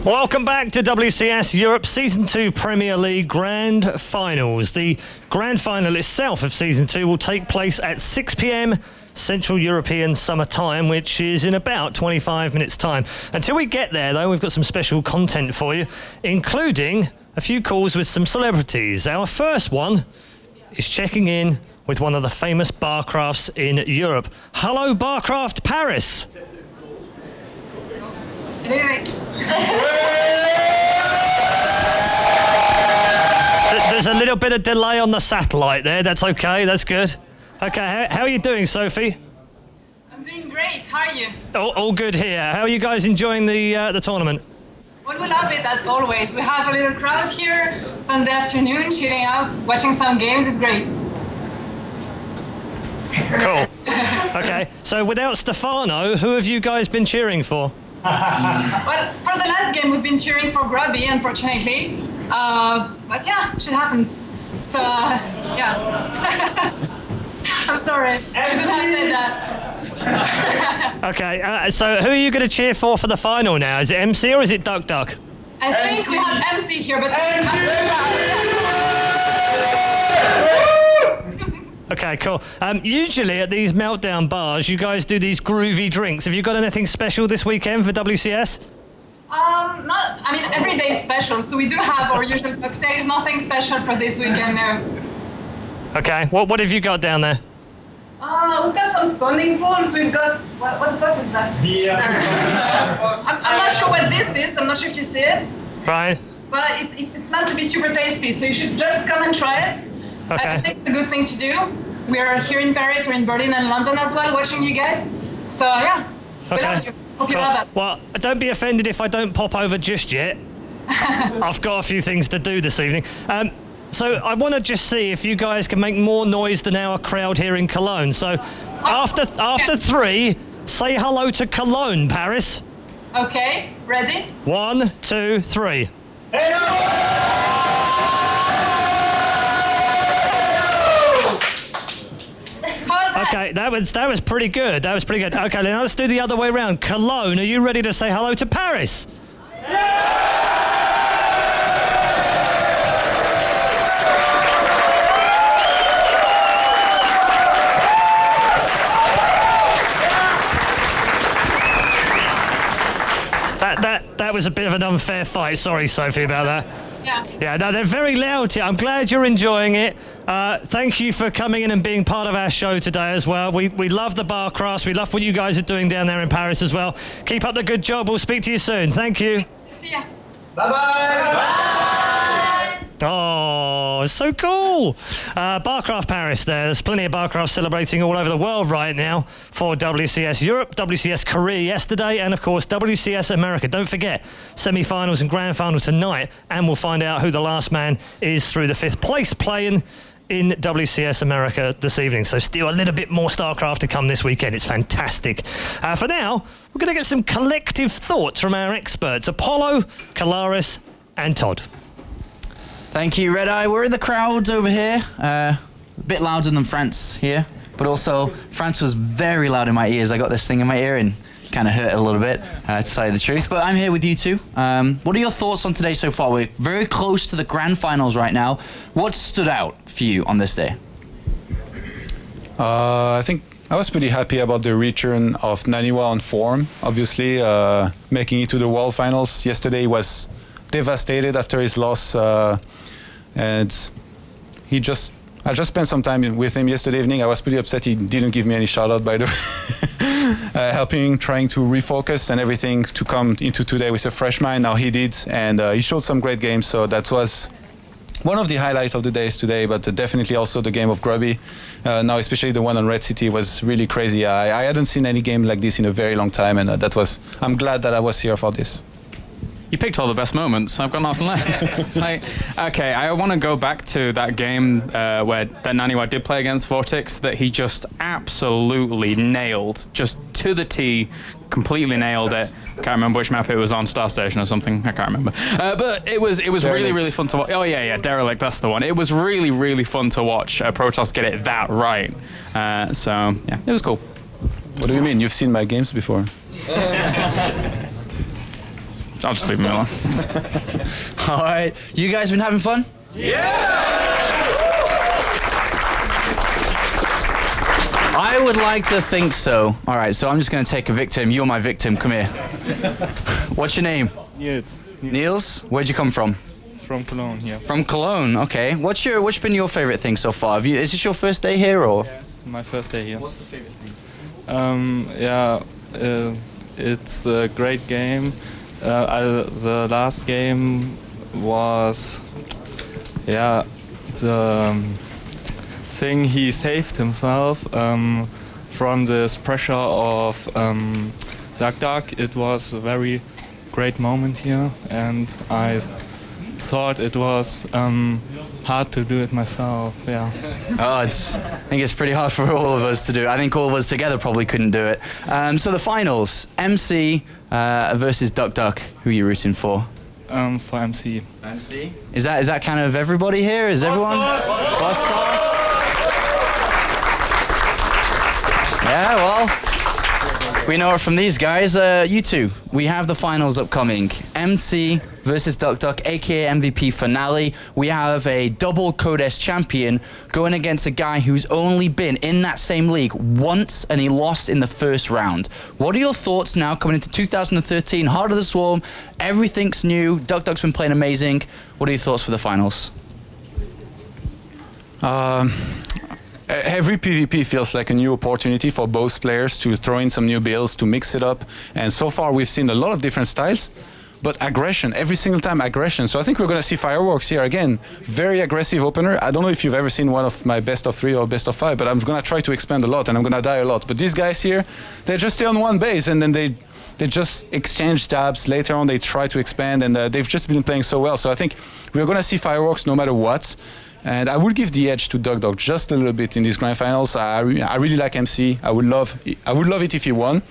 Welcome back to WCS Europe Season 2 Premier League Grand Finals. The Grand Final itself of Season 2 will take place at 6 p.m. Central European Summer Time, which is in about 25 minutes' time. Until we get there, though, we've got some special content for you, including a few calls with some celebrities. Our first one is checking in with one of the famous barcrafts in Europe. Hello, Barcraft Paris. There's a little bit of delay on the satellite there. That's okay. That's good. Okay, how are you doing, Sophie? I'm doing great. How are you? All good here. How are you guys enjoying the tournament? Well, we love it as always. We have a little crowd here Sunday afternoon, chilling out, watching some games. It's great. Cool. Okay, so without Stefano, who have you guys been cheering for? Well, for the last game, we've been cheering for Grubby, unfortunately. But yeah, shit happens. So, yeah. I'm sorry. I shouldn't have said that. Okay, so who are you going to cheer for the final now? Is it MC or is it duckdeok? I think we have MC here, but... Okay, cool. Usually at these meltdown bars, you guys do these groovy drinks. Have you got anything special this weekend for WCS? I mean, every day is special, so we do have our usual cocktails. Nothing special for this weekend, no. Okay, what have you got down there? We've got some swimming pools. We've got what is that? I'm not sure what this is. I'm not sure if you see it. Right. But it's meant to be super tasty, so you should just come and try it. Okay. I think it's a good thing to do. We are here in Paris, we're in Berlin and London as well, watching you guys. So yeah, we love you. Hope you love us. Well, don't be offended if I don't pop over just yet. I've got a few things to do this evening. So I want to just see if you guys can make more noise than our crowd here in Cologne. So after 3, say hello to Cologne, Paris. Okay, ready? 1, 2, 3. Okay, that was pretty good. That was pretty good. Okay, now let's do the other way around. Cologne, are you ready to say hello to Paris? That was a bit of an unfair fight. Sorry, Sophie, about that. Yeah, no, they're very loud here. I'm glad you're enjoying it. Thank you for coming in and being part of our show today as well. We love the barcraft. We love what you guys are doing down there in Paris as well. Keep up the good job. We'll speak to you soon. Thank you. See ya. Bye-bye. Bye. Oh, so cool. Barcraft Paris there. There's plenty of barcraft celebrating all over the world right now for WCS Europe, WCS Korea yesterday, and of course WCS America. Don't forget, semi-finals and grand final tonight, and we'll find out who the last man is through the 5th place playing in WCS America this evening. So still a little bit more StarCraft to come this weekend. It's fantastic. For now, we're going to get some collective thoughts from our experts, Apollo, Kalaris, and Todd. Thank you, Red Eye. We're in the crowd over here. A bit louder than France here, but also France was very loud in my ears. I got this thing in my ear and kind of hurt a little bit, to tell you the truth. But I'm here with you two. What are your thoughts on today so far? We're very close to the grand finals right now. What stood out for you on this day? I think I was pretty happy about the return of Naniwa on form. Obviously, making it to the World Finals yesterday was devastated after his loss, and I just spent some time with him yesterday evening. I was pretty upset he didn't give me any shout out, by the way. Helping, trying to refocus and everything to come into today with a fresh mind. Now he did, and he showed some great games, so that was one of the highlights of the days today, but definitely also the game of Grubby. Now especially the one on Red City was really crazy. I hadn't seen any game like this in a very long time, and I'm glad that I was here for this. You picked all the best moments. I've got nothing left. Okay, I want to go back to that game where that Naniwa did play against Vortex that he just absolutely nailed, just to the T, completely nailed it. Can't remember which map it was on, Star Station or something. I can't remember. But it was really, really fun to watch. Oh yeah, Derelict, that's the one. It was really, really fun to watch Protoss get it that right. So yeah, it was cool. What do you mean? You've seen my games before? I'll just leave him alone. All right, you guys been having fun? I would like to think so. All right, so I'm just going to take a victim. You're my victim. Come here. What's your name? Niels. Niels? Where'd you come from? From Cologne, yeah. From Cologne. Okay. What's been your favorite thing so far? Is this your first day here, or? Yes, my first day here. What's the favorite thing? It's a great game. The last game was, the thing he saved himself from this pressure of duckdeok. It was a very great moment here, and I thought it was hard to do it myself. Yeah. Oh, I think it's pretty hard for all of us to do. I think all of us together probably couldn't do it. So the finals, MC versus duckdeok. Who are you rooting for? For MC. MC? Is that kind of everybody here? Is everyone? Bostos? Yeah, well, we know it from these guys. You two, we have the finals upcoming. MC versus duckdeok, aka MVP finale. We have a double Codes champion going against a guy who's only been in that same league once, and he lost in the first round. What are your thoughts now coming into 2013? Heart of the Swarm, everything's new. duckdeok's been playing amazing. What are your thoughts for the finals? Every PvP feels like a new opportunity for both players to throw in some new builds, to mix it up. And so far we've seen a lot of different styles, but aggression, every single time aggression. So I think we're going to see fireworks here again. Very aggressive opener. I don't know if you've ever seen one of my best of 3 or best of 5, but I'm going to try to expand a lot and I'm going to die a lot. But these guys here, they just stay on one base and then they just exchange stabs. Later on they try to expand, and they've just been playing so well. So I think we're going to see fireworks no matter what. And I would give the edge to duckdeok just a little bit in these grand finals. I really like MC. I would love it if he won.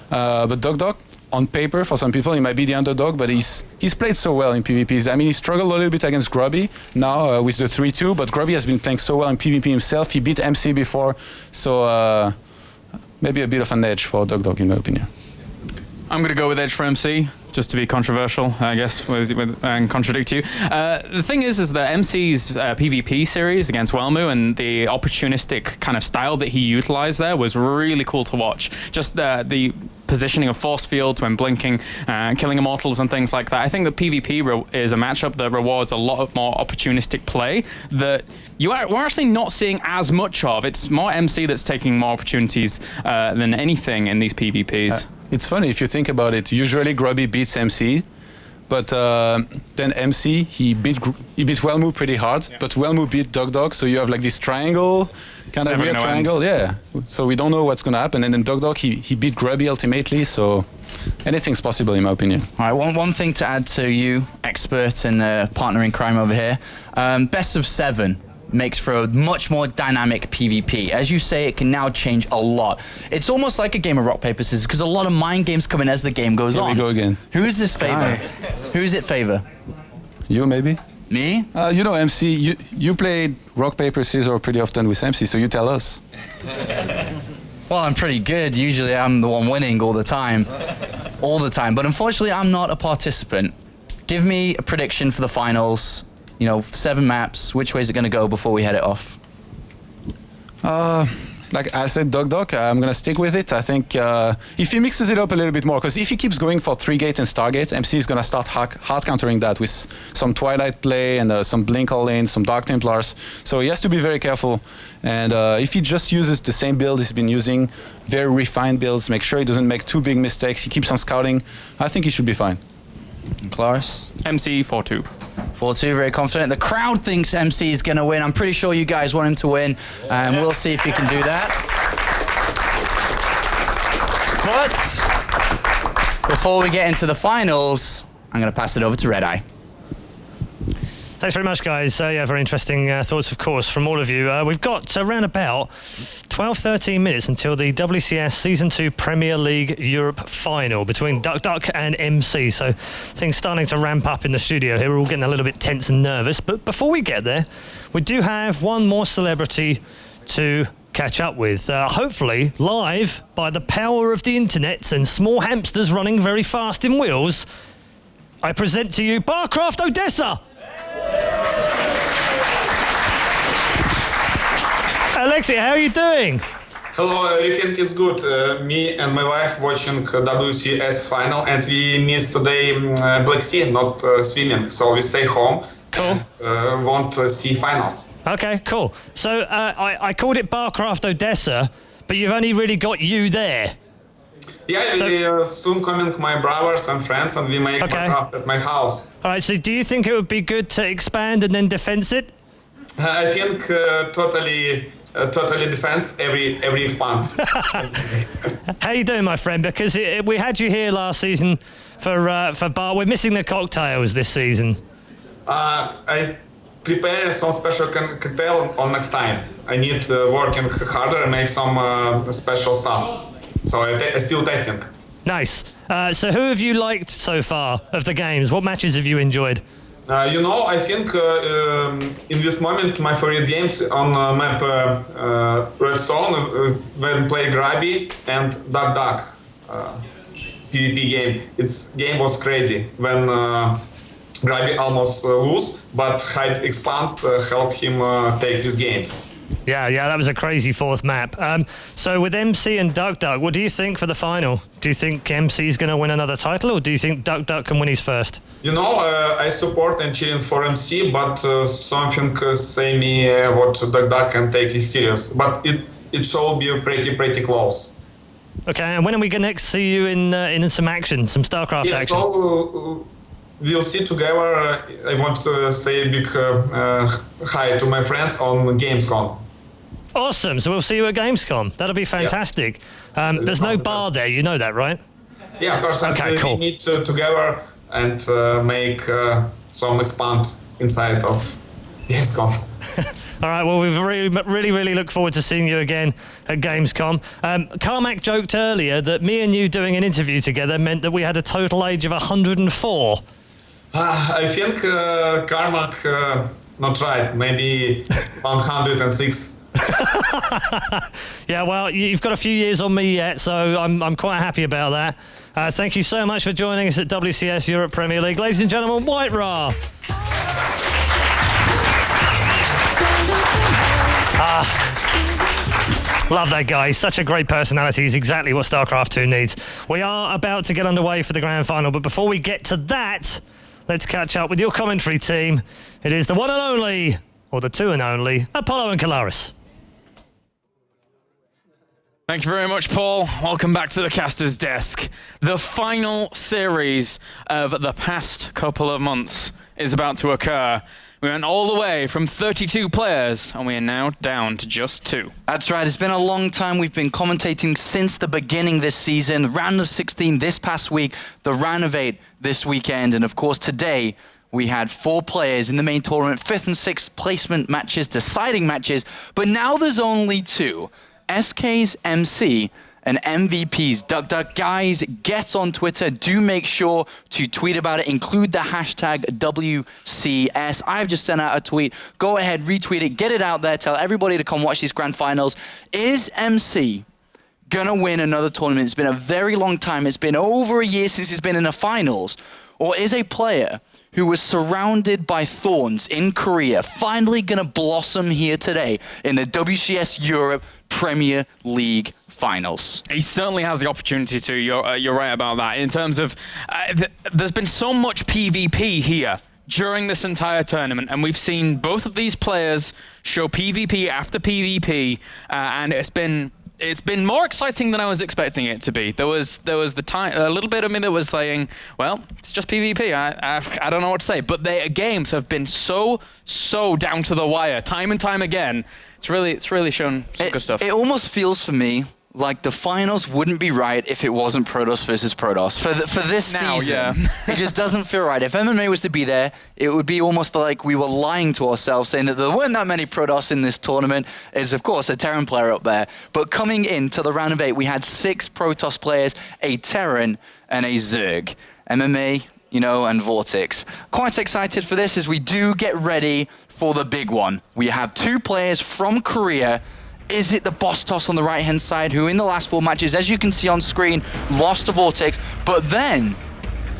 But duckdeok, on paper, for some people, he might be the underdog, but he's played so well in PvPs. I mean, he struggled a little bit against Grubby now with the 3-2, but Grubby has been playing so well in PvP himself. He beat MC before, so maybe a bit of an edge for duckdeok, in my opinion. I'm going to go with edge for MC, just to be controversial, I guess, and contradict you. The thing is that MC's PvP series against Wellmu and the opportunistic kind of style that he utilized there was really cool to watch. Just the positioning of force fields when blinking, killing immortals and things like that. I think that PvP is a matchup that rewards a lot more opportunistic play that we're actually not seeing as much of. It's more MC that's taking more opportunities than anything in these PvPs. It's funny if you think about it. Usually Grubby beats MC, but then MC he beat Wellmu pretty hard, but Wellmu beat duckdeok, so you have like this triangle, kind of weird triangle. Yeah. So we don't know what's gonna happen. And then duckdeok he beat Grubby ultimately. So anything's possible in my opinion. All right. One thing to add to you, expert and partner in crime over here. Best of 7 makes for a much more dynamic PvP. As you say, it can now change a lot. It's almost like a game of rock, paper, scissors, because a lot of mind games come in as the game goes on. Here we go again. Who is this favor? Who is it favor? You maybe? Me? You know MC, you played rock, paper, scissors pretty often with MC, so you tell us. Well, I'm pretty good. Usually I'm the one winning all the time. All the time. But unfortunately, I'm not a participant. Give me a prediction for the finals. 7 maps. Which way is it going to go before we head it off? Like I said, duckdeok, I'm going to stick with it. I think if he mixes it up a little bit more, because if he keeps going for 3-gate and Stargate, MC is going to start hard countering that with some Twilight play and some Blink all-in, some Dark Templars. So he has to be very careful. And if he just uses the same build he's been using, very refined builds, make sure he doesn't make too big mistakes, he keeps on scouting, I think he should be fine. And Claris? MC 4-2. 4-2, very confident. The crowd thinks MC is going to win. I'm pretty sure you guys want him to win. We'll see if he can do that. But before we get into the finals, I'm going to pass it over to Red Eye. Thanks very much, guys. Yeah, very interesting thoughts, of course, from all of you. We've got around about 12-13 minutes until the WCS Season 2 Premier League Europe final between duckdeok and MC. So things starting to ramp up in the studio here. We're all getting a little bit tense and nervous. But before we get there, we do have one more celebrity to catch up with. Hopefully live by the power of the internet and small hamsters running very fast in wheels. I present to you BarCraft Odessa. Alexei, how are you doing? Hello, everything is good. Me and my wife watching WCS final, and we miss today Black Sea, not swimming, so we stay home. Cool. And, want to see finals. Okay, cool. So I called it BarCraft Odessa, but you've only really got you there. Yeah, So- we soon coming my brothers and friends, and we make Okay. Minecraft at my house. All right, so do you think it would be good to expand and then defense it? I think totally defense every expand. How you doing, my friend? Because we had you here last season for bar. We're missing the cocktails this season. I prepare some special cocktail on next time. I need working harder and make some special stuff. So I still testing. Nice. So who have you liked so far of the games? What matches have you enjoyed? I think in this moment my favorite games on map Redstone when play Grabby and duckdeok PvP game. Its game was crazy when Grabby almost lose, but hide expand help him take this game. Yeah, that was a crazy fourth map. So with MC and duckdeok, what do you think for the final? Do you think MC is going to win another title, or do you think duckdeok can win his first? I support and cheering for MC, but something say me what duckdeok can take is serious. But it should be pretty close. Okay, and when are we going to next see you in some action, some StarCraft Yeah, action? so we'll see together. I want to say a big hi to my friends on Gamescom. Awesome. So we'll see you at Gamescom. That'll be fantastic. There's no bar there, you know that, right? Yeah, of course. Okay, and cool. We meet together and make some expand inside of Gamescom. All right, well, we really look forward to seeing you again at Gamescom. Carmack joked earlier that me and you doing an interview together meant that we had a total age of 104. I think Carmack not right. Maybe 106. Yeah, well, you've got a few years on me yet, so I'm quite happy about that. Thank you so much for joining us at WCS Europe Premier League. Ladies and gentlemen, White Ra. Love that guy. He's such a great personality. He's exactly what StarCraft 2 needs. We are about to get underway for the grand final, but before we get to that, let's catch up with your commentary team. It is the one and only, or the two and only, Apollo and Kalaris. Thank you very much, Paul. Welcome back to the caster's desk. The final series of the past couple of months is about to occur. We went all the way from 32 players, and we are now down to just 2. That's right, it's been a long time. We've been commentating since the beginning this season. Round of 16 this past week, the round of 8 this weekend, and of course today we had 4 players in the main tournament, 5th and 6th placement matches, deciding matches, but now there's only 2. SK's MC and MVP's duckdeok. Guys, get on Twitter. Do make sure to tweet about it. Include the hashtag WCS. I've just sent out a tweet. Go ahead, retweet it. Get it out there. Tell everybody to come watch these grand finals. Is MC gonna win another tournament? It's been a very long time. It's been over a year since he's been in the finals. Or is a player who was surrounded by thorns in Korea finally gonna blossom here today in the WCS Europe Premier League finals? He certainly has the opportunity to. You're right about that. In terms of, there's been so much PvP here during this entire tournament, and we've seen both of these players show PvP after PvP, and it's been more exciting than I was expecting it to be. There was the time, a little bit of me that was saying, well, it's just PvP. I don't know what to say. But their games have been so down to the wire, time and time again. It's really shown some good stuff. It almost feels for me like the finals wouldn't be right if it wasn't Protoss versus Protoss. For this Now, season, yeah. it just doesn't feel right. If MMA was to be there, it would be almost like we were lying to ourselves, saying that there weren't that many Protoss in this tournament. It's, of course, a Terran player up there. But coming into the round of 8, we had 6 Protoss players, a Terran, and a Zerg. MMA, and Vortex. Quite excited for this as we do get ready for the big one. We have 2 players from Korea. Is it the Boss Toss on the right-hand side, who in the last 4 matches, as you can see on screen, lost to Vortex, but then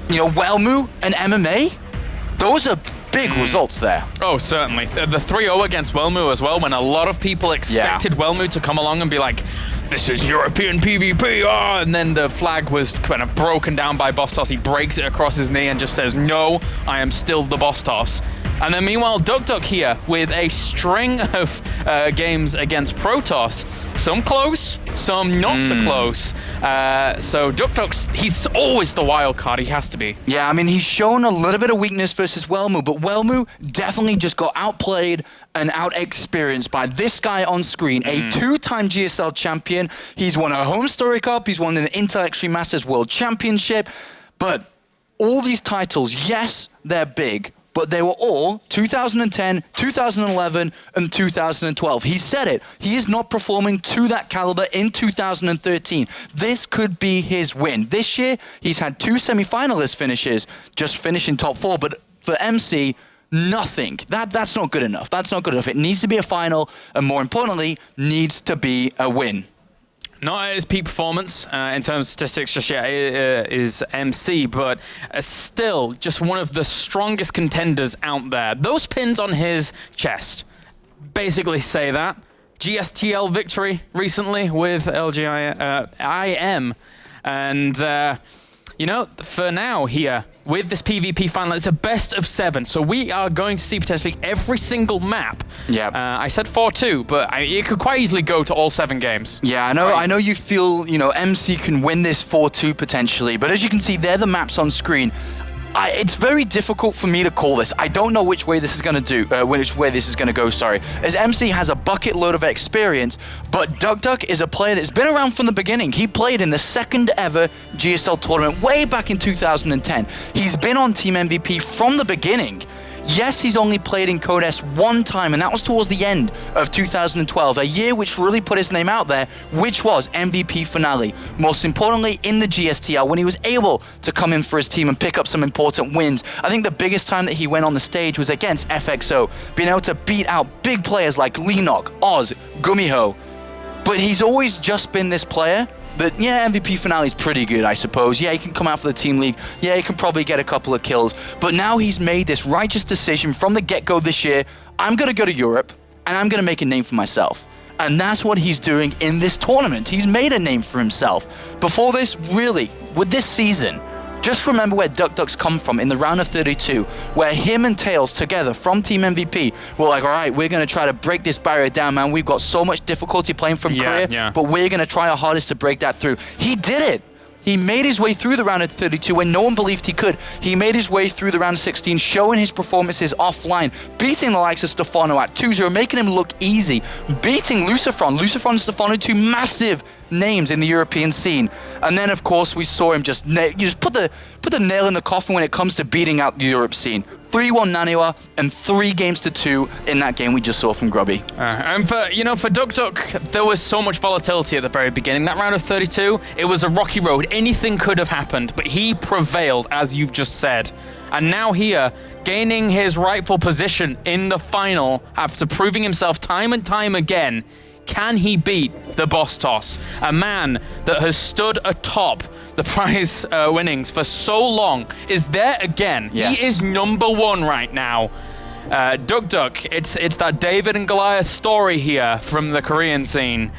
you know, Wellmu and MMA, those are big results there. Oh, certainly. The 3-0 against Wellmu as well, when a lot of people expected Wellmu to come along and be like, this is European PvP, and then the flag was kind of broken down by Bostos. He breaks it across his knee and just says, no, I am still the Bostos. And then meanwhile, duckdeok here with a string of games against Protoss. Some close, some not so close. So duckdeok's, he's always the wild card, he has to be. Yeah, I mean, he's shown a little bit of weakness versus Wellmu, but Wellmu definitely just got outplayed and out-experienced by this guy on screen, a 2-time GSL champion. He's won a home story cup, he's won an Intel Extreme Masters World Championship, but all these titles, yes, they're big, but they were all 2010, 2011, and 2012. He said it. He is not performing to that caliber in 2013. This could be his win. This year, he's had 2 semi-finalist finishes, just finishing top 4, but for MC, nothing. That's not good enough. That's not good enough. It needs to be a final, and more importantly, needs to be a win. Not at his peak performance in terms of statistics just yet is MC, but still just one of the strongest contenders out there. Those pins on his chest basically say that. GSTL victory recently with LGIM. And, you know, for now here, with this PvP final, it's a best of 7, so we are going to see potentially every single map. Yeah. I said 4-2, but it could quite easily go to all 7 games. Yeah, I know you feel, you know, MC can win this 4-2 potentially, but as you can see, they're the maps on screen. It's very difficult for me to call this. I don't know which way this is going to go, sorry. As MC has a bucket load of experience, but duckdeok is a player that's been around from the beginning. He played in the 2nd ever GSL tournament way back in 2010. He's been on Team MVP from the beginning. Yes, he's only played in Code S 1 time, and that was towards the end of 2012, a year which really put his name out there, which was MVP finale. Most importantly, in the GSTL, when he was able to come in for his team and pick up some important wins. I think the biggest time that he went on the stage was against FXO, being able to beat out big players like Leenock, Oz, Gumiho. But he's always just been this player that, yeah, MVP finale is pretty good, I suppose. Yeah, he can come out for the team league. Yeah, he can probably get a couple of kills. But now he's made this righteous decision from the get-go this year. I'm going to go to Europe, and I'm going to make a name for myself. And that's what he's doing in this tournament. He's made a name for himself. Before this, really, with this season, just remember where duckdeok's come from in the round of 32, where him and Tails together from Team MVP were like, all right, we're going to try to break this barrier down, man. We've got so much difficulty playing from Korea, but we're going to try our hardest to break that through. He did it. He made his way through the round of 32 when no one believed he could. He made his way through the round of 16, showing his performances offline, beating the likes of Stefano at 2-0, making him look easy, beating Lucifron. Lucifron and Stefano, 2 massive names in the European scene. And then, of course, we saw him just put the nail in the coffin when it comes to beating out the Europe scene. 3-1 Naniwa and 3-2 in that game we just saw from Grubby. And for duckdeok, there was so much volatility at the very beginning. That round of 32, it was a rocky road. Anything could have happened, but he prevailed, as you've just said. And now here, gaining his rightful position in the final after proving himself time and time again. Can he beat the Bostos, a man that has stood atop the prize winnings for so long, is there again? Yes. He is #1 right now. duckdeok, it's that David and Goliath story here from the Korean scene.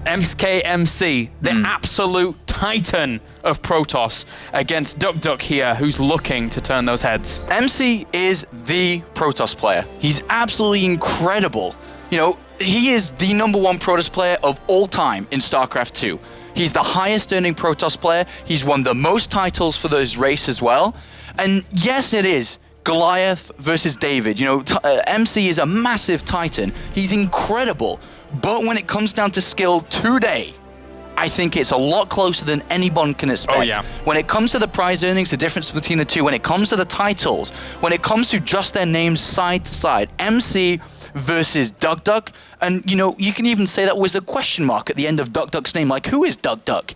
MKMC, the absolute titan of Protoss, against duckdeok here, who's looking to turn those heads. MC is the Protoss player. He's absolutely incredible. You know, he is the #1 Protoss player of all time in StarCraft 2. He's the highest earning Protoss player. He's won the most titles for those race as well. And yes, it is Goliath versus David. You know, MC is a massive titan. He's incredible. But when it comes down to skill today, I think it's a lot closer than anyone can expect. Oh, yeah. When it comes to the prize earnings, the difference between the two, when it comes to the titles, when it comes to just their names side to side, MC versus duckdeok, and you know, you can even say that was the question mark at the end of duckdeok's name, like, who is duckdeok?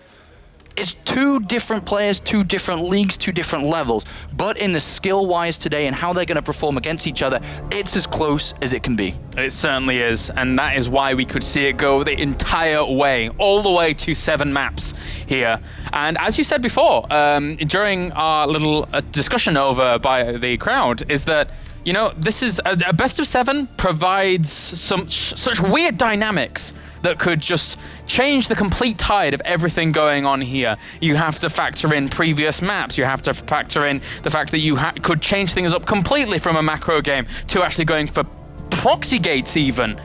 It's two different players, two different leagues, two different levels. But in the skill-wise today and how they're going to perform against each other, it's as close as it can be. It certainly is, and that is why we could see it go the entire way, all the way to 7 maps here. And as you said before, during our little discussion over by the crowd, is that, you know, this is a best of 7 provides such weird dynamics that could just change the complete tide of everything going on here. You have to factor in previous maps. You have to factor in the fact that you could change things up completely from a macro game to actually going for proxy gates even.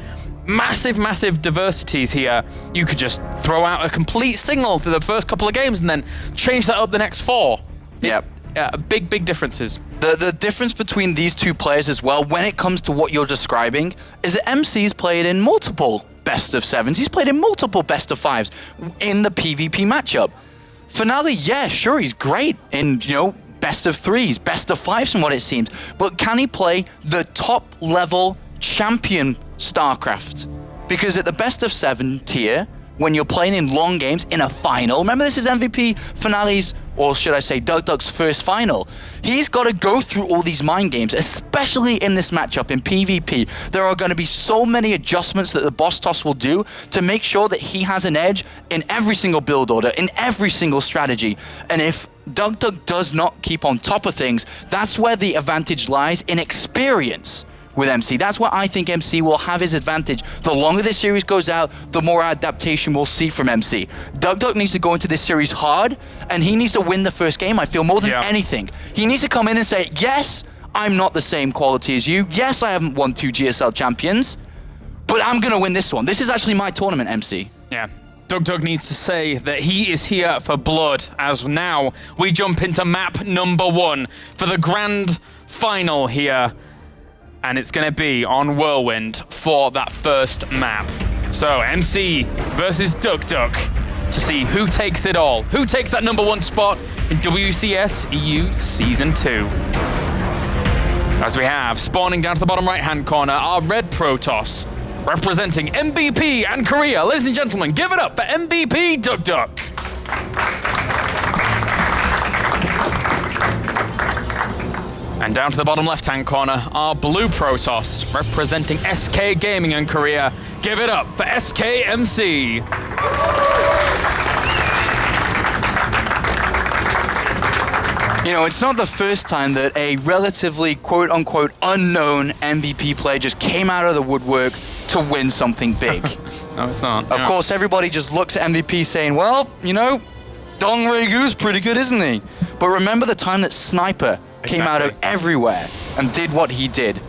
Massive, massive diversities here. You could just throw out a complete signal for the first couple of games and then change that up the next 4. Yep. Big, big differences. The difference between these two players as well, when it comes to what you're describing, is that MC's played in multiple best of 7s. He's played in multiple best of 5s in the PvP matchup. Finale, yeah, sure, he's great in, you know, best of 3s, best of 5s from what it seems. But can he play the top level champion StarCraft? Because at the best of 7 tier, when you're playing in long games in a final, remember this is MVP Finale's, or should I say duckdeok's first final, he's got to go through all these mind games, especially in this matchup in PvP. There are going to be so many adjustments that the boss toss will do to make sure that he has an edge in every single build order, in every single strategy. And if duckdeok does not keep on top of things, that's where the advantage lies in experience with MC. That's where I think MC will have his advantage. The longer this series goes out, the more adaptation we'll see from MC. duckdeok needs to go into this series hard, and he needs to win the first game, I feel, more than anything. He needs to come in and say, yes, I'm not the same quality as you. Yes, I haven't won 2 GSL champions, but I'm going to win this one. This is actually my tournament, MC. Yeah. duckdeok needs to say that he is here for blood, as now we jump into map number 1 for the grand final here. And it's going to be on Whirlwind for that first map. So MC versus duckdeok to see who takes it all. Who takes that number 1 spot in WCS EU Season 2. As we have, spawning down to the bottom right-hand corner, our red Protoss, representing MVP and Korea. Ladies and gentlemen, give it up for MVP duckdeok. And down to the bottom left-hand corner, our blue Protoss, representing SK Gaming in Korea. Give it up for SKMC. You know, it's not the first time that a relatively quote-unquote unknown MVP player just came out of the woodwork to win something big. No, it's not. Of course, everybody just looks at MVP saying, well, you know, Dong Reigu's pretty good, isn't he? But remember the time that Sniper came out of everywhere and did what he did.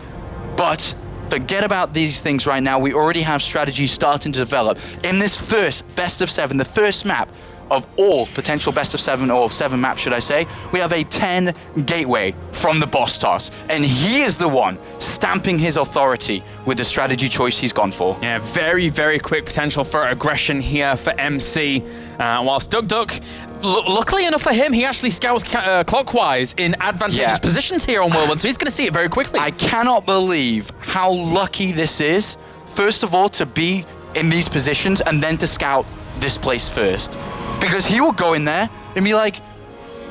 But forget about these things right now. We already have strategies starting to develop. In this first best of 7, the first map of all potential best of 7, or 7 maps, should I say, we have a 10 gateway from the boss toss. And he is the one stamping his authority with the strategy choice he's gone for. Yeah, very, very quick potential for aggression here for MC. Whilst duckdeok, luckily enough for him, he actually scouts clockwise in advantageous positions here on Whirlwind, so he's going to see it very quickly. I cannot believe how lucky this is, first of all, to be in these positions and then to scout this place first. Because he will go in there and be like,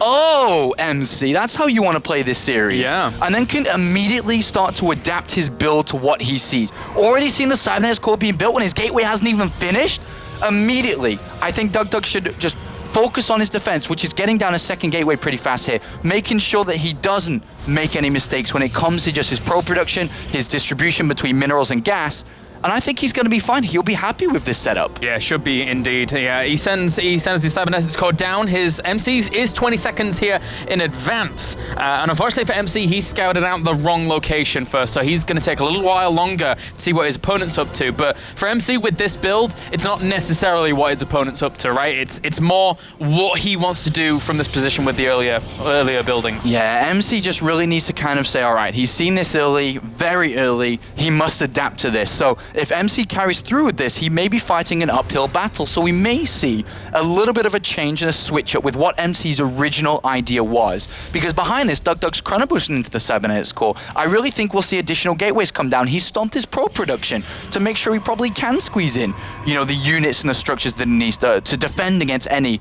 oh, MC, that's how you want to play this series. Yeah. And then can immediately start to adapt his build to what he sees. Already seen the Cybernetics core being built when his gateway hasn't even finished. Immediately, I think duckdeok should just focus on his defense, which is getting down a second gateway pretty fast here, making sure that he doesn't make any mistakes when it comes to just his pro production, his distribution between minerals and gas. And I think he's going to be fine. He'll be happy with this setup. Yeah, should be indeed. Yeah, he sends his Cybernetics code down. His MC's is 20 seconds here in advance. And unfortunately for MC, he scouted out the wrong location first, so he's going to take a little while longer to see what his opponent's up to. But for MC with this build, it's not necessarily what his opponent's up to, right? It's more what he wants to do from this position with the earlier buildings. Yeah, MC just really needs to kind of say, all right, he's seen this early, very early. He must adapt to this. So if MC carries through with this, he may be fighting an uphill battle. So we may see a little bit of a change and a switch up with what MC's original idea was. Because behind this, duckdeok's chrono boosting into the Cybernetics core. I really think we'll see additional gateways come down. He stomped his pro production to make sure he probably can squeeze in, you know, the units and the structures that he needs to defend against any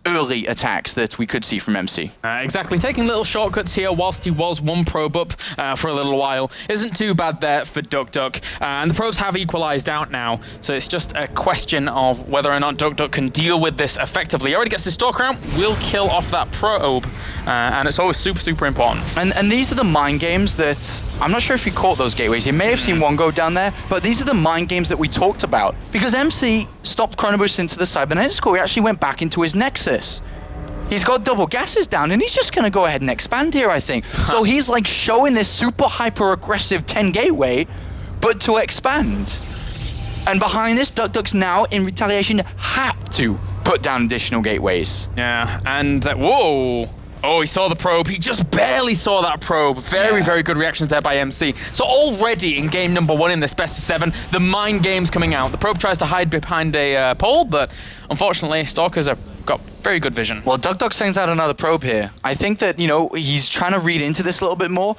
early attacks that we could see from MC. Exactly, taking little shortcuts here whilst he was one probe up for a little while isn't too bad there for duckdeok. And the probes have equalized out now, so it's just a question of whether or not duckdeok can deal with this effectively. He already gets his stalker out, will kill off that probe, and it's always super, super important. And these are the mind games that, I'm not sure if you caught those gateways, you may have seen one go down there, but these are the mind games that we talked about. Because MC stopped Chronoboost into the cybernetics core, he actually went back into his Nexus. He's got double gases down, and he's just going to go ahead and expand here, I think. So he's like showing this super hyper aggressive 10 gateway, but to expand. And behind this, duckdeok's now in retaliation had to put down additional gateways. Yeah, and whoa. Oh, he saw the probe. He just barely saw that probe. Very, very good reactions there by MC. So already in game number 1 in this best of 7, the mind game's coming out. The probe tries to hide behind a pole, but unfortunately, Stalkers have got very good vision. Well, duckdeok sends out another probe here. I think that, you know, he's trying to read into this a little bit more,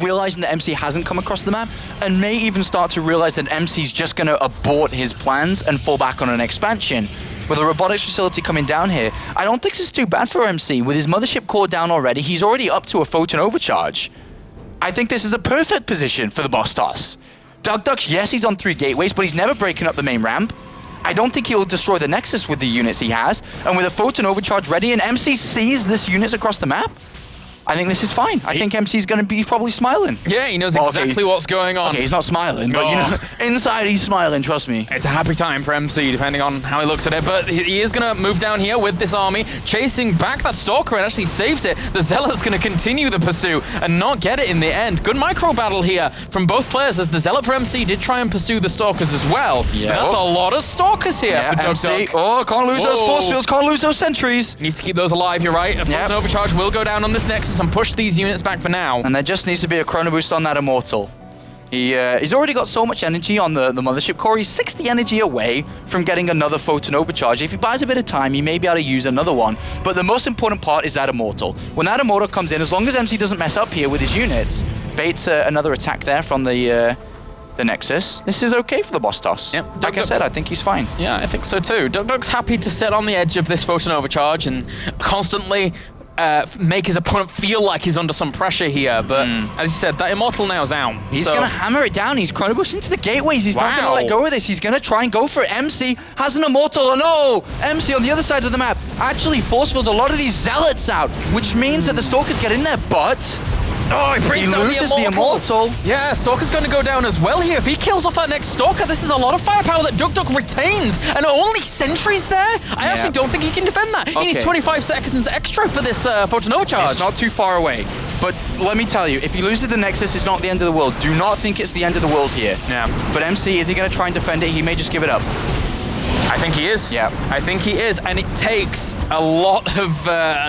realizing that MC hasn't come across the map, and may even start to realize that MC's just going to abort his plans and fall back on an expansion. With a robotics facility coming down here, I don't think this is too bad for MC. With his mothership core down already, he's already up to a photon overcharge. I think this is a perfect position for the boss toss. duckdeok, yes, he's on 3 gateways, but he's never breaking up the main ramp. I don't think he'll destroy the Nexus with the units he has, and with a photon overcharge ready, and MC sees this units across the map, I think this is fine. I think MC's going to be probably smiling. Yeah, he knows exactly what's going on. Okay, he's not smiling, but you know, inside he's smiling, trust me. It's a happy time for MC, depending on how he looks at it, but he is going to move down here with this army, chasing back that Stalker, and actually saves it. The Zealot's going to continue the pursuit and not get it in the end. Good micro battle here from both players, as the Zealot for MC did try and pursue the Stalkers as well. Yeah. But that's a lot of Stalkers here for duckdeok. Oh, can't lose those force fields, can't lose those sentries. Needs to keep those alive, you're right. A Frozen Overcharge will go down on this Nexus and push these units back for now. And there just needs to be a chrono boost on that Immortal. He's already got so much energy on the mothership core. He's 60 energy away from getting another photon overcharge. If he buys a bit of time, he may be able to use another one. But the most important part is that Immortal. When that Immortal comes in, as long as MC doesn't mess up here with his units, baits another attack there from the Nexus. This is okay for the boss toss. Yep. Like I said, I think he's fine. Yeah, I think so too. duckdeok's happy to sit on the edge of this photon overcharge and constantly make his opponent feel like he's under some pressure here, but as you said, that Immortal now's out. He's going to hammer it down. He's chrono boosting into the gateways. He's not going to let go of this. He's going to try and go for it. MC has an Immortal. Oh no! MC on the other side of the map actually force fields a lot of these Zealots out, which means that the Stalkers get in there, but oh, he brings down the Immortal. Yeah, Stalker's going to go down as well here. If he kills off that next Stalker, this is a lot of firepower that duckdeok retains. And only sentries there? I actually don't think he can defend that. He needs 25 seconds extra for this photon overcharge. It's not too far away. But let me tell you, if he loses the Nexus, it's not the end of the world. Do not think it's the end of the world here. Yeah. But MC, is he going to try and defend it? He may just give it up. I think he is. Yeah. I think he is. And it takes a lot of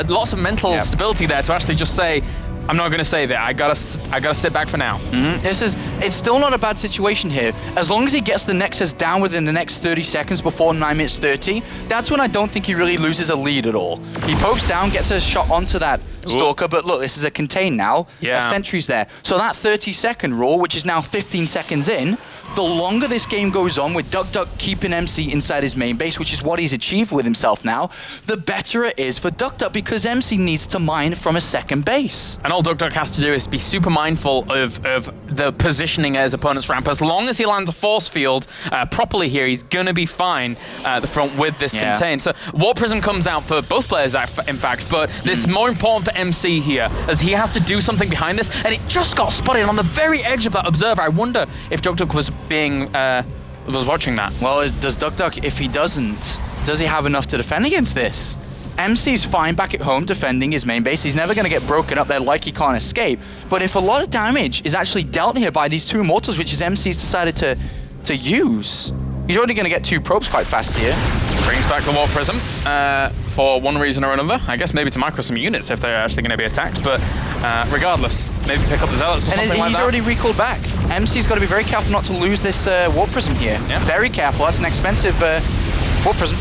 lots of mental stability there to actually just say, I'm not going to save it. I gotta sit back for now. It's still not a bad situation here. As long as he gets the Nexus down within the next 30 seconds before 9 minutes 30, that's when I don't think he really loses a lead at all. He pokes down, gets a shot onto that Stalker, but look, this is a contain now. A sentry's there. So that 30-second rule, which is now 15 seconds in, the longer this game goes on with duckdeok keeping MC inside his main base, which is what he's achieved with himself now, the better it is for duckdeok because MC needs to mine from a second base. And all duckdeok has to do is be super mindful of the positioning at his opponent's ramp. As long as he lands a force field properly here, he's going to be fine at the front with this contain. So Warp Prism comes out for both players, in fact, but this is more important for MC here, as he has to do something behind this, and it just got spotted on the very edge of that observer. I wonder if duckdeok was watching that. Well, does duckdeok, if he doesn't, does he have enough to defend against this? MC's fine back at home defending his main base. He's never going to get broken up there like he can't escape. But if a lot of damage is actually dealt here by these 2 Immortals, which is MC's decided to use, he's already going to get 2 probes quite fast here. Brings back the Warp Prism for one reason or another. I guess maybe to micro some units if they're actually going to be attacked. But regardless, maybe pick up the Zealots or something like that. And he's already recalled back. MC's got to be very careful not to lose this Warp Prism here. Yeah. Very careful. That's an expensive Warp Prism.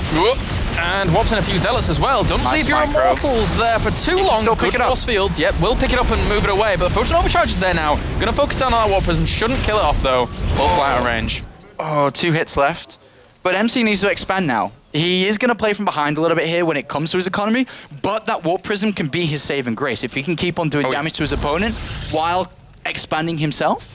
And warps in a few Zealots as well. Don't leave your Immortals there for too long. Still pick it up. Force fields. Yep, we'll pick it up and move it away. But the Photon Overcharge is there now. Going to focus down on that Warp Prism. Shouldn't kill it off, though. Will fly out of range. Oh, 2 hits left. But MC needs to expand now. He is going to play from behind a little bit here when it comes to his economy, but that Warp Prism can be his saving grace if he can keep on doing damage to his opponent while expanding himself.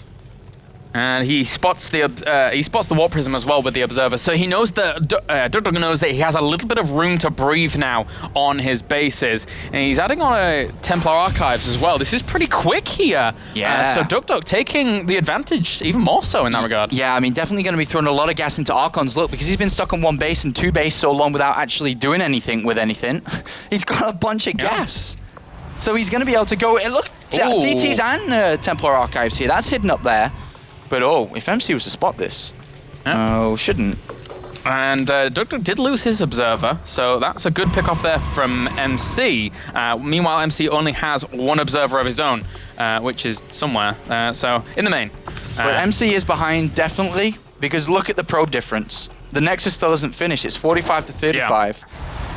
And he spots the Warp Prism as well with the Observer, so he knows that duckdeok knows that he has a little bit of room to breathe now on his bases, and he's adding on a Templar Archives as well. This is pretty quick here. Yeah. So duckdeok taking the advantage even more so in that regard. Yeah, I mean, definitely going to be throwing a lot of gas into Archon's look because he's been stuck on one base and two base so long without actually doing anything with anything. He's got a bunch of gas. So he's going to be able to go. Look, DTs and Templar Archives here. That's hidden up there. But if MC was to spot this, shouldn't. And duckdeok did lose his Observer, so that's a good pick off there from MC. Meanwhile, MC only has one Observer of his own, which is somewhere. So in the main. But MC is behind, definitely, because look at the probe difference. The Nexus still isn't finished. It's 45 to 35.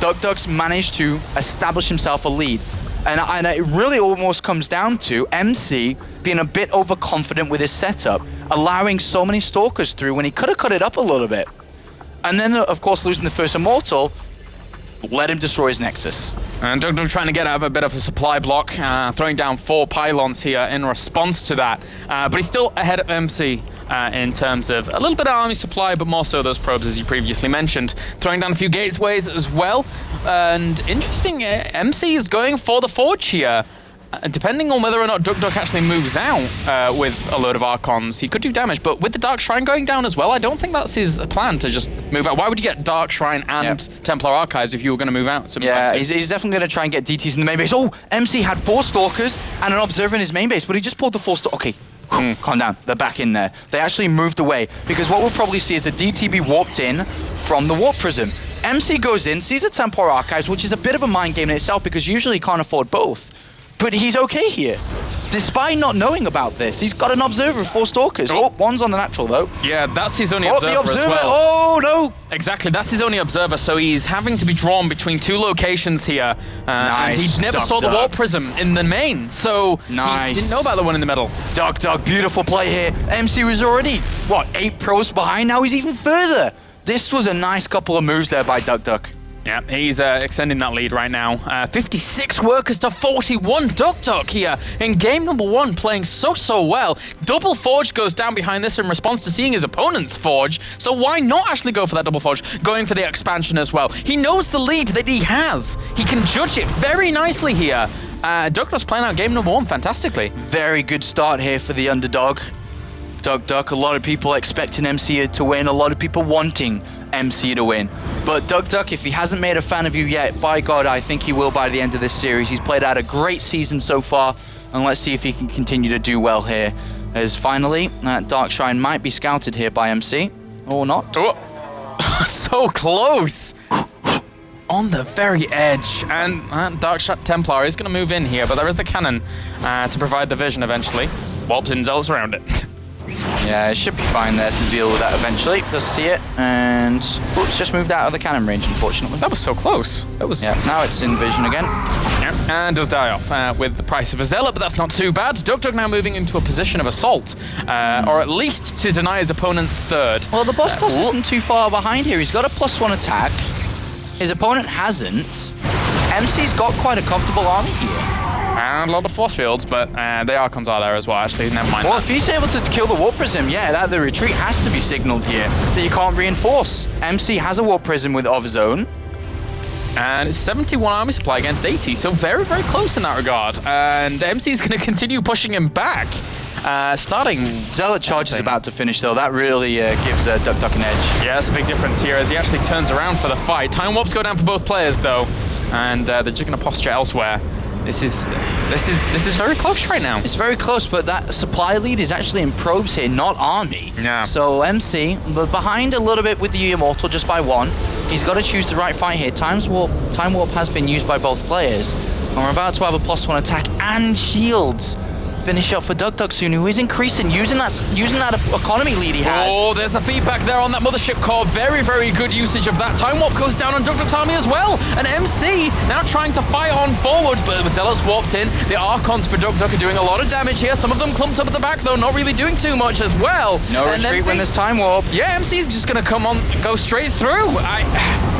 duckdeok's managed to establish himself a lead. And it really almost comes down to MC being a bit overconfident with his setup, allowing so many Stalkers through when he could have cut it up a little bit. And then, of course, losing the first Immortal, let him destroy his Nexus. And duckdeok trying to get out of a bit of a supply block, throwing down 4 pylons here in response to that. But he's still ahead of MC in terms of a little bit of army supply, but more so those probes, as you previously mentioned. Throwing down a few gateways as well. And interesting, MC is going for the Forge here. Depending on whether or not duckdeok actually moves out with a load of Archons, he could do damage, but with the Dark Shrine going down as well, I don't think that's his plan to just move out. Why would you get Dark Shrine and Templar Archives if you were going to move out? Yeah, he's definitely going to try and get DTs in the main base. Oh, MC had 4 Stalkers and an Observer in his main base, but he just pulled the 4 Stalkers. Okay, calm down, they're back in there. They actually moved away, because what we'll probably see is the DTB warped in from the Warp Prism. MC goes in, sees the Templar Archives, which is a bit of a mind game in itself, because usually he can't afford both. But he's okay here. Despite not knowing about this, he's got an Observer of 4 Stalkers. Oh, one's on the natural, though. Yeah, that's his only Observer as well. Oh, no! Exactly, that's his only Observer, so he's having to be drawn between 2 locations here. Nice. And he never saw the Warp Prism in the main, so he didn't know about the one in the middle. duckdeok, beautiful play here. MC was already, 8 probes behind? Now he's even further. This was a nice couple of moves there by duckdeok. Yeah, he's extending that lead right now. 56 workers to 41. duckdeok here in game number 1, playing so well. Double Forge goes down behind this in response to seeing his opponent's Forge. So why not actually go for that Double Forge? Going for the expansion as well. He knows the lead that he has. He can judge it very nicely here. duckdeok's playing out game number 1 fantastically. Very good start here for the underdog. duckdeok, a lot of people expecting MC to win, a lot of people wanting MC to win. But duckdeok, if he hasn't made a fan of you yet, by God, I think he will by the end of this series. He's played out a great season so far, and let's see if he can continue to do well here. As finally, that Dark Shrine might be scouted here by MC, or not. Oh. So close! On the very edge. And Dark Templar is going to move in here, but there is the cannon to provide the vision eventually. Warps in zealots around it. Yeah, it should be fine there to deal with that eventually. Does see it, and oops, just moved out of the cannon range, unfortunately. That was so close. That was. Yeah, now it's in vision again. Yeah, and does die off with the price of a zealot, but that's not too bad. duckdeok now moving into a position of assault, or at least to deny his opponent's third. Well, the boss toss isn't too far behind here. He's got a +1 attack. His opponent hasn't. MC's got quite a comfortable army here. And a lot of force fields, but the Archons are there as well, actually. Never mind. Well, if he's able to kill the Warp Prism, the retreat has to be signaled here. That you can't reinforce. MC has a Warp Prism of his own. And it's 71 army supply against 80, so very, very close in that regard. And MC is going to continue pushing him back. Starting... Zealot charge is about to finish, though. That really gives duckdeok an edge. Yeah, that's a big difference here as he actually turns around for the fight. Time warps go down for both players, though. And they're just going to posture elsewhere. This is very close right now. It's very close, but that supply lead is actually in probes here, not army. Yeah. So MC, but behind a little bit with the Immortal just by 1. He's got to choose the right fight here. Time warp has been used by both players. And we're about to have a +1 attack and shields. Finish up for duckdeok soon, who is increasing, using that economy lead he has. Oh, there's the feedback there on that mothership core. Very, very good usage of that. Time warp goes down on duckdeok's army as well. And MC now trying to fight on forward, but Zealots warped in. The Archons for duckdeok are doing a lot of damage here. Some of them clumped up at the back, though, not really doing too much as well. No retreat when there's time warp. Yeah, MC's just going to come on, go straight through.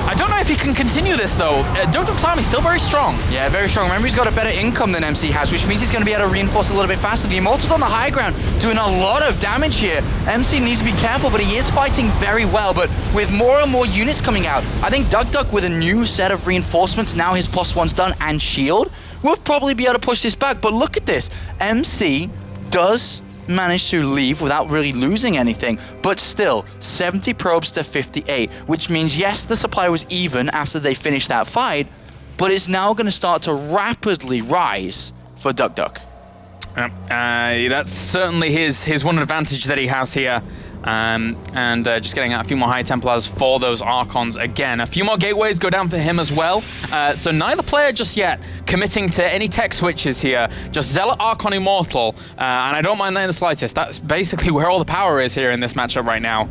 I don't know if he can continue this though. duckdeok's army still very strong. Yeah, very strong. Remember, he's got a better income than MC has, which means he's going to be able to reinforce a little bit faster. The Immortal's on the high ground, doing a lot of damage here. MC needs to be careful, but he is fighting very well. But with more and more units coming out, I think duckdeok with a new set of reinforcements, now his +1's done, and shield, will probably be able to push this back. But look at this. MC does managed to leave without really losing anything, but still 70 probes to 58, which means yes, the supply was even after they finished that fight, but it's now going to start to rapidly rise for duckdeok. That's certainly his one advantage that he has here. Just getting out a few more High Templars for those Archons again. A few more gateways go down for him as well. So neither player just yet committing to any tech switches here. Just Zealot, Archon, Immortal. And I don't mind that in the slightest. That's basically where all the power is here in this matchup right now.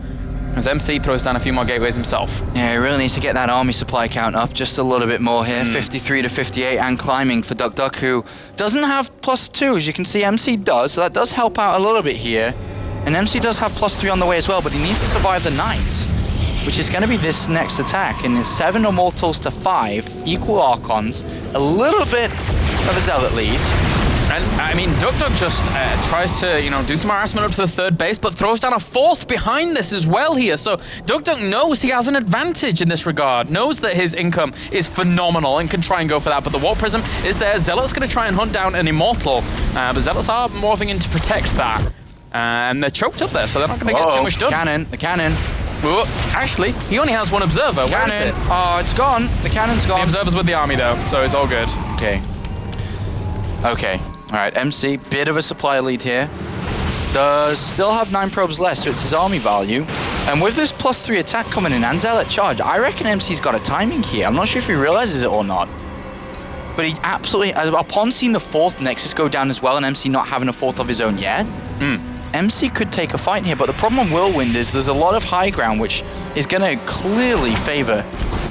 As MC throws down a few more gateways himself. Yeah, he really needs to get that army supply count up just a little bit more here. 53 to 58 and climbing for duckdeok, who doesn't have +2, as you can see MC does. So that does help out a little bit here. And MC does have +3 on the way as well, but he needs to survive the night, which is going to be this next attack. And it's 7 Immortals to 5, equal Archons, a little bit of a Zealot lead. And I mean, duckdeok just tries to, do some harassment up to the 3rd base, but throws down a 4th behind this as well here. So duckdeok knows he has an advantage in this regard, knows that his income is phenomenal and can try and go for that. But the Warp Prism is there. Zealot's going to try and hunt down an Immortal, but Zealots are morphing in to protect that. And they're choked up there, so they're not going to get too much done. The cannon. Whoa, actually, he only has one observer. Where is it? Oh, it's gone. The cannon's gone. The observer's with the army, though, so it's all good. Okay. All right, MC, bit of a supply lead here. Does still have 9 probes less, so it's his army value. And with this +3 attack coming in and Zealot charge, I reckon MC's got a timing here. I'm not sure if he realizes it or not. But he absolutely, upon seeing the 4th Nexus go down as well, and MC not having a 4th of his own yet, MC could take a fight here. But the problem on Whirlwind is there's a lot of high ground, which is going to clearly favor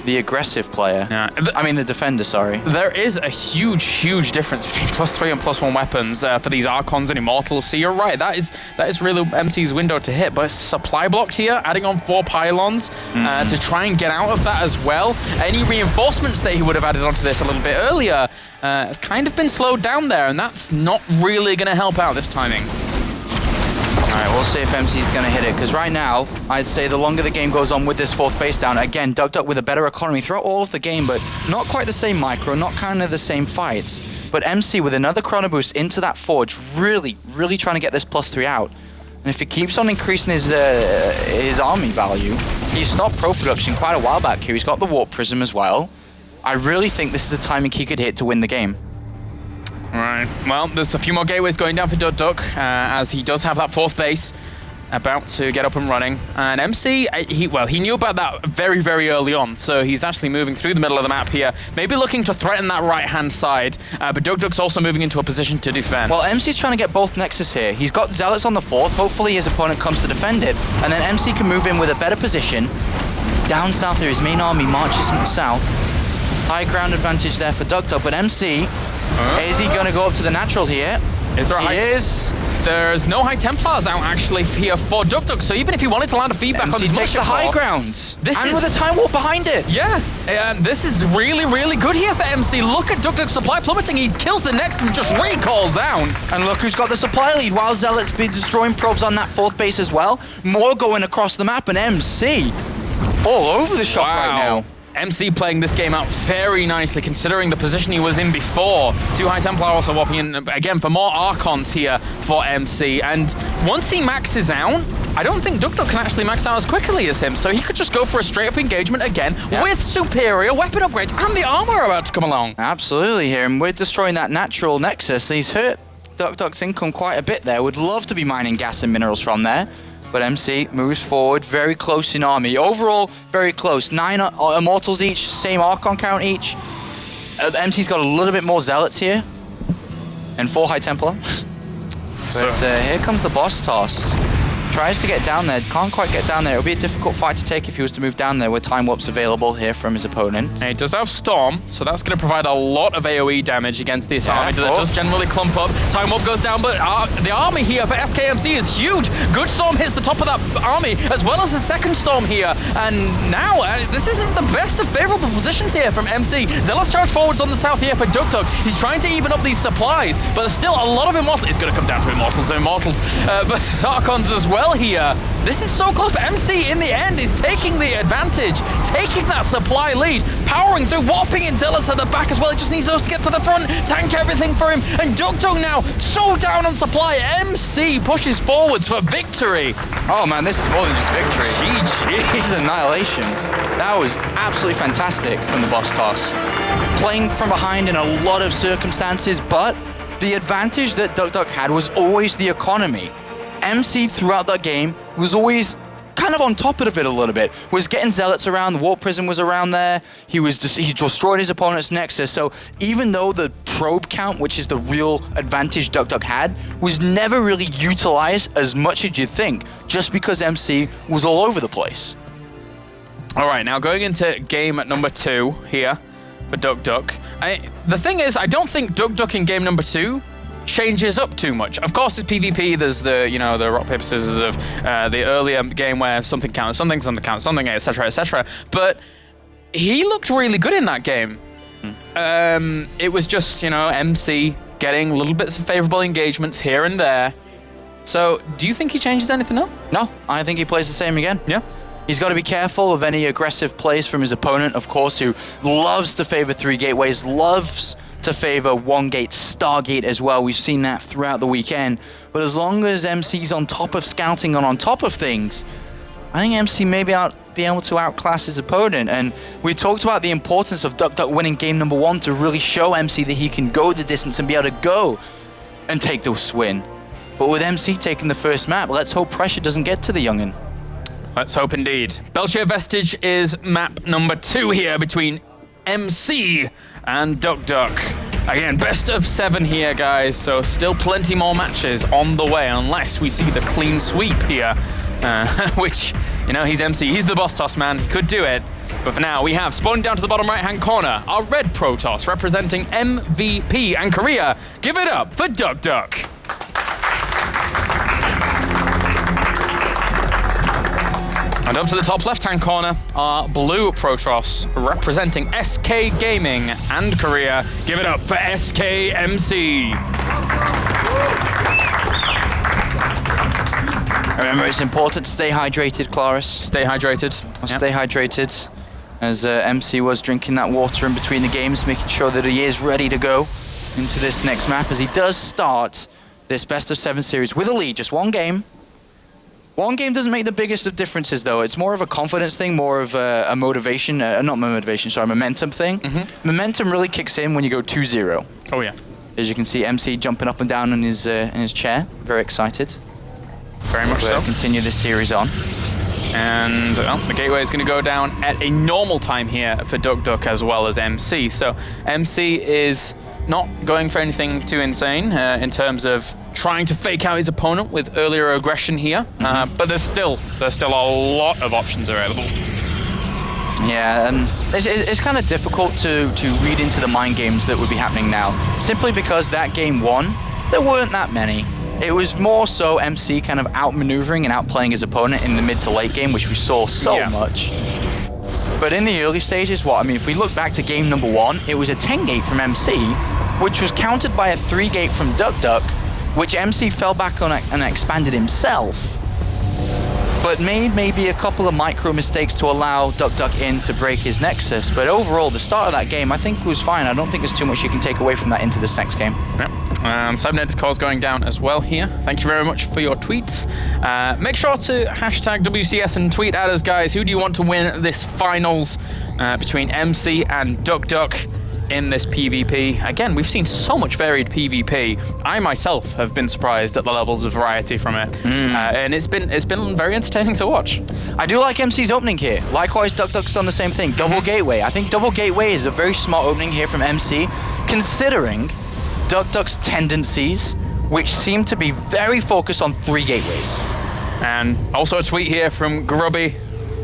the aggressive player. Yeah. I mean the defender, sorry. There is a huge difference between +3 and +1 weapons for these Archons and Immortals. So you're right, that is really MC's window to hit. But supply blocks here, adding on 4 pylons to try and get out of that as well. Any reinforcements that he would have added onto this a little bit earlier has kind of been slowed down there, and that's not really going to help out this timing. All right, we'll see if MC's going to hit it, because right now, I'd say the longer the game goes on with this 4th base down, again, duckdeok with a better economy throughout all of the game, but not quite the same micro, not kind of the same fights. But MC with another chrono boost into that forge, really trying to get this +3 out. And if he keeps on increasing his army value, he stopped pro production quite a while back here. He's got the Warp Prism as well. I really think this is a timing he could hit to win the game. Right, well, there's a few more gateways going down for duckdeok, as he does have that 4th base about to get up and running. And MC, he knew about that very early on, so he's actually moving through the middle of the map here, maybe looking to threaten that right-hand side, but duckdeok's also moving into a position to defend. Well, MC's trying to get both Nexus here. He's got Zealots on the 4th, hopefully his opponent comes to defend it, and then MC can move in with a better position. Down south there, his main army marches south. High ground advantage there for duckdeok, but MC, is he going to go up to the natural here? Is there a high? He is. There's no High Templars out actually here for duckdeok, so even if he wanted to land a feedback on his takes the high ground. And with a time warp behind it. Yeah, and this is really good here for MC. Look at duckdeok's supply plummeting. He kills the Nexus and just recalls down. And look who's got the supply lead, while Zealot's been destroying probes on that 4th base as well. More going across the map, and MC all over the shop right now. MC playing this game out very nicely, considering the position he was in before. 2 High Templar also walking in, again, for more Archons here for MC. And once he maxes out, I don't think duckdeok can actually max out as quickly as him, so he could just go for a straight-up engagement again with superior weapon upgrades and the armor about to come along. Absolutely here, and we're destroying that natural Nexus. He's hurt duckdeok's income quite a bit there. Would love to be mining gas and minerals from there. But MC moves forward, very close in army. Overall, very close. 9 Immortals each, same Archon count each. MC's got a little bit more Zealots here. And 4 High Templar. But here comes the boss toss. Trying tries to get down there, can't quite get down there. It'll be a difficult fight to take if he was to move down there with time warps available here from his opponent. And he does have Storm, so that's going to provide a lot of AoE damage against this army that does generally clump up. Time warp goes down, but the army here for SKMC is huge. Good Storm hits the top of that army, as well as a second Storm here. And now, this isn't the best of favorable positions here from MC. Zealous charge forwards on the south here for duckdeok. He's trying to even up these supplies, but there's still a lot of Immortals. It's going to come down to Immortals and Immortals, but Zarkons as well here. This is so close, but MC in the end is taking the advantage, taking that supply lead, powering through, warping in Zealous at the back as well. He just needs those to get to the front, tank everything for him, and duckdeok now so down on supply. MC pushes forwards for victory. Oh man, this is more than just victory. GG. This is annihilation. That was absolutely fantastic from the boss toss. Playing from behind in a lot of circumstances, but the advantage that duckdeok had was always the economy. MC throughout that game was always kind of on top of it a little bit, was getting zealots around, the warp prism was around there, he destroyed his opponent's nexus, so even though the probe count, which is the real advantage duckdeok had, was never really utilized as much as you'd think, just because MC was all over the place. All right, now going into game number 2 here for duckdeok. The thing is, I don't think duckdeok in game number 2 changes up too much. Of course, it's PvP. There's the, you know, the rock paper scissors of the earlier game where something counts something, something counts something, etc., etc. But he looked really good in that game. It was just, you know, MC getting little bits of favorable engagements here and there. So, do you think he changes anything up? No, I think he plays the same again. Yeah. He's got to be careful of any aggressive plays from his opponent, of course, who loves to favor 3 gateways, loves to favor 1 gate, Stargate as well. We've seen that throughout the weekend. But as long as MC's on top of scouting and on top of things, I think MC may be able to outclass his opponent. And we talked about the importance of duckdeok winning game number 1 to really show MC that he can go the distance and be able to go and take this win. But with MC taking the first map, let's hope pressure doesn't get to the young'un. Let's hope indeed. Belcher Vestige is map number 2 here between MC and duckdeok. Again, best of 7 here, guys, so still plenty more matches on the way, unless we see the clean sweep here, which, you know, he's MC, he's the boss toss man, he could do it. But for now, we have, spawning down to the bottom right-hand corner, our red Protoss representing MVP and Korea. Give it up for duckdeok. And up to the top left-hand corner, our blue Protoss representing SK Gaming and Korea. Give it up for SKMC. Remember, it's important to stay hydrated, Claris. Stay hydrated. Stay hydrated, as MC was drinking that water in between the games, making sure that he is ready to go into this next map, as he does start this best of 7 series with a lead, just 1 game. 1 game doesn't make the biggest of differences, though. It's more of a confidence thing, more of a motivation, not motivation, sorry, momentum thing. Momentum really kicks in when you go 2-0. Oh, yeah. As you can see, MC jumping up and down in his chair, very excited. Very much so. Continue this series on. And the gateway is going to go down at a normal time here for duckdeok as well as MC. So MC is not going for anything too insane in terms of trying to fake out his opponent with earlier aggression here, but there's still a lot of options available. Yeah, and it's kind of difficult to read into the mind games that would be happening now, simply because that game 1, there weren't that many. It was more so MC kind of outmaneuvering and outplaying his opponent in the mid to late game, which we saw so much. But in the early stages, if we look back to game number 1, it was a 10 gate from MC, which was countered by a 3 gate from duckdeok, which MC fell back on and expanded himself, but made maybe a couple of micro mistakes to allow duckdeok in to break his nexus. But overall, the start of that game, I think, was fine. I don't think there's too much you can take away from that into this next game. Yep. Cybernetic calls going down as well here. Thank you very much for your tweets. Make sure to hashtag WCS and tweet at us, guys. Who do you want to win this finals between MC and duckdeok in this PvP? Again, we've seen so much varied PvP. I myself have been surprised at the levels of variety from it, and it's been very entertaining to watch. I do like MC's opening here. Likewise, duckdeok's done the same thing. Double gateway. I think double gateway is a very smart opening here from MC, considering duckdeok's tendencies, which seem to be very focused on 3 gateways. And also a tweet here from Grubby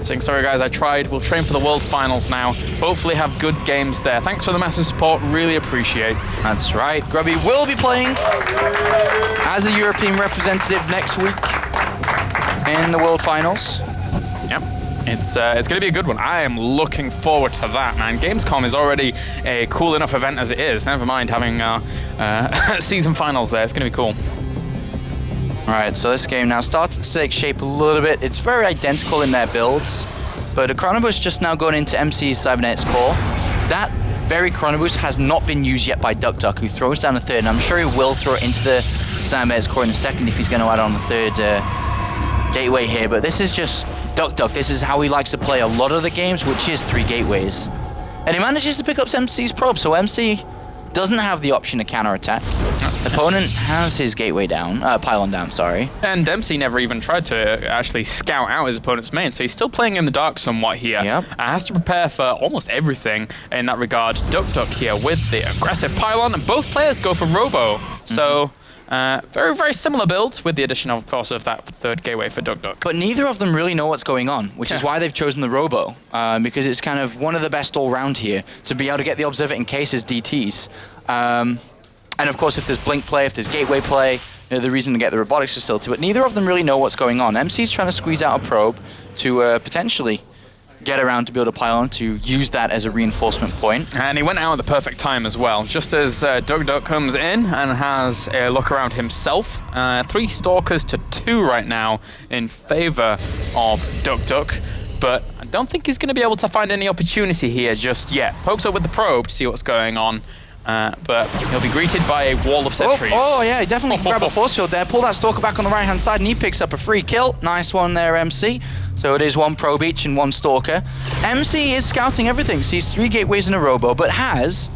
saying, sorry guys, I tried. We'll train for the World Finals now. Hopefully have good games there. Thanks for the massive support. Really appreciate. That's right. Grubby will be playing as a European representative next week in the World Finals. Yep. It's going to be a good one. I am looking forward to that, man. Gamescom is already a cool enough event as it is. Never mind having season finals there. It's going to be cool. All right, so this game now started to take shape a little bit. It's very identical in their builds, but a Chronoboost just now going into MC's Cybernetics core. That very Chronoboost has not been used yet by duckdeok, who throws down a third, and I'm sure he will throw it into the Cybernetics core in a second if he's going to add on the third gateway here. But this is just duckdeok. This is how he likes to play a lot of the games, which is 3 gateways. And he manages to pick up MC's probe, so MC doesn't have the option to counterattack. Opponent has his gateway down, pylon down, sorry. And Dempsey never even tried to actually scout out his opponent's main, so he's still playing in the dark somewhat here. Yep. Has to prepare for almost everything in that regard. duckdeok here with the aggressive pylon, and both players go for Robo. So very, very similar builds with the addition, of course, of that third gateway for duckdeok. But neither of them really know what's going on, which is why they've chosen the Robo, because it's kind of one of the best all-round here to be able to get the Observer in case as DTs. And of course, if there's blink play, if there's gateway play, you know, the reason to get the robotics facility. But neither of them really know what's going on. MC's trying to squeeze out a probe to potentially get around to build a pylon to use that as a reinforcement point. And he went out at the perfect time as well. Just as duckdeok comes in and has a look around himself. 3 Stalkers to 2 right now in favor of duckdeok. But I don't think he's going to be able to find any opportunity here just yet. Pokes up with the probe to see what's going on. But he'll be greeted by a wall of sentries. Oh yeah, he definitely can grab a force field there. Pull that Stalker back on the right-hand side, and he picks up a free kill. Nice one there, MC. So it is 1 probe each and 1 Stalker. MC is scouting everything. Sees 3 gateways in a Robo, but has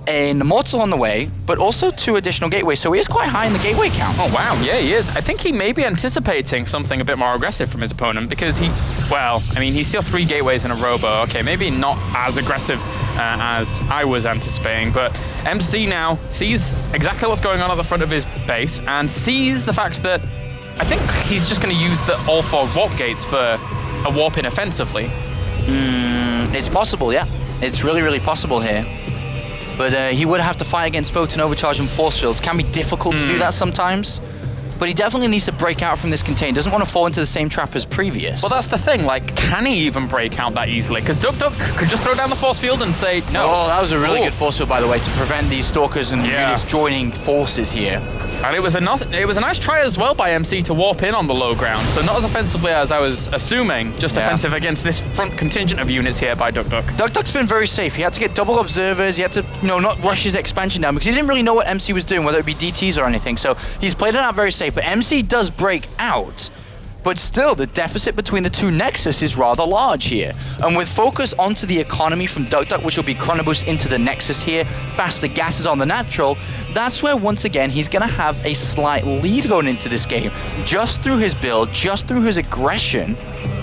an Immortal on the way, but also 2 additional gateways. So he is quite high in the gateway count. Oh wow, yeah, he is. I think he may be anticipating something a bit more aggressive from his opponent because he's still 3 gateways in a Robo. Okay, maybe not as aggressive as I was anticipating, but MC now sees exactly what's going on at the front of his base and sees the fact that I think he's just going to use the all 4 warp gates for a warp in offensively. It's possible, yeah. It's really, really possible here. But he would have to fight against Photon Overcharge and Force Fields. Can be difficult to do that sometimes. But he definitely needs to break out from this contain. Doesn't want to fall into the same trap as previous. Well, that's the thing. Like, can he even break out that easily? Because duckdeok could just throw down the force field and say no. Oh, that was a really good force field, by the way, to prevent these Stalkers and units joining forces here. And it was a nice try as well by MC to warp in on the low ground. So not as offensively as I was assuming, just offensive against this front contingent of units here by duckdeok. duckdeok's been very safe. He had to get double observers. He had to, not rush his expansion down because he didn't really know what MC was doing, whether it be DTs or anything. So he's played it out very safe. But MC does break out. But still, the deficit between the 2 Nexus is rather large here. And with focus onto the economy from duckdeok, which will be Chronoboost into the Nexus here, faster gases on the natural, that's where, once again, he's going to have a slight lead going into this game. Just through his build, just through his aggression,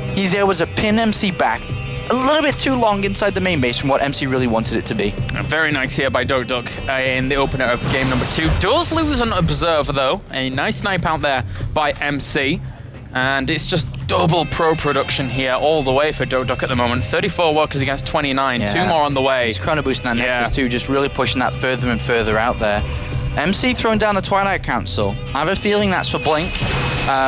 he's able to pin MC back a little bit too long inside the main base from what MC really wanted it to be. Very nice here by duckdeok in the opener of game number 2. Does lose an observer, though. A nice snipe out there by MC. And it's just double pro production here all the way for duckdeok at the moment. 34 workers against 29, 2 more on the way. He's Chronoboosting that Nexus too, just really pushing that further and further out there. MC throwing down the Twilight Council. I have a feeling that's for Blink,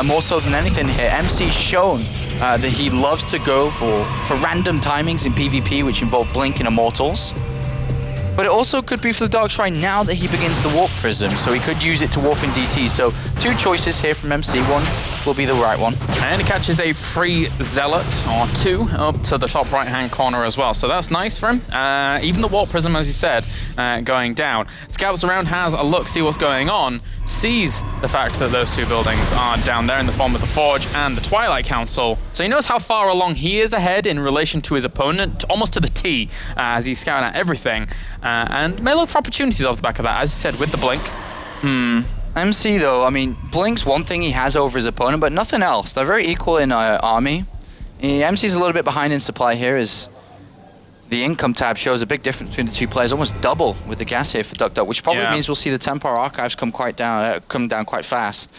more so than anything here. MC's shown that he loves to go for random timings in PvP, which involve Blink and Immortals. But it also could be for the Dark Shrine now that he begins the Warp Prism, so he could use it to warp in DT. So 2 choices here from MC. 1 will be the right one. And he catches a free Zealot, or 2, up to the top right-hand corner as well. So that's nice for him. Even the Warp Prism, as you said, going down. Scouts around, has a look, see what's going on, sees the fact that those 2 buildings are down there in the form of the Forge and the Twilight Council. So he knows how far along he is ahead in relation to his opponent, almost to the T, as he's scouting out everything. And may look for opportunities off the back of that, as you said, with the Blink. MC, though, I mean, Blink's one thing he has over his opponent, but nothing else. They're very equal in army. MC's a little bit behind in supply here, as the income tab shows a big difference between the 2 players, almost double with the gas here for duckdeok, which probably means we'll see the 10-power archives come down quite fast.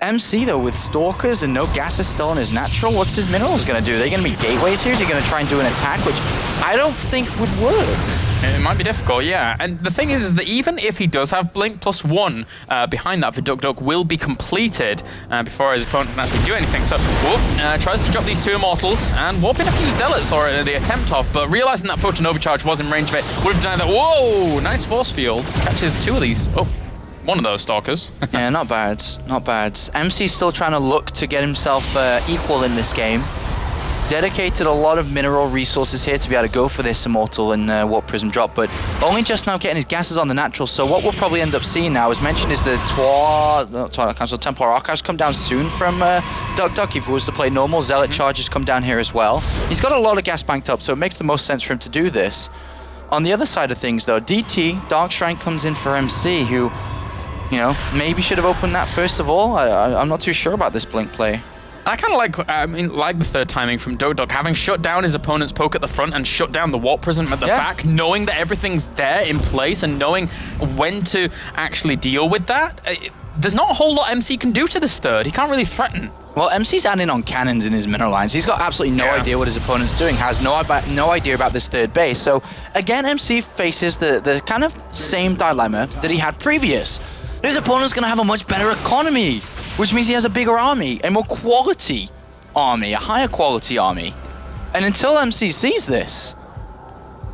MC, though, with Stalkers and no gases still on his natural, what's his minerals going to do? Are they going to be gateways here? Is he going to try and do an attack, which I don't think would work? It might be difficult, yeah. And the thing is that even if he does have Blink, +1 behind that for duckdeok will be completed before his opponent can actually do anything. So Warp tries to drop these 2 Immortals and warp in a few Zealots, or the attempt of, but realizing that Photon Overcharge was in range of it, would have done that. Whoa! Nice force fields. Catches 2 of these. Oh. One of those Stalkers. Yeah, not bad, not bad. MC's still trying to look to get himself equal in this game. Dedicated a lot of mineral resources here to be able to go for this Immortal and Warp Prism drop, but only just now getting his gases on the natural. So what we'll probably end up seeing now, as mentioned, is the Twilight Council Templar Archives come down soon from duckdeok. If he was to play normal, Zealot Charges come down here as well. He's got a lot of gas banked up, so it makes the most sense for him to do this. On the other side of things, though, DT, Dark Shrine, comes in for MC, who, you know, maybe should have opened that first of all. I'm not too sure about this Blink play. I kind of like the third timing from duckdeok, having shut down his opponent's poke at the front and shut down the Warp Prism at the back, knowing that everything's there in place and knowing when to actually deal with that. There's not a whole lot MC can do to this third. He can't really threaten. Well, MC's adding on cannons in his mineral lines. He's got absolutely no idea what his opponent's doing, has no idea about this third base. So, again, MC faces the kind of same dilemma that he had previous. His opponent's going to have a much better economy, which means he has a bigger army, a more quality army, a higher quality army. And until MC sees this,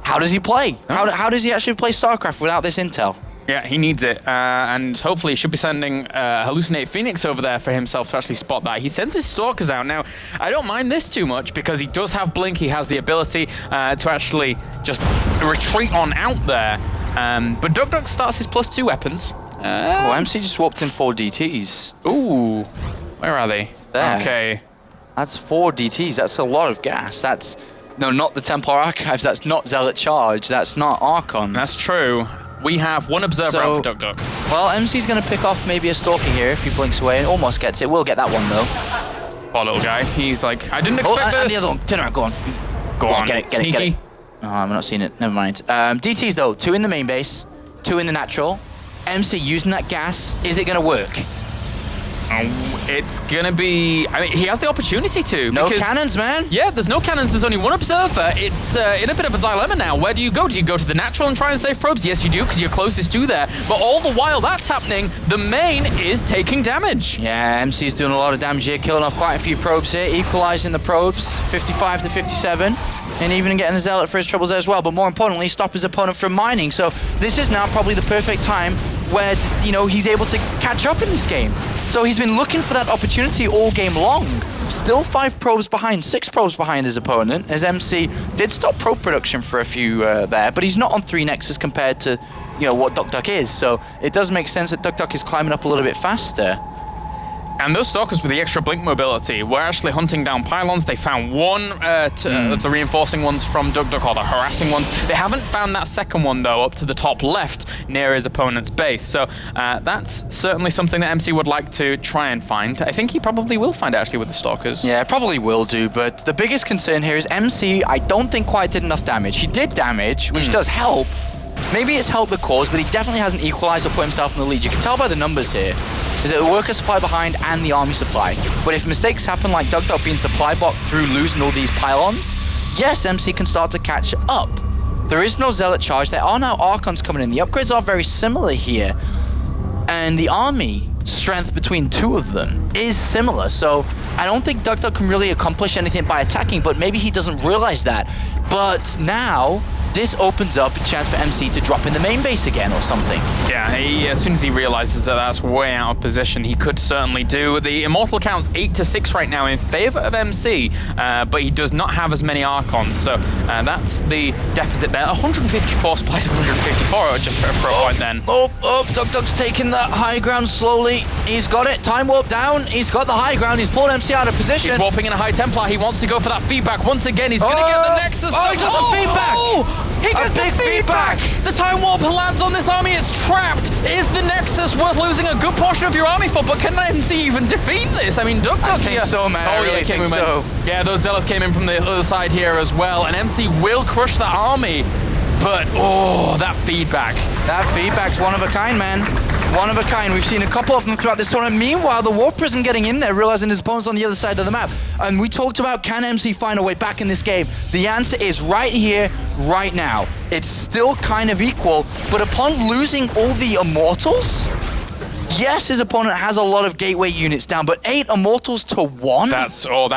how does he play? How does he actually play StarCraft without this intel? Yeah, he needs it, and hopefully he should be sending Hallucinate Phoenix over there for himself to actually spot that. He sends his Stalkers out. Now, I don't mind this too much because he does have Blink. He has the ability to actually just retreat on out there. But duckdeok starts his +2 weapons. Well, MC just warped in 4 DTs. Ooh, where are they? There. Okay. That's 4 DTs. That's a lot of gas. That's, no, not the Templar Archives. That's not Zealot Charge. That's not Archons. That's true. We have 1 Observer out for duckdeok. Well, MC's going to pick off maybe a Stalker here if he blinks away and almost gets it. We'll get that one, though. Poor little guy. He's like, I didn't expect this. And the other one. Turn around, go on. Go on. Get it. Oh, I'm not seeing it. Never mind. DTs, though. 2 in the main base, 2 in the natural. MC using that gas. Is it going to work? It's gonna be. I mean, he has the opportunity to. No cannons, man. Yeah, there's no cannons. There's only 1 observer. It's in a bit of a dilemma now. Where do you go? Do you go to the natural and try and save probes? Yes, you do, because you're closest to there. But all the while that's happening, the main is taking damage. Yeah, MC's doing a lot of damage here, killing off quite a few probes here, equalizing the probes, 55 to 57. And even getting the Zealot for his troubles there as well. But more importantly, stop his opponent from mining. So this is now probably the perfect time where, you know, he's able to catch up in this game. So he's been looking for that opportunity all game long. Still 5 probes behind, 6 probes behind his opponent, as MC did stop probe production for a few there, but he's not on 3 Nexus compared to, you know, what duckdeok is. So it does make sense that duckdeok is climbing up a little bit faster. And those Stalkers with the extra blink mobility were actually hunting down pylons. They found 1 the reinforcing ones from duckdeok, or the harassing ones. They haven't found that second one, though, up to the top left near his opponent's base. So that's certainly something that MC would like to try and find. I think he probably will find it, actually, with the Stalkers. Yeah, probably will do, but the biggest concern here is MC, I don't think quite did enough damage. He did damage, which does help. Maybe it's helped the cause, but he definitely hasn't equalized or put himself in the lead. You can tell by the numbers here, is that the worker supply behind and the army supply. But if mistakes happen like duckdeok being supply blocked through losing all these pylons, yes, MC can start to catch up. There is no Zealot Charge. There are now Archons coming in. The upgrades are very similar here. And the army strength between 2 of them is similar. So I don't think duckdeok can really accomplish anything by attacking, but maybe he doesn't realize that. But now this opens up a chance for MC to drop in the main base again or something. Yeah, as soon as he realizes that that's way out of position, he could certainly do. The Immortal count's 8 to 6 right now in favor of MC, but he does not have as many Archons, so that's the deficit there. 154 supplies of 154 just for a point then. duckdeok's taking that high ground slowly. He's got it. Time warp down. He's got the high ground. He's pulled MC out of position. He's warping in a high Templar. He wants to go for that feedback once again. He's going to get the Nexus. He does the feedback. He gets the feedback! The Time Warp lands on this army, it's trapped! Is the Nexus worth losing a good portion of your army for? But can MC even defeat this? I mean, duckdeok here... I think so, man. I really think so. Yeah, those Zealots came in from the other side here as well, and MC will crush that army. But, oh, that feedback. That feedback's one of a kind, man. One of a kind. We've seen a couple of them throughout this tournament. Meanwhile, the Warp Prism getting in there, realizing his opponent's on the other side of the map. And we talked about, can MC find a way back in this game? The answer is right here, right now. It's still kind of equal, but upon losing all the Immortals, yes, his opponent has a lot of gateway units down, but 8 Immortals to 1? That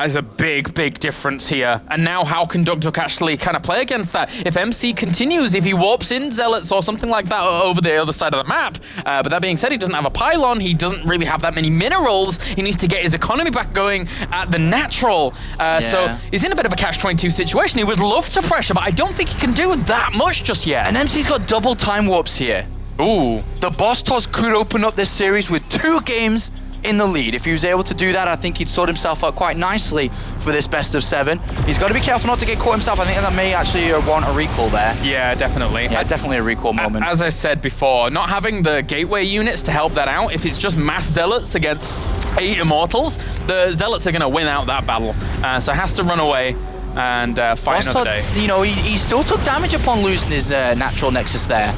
is a big, big difference here. And now how can duckdeok actually kind of play against that? If MC continues, if he warps in Zealots or something like that over the other side of the map, but that being said, he doesn't have a pylon, he doesn't really have that many minerals, he needs to get his economy back going at the natural. So he's in a bit of a catch-22 situation. He would love to pressure, but I don't think he can do that much just yet. And MC's got double time warps here. Ooh. The boss toss could open up this series with 2 games in the lead. If he was able to do that, I think he'd sort himself up quite nicely for this best of 7. He's got to be careful not to get caught himself. I think that may actually want a recall there. Yeah, definitely. Yeah, definitely a recall moment. As I said before, not having the gateway units to help that out, if it's just mass Zealots against 8 Immortals, the Zealots are going to win out that battle. So has to run away and fight another day. You know, he still took damage upon losing his natural Nexus there.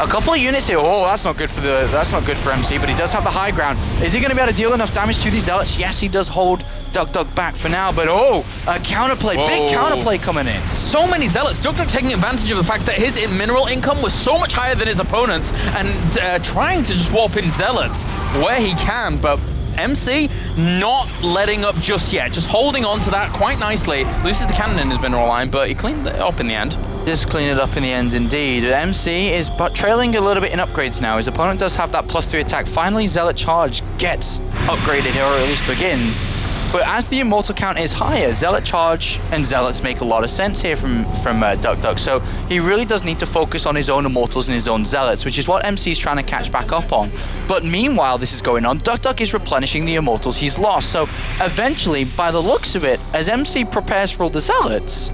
A couple of units here. Oh, that's not good for MC, but he does have the high ground. Is he going to be able to deal enough damage to these Zealots? Yes, he does hold duckdeok back for now, but a counterplay, big counterplay coming in. So many Zealots. duckdeok taking advantage of the fact that his mineral income was so much higher than his opponent's and trying to just warp in Zealots where he can, but MC not letting up just yet, just holding on to that quite nicely. Loses the cannon in his mineral line, but he cleaned it up in the end. Just clean it up in the end, indeed. MC is trailing a little bit in upgrades now. His opponent does have that +3 attack. Finally, Zealot Charge gets upgraded here, or at least begins. But as the Immortal count is higher, Zealot Charge and Zealots make a lot of sense here from duckdeok. So he really does need to focus on his own Immortals and his own Zealots, which is what MC is trying to catch back up on. But meanwhile this is going on, duckdeok is replenishing the Immortals he's lost. So eventually, by the looks of it, as MC prepares for all the Zealots,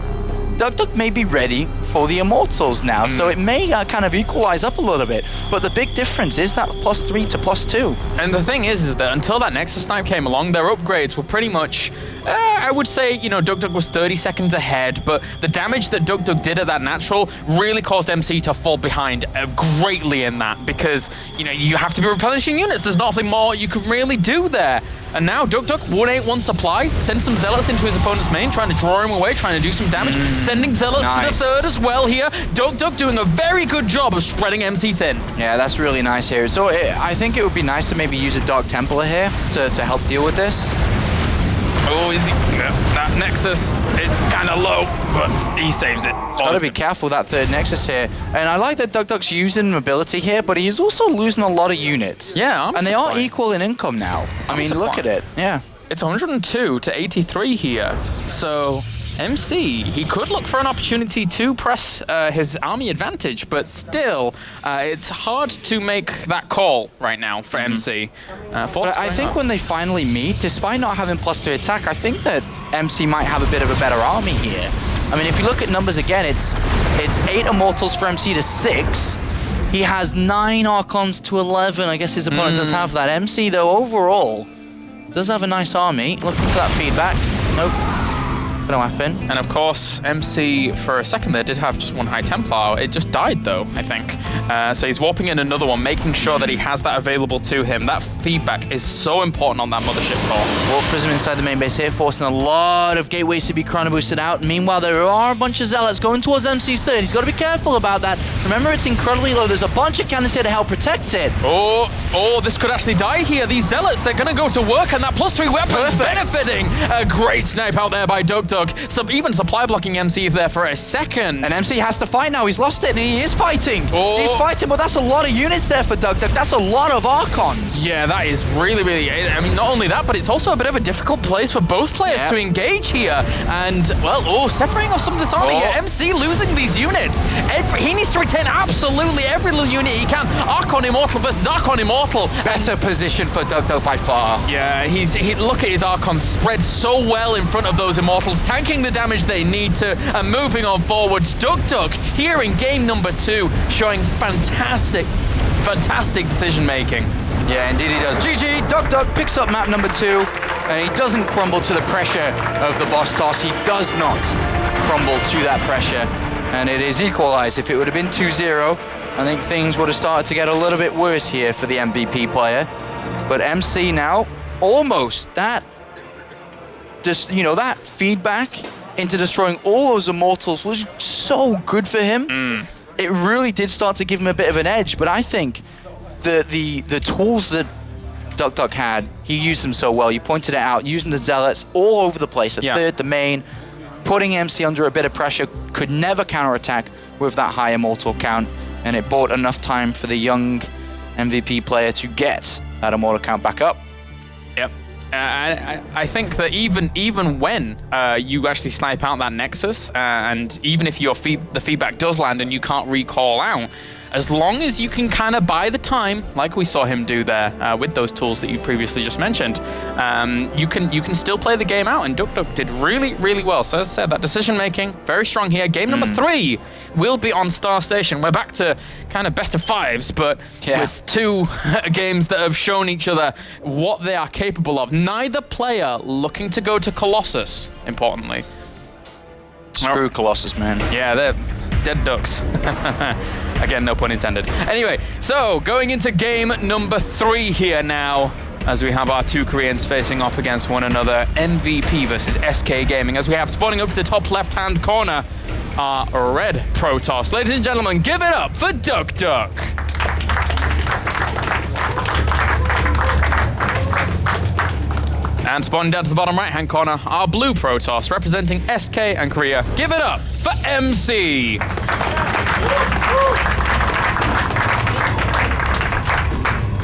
duckdeok may be ready for the Immortals now, so it may kind of equalize up a little bit. But the big difference is that +3 to +2. And the thing is that until that Nexus Snipe came along, their upgrades were pretty much, I would say, you know, duckdeok was 30 seconds ahead, but the damage that duckdeok did at that natural really caused MC to fall behind greatly in that, because, you know, you have to be replenishing units. There's nothing more you can really do there. And now duckdeok, 181 supply, sends some Zealots into his opponent's main, trying to draw him away, trying to do some damage, sending Zealots to the third as well here. duckdeok doing a very good job of spreading MC thin. Yeah, that's really nice here. So I think it would be nice to maybe use a Dark Templar here to help deal with this. Oh, is he? Yeah, that Nexus, it's kind of low, but he saves it. Got to be careful with that third Nexus here. And I like that duckdeok's using mobility here, but he's also losing a lot of units. Yeah, and they are equal in income now. I mean, look at it. Yeah. It's 102 to 83 here. So MC, he could look for an opportunity to press his army advantage, but still, it's hard to make that call right now for MC. But I think when they finally meet, despite not having +3 attack, I think that MC might have a bit of a better army here. I mean, if you look at numbers again, it's 8 Immortals for MC to 6. He has 9 Archons to 11. I guess his opponent does have that. MC, though, overall, does have a nice army. Looking for that feedback. Nope. Gonna happen. And of course, MC for a second there did have just one High Templar. It just died though, I think. So he's warping in another one, making sure that he has that available to him. That feedback is so important on that mothership core. Warp Prism inside the main base here, forcing a lot of gateways to be chrono boosted out. Meanwhile, there are a bunch of Zealots going towards MC's third. He's got to be careful about that. Remember, it's incredibly low. There's a bunch of cannons here to help protect it. Oh, this could actually die here. These Zealots, they're gonna go to work, and that +3 weapons benefiting. A great snipe out there by duckdeok. Even supply blocking MC there for a second. And MC has to fight now. He's lost it, and he is fighting. He's fighting, but that's a lot of units there for duckdeok. That's a lot of Archons. Yeah, that is really, really... I mean, not only that, but it's also a bit of a difficult place for both players to engage here. And, well, separating off some of this army here. MC losing these units. He needs to retain absolutely every little unit he can. Archon Immortal versus Archon Immortal. Better position for duckdeok by far. Yeah, look at his Archons spread so well in front of those Immortals, tanking the damage they need to, and moving on forwards. duckdeok here in game number 2, showing fantastic decision making. Yeah, indeed he does. GG, duckdeok picks up map number 2, and he doesn't crumble to the pressure of the boss toss. He does not crumble to that pressure, and it is equalized. If it would have been 2-0, I think things would have started to get a little bit worse here for the MVP player. But MC now, almost that, just, you know, that feedback into destroying all those immortals was so good for him. It really did start to give him a bit of an edge, but I think the tools that duckdeok had, he used them so well. You pointed it out, using the zealots all over the place, the third, the main, putting MC under a bit of pressure, could never counterattack with that high immortal count, and it bought enough time for the young MVP player to get that immortal count back up. Yep. I think that even when you actually snipe out that Nexus, and even if the feedback does land and you can't recall out, as long as you can kind of buy the time, like we saw him do there with those tools that you previously just mentioned, you can still play the game out, and duckdeok did really, really well. So as I said, that decision making, very strong here. Game number 3 will be on Star Station. We're back to kind of best of 5s, but with 2 games that have shown each other what they are capable of. Neither player looking to go to Colossus, importantly. Screw Colossus, man. Yeah, they're dead ducks. Again, no pun intended. Anyway, so going into game number 3 here now, as we have our 2 Koreans facing off against one another. MVP versus SK Gaming, as we have spawning up to the top left-hand corner our red Protoss. Ladies and gentlemen, give it up for duckdeok. And spawning down to the bottom right-hand corner, our blue Protoss, representing SK and Korea. Give it up for MC.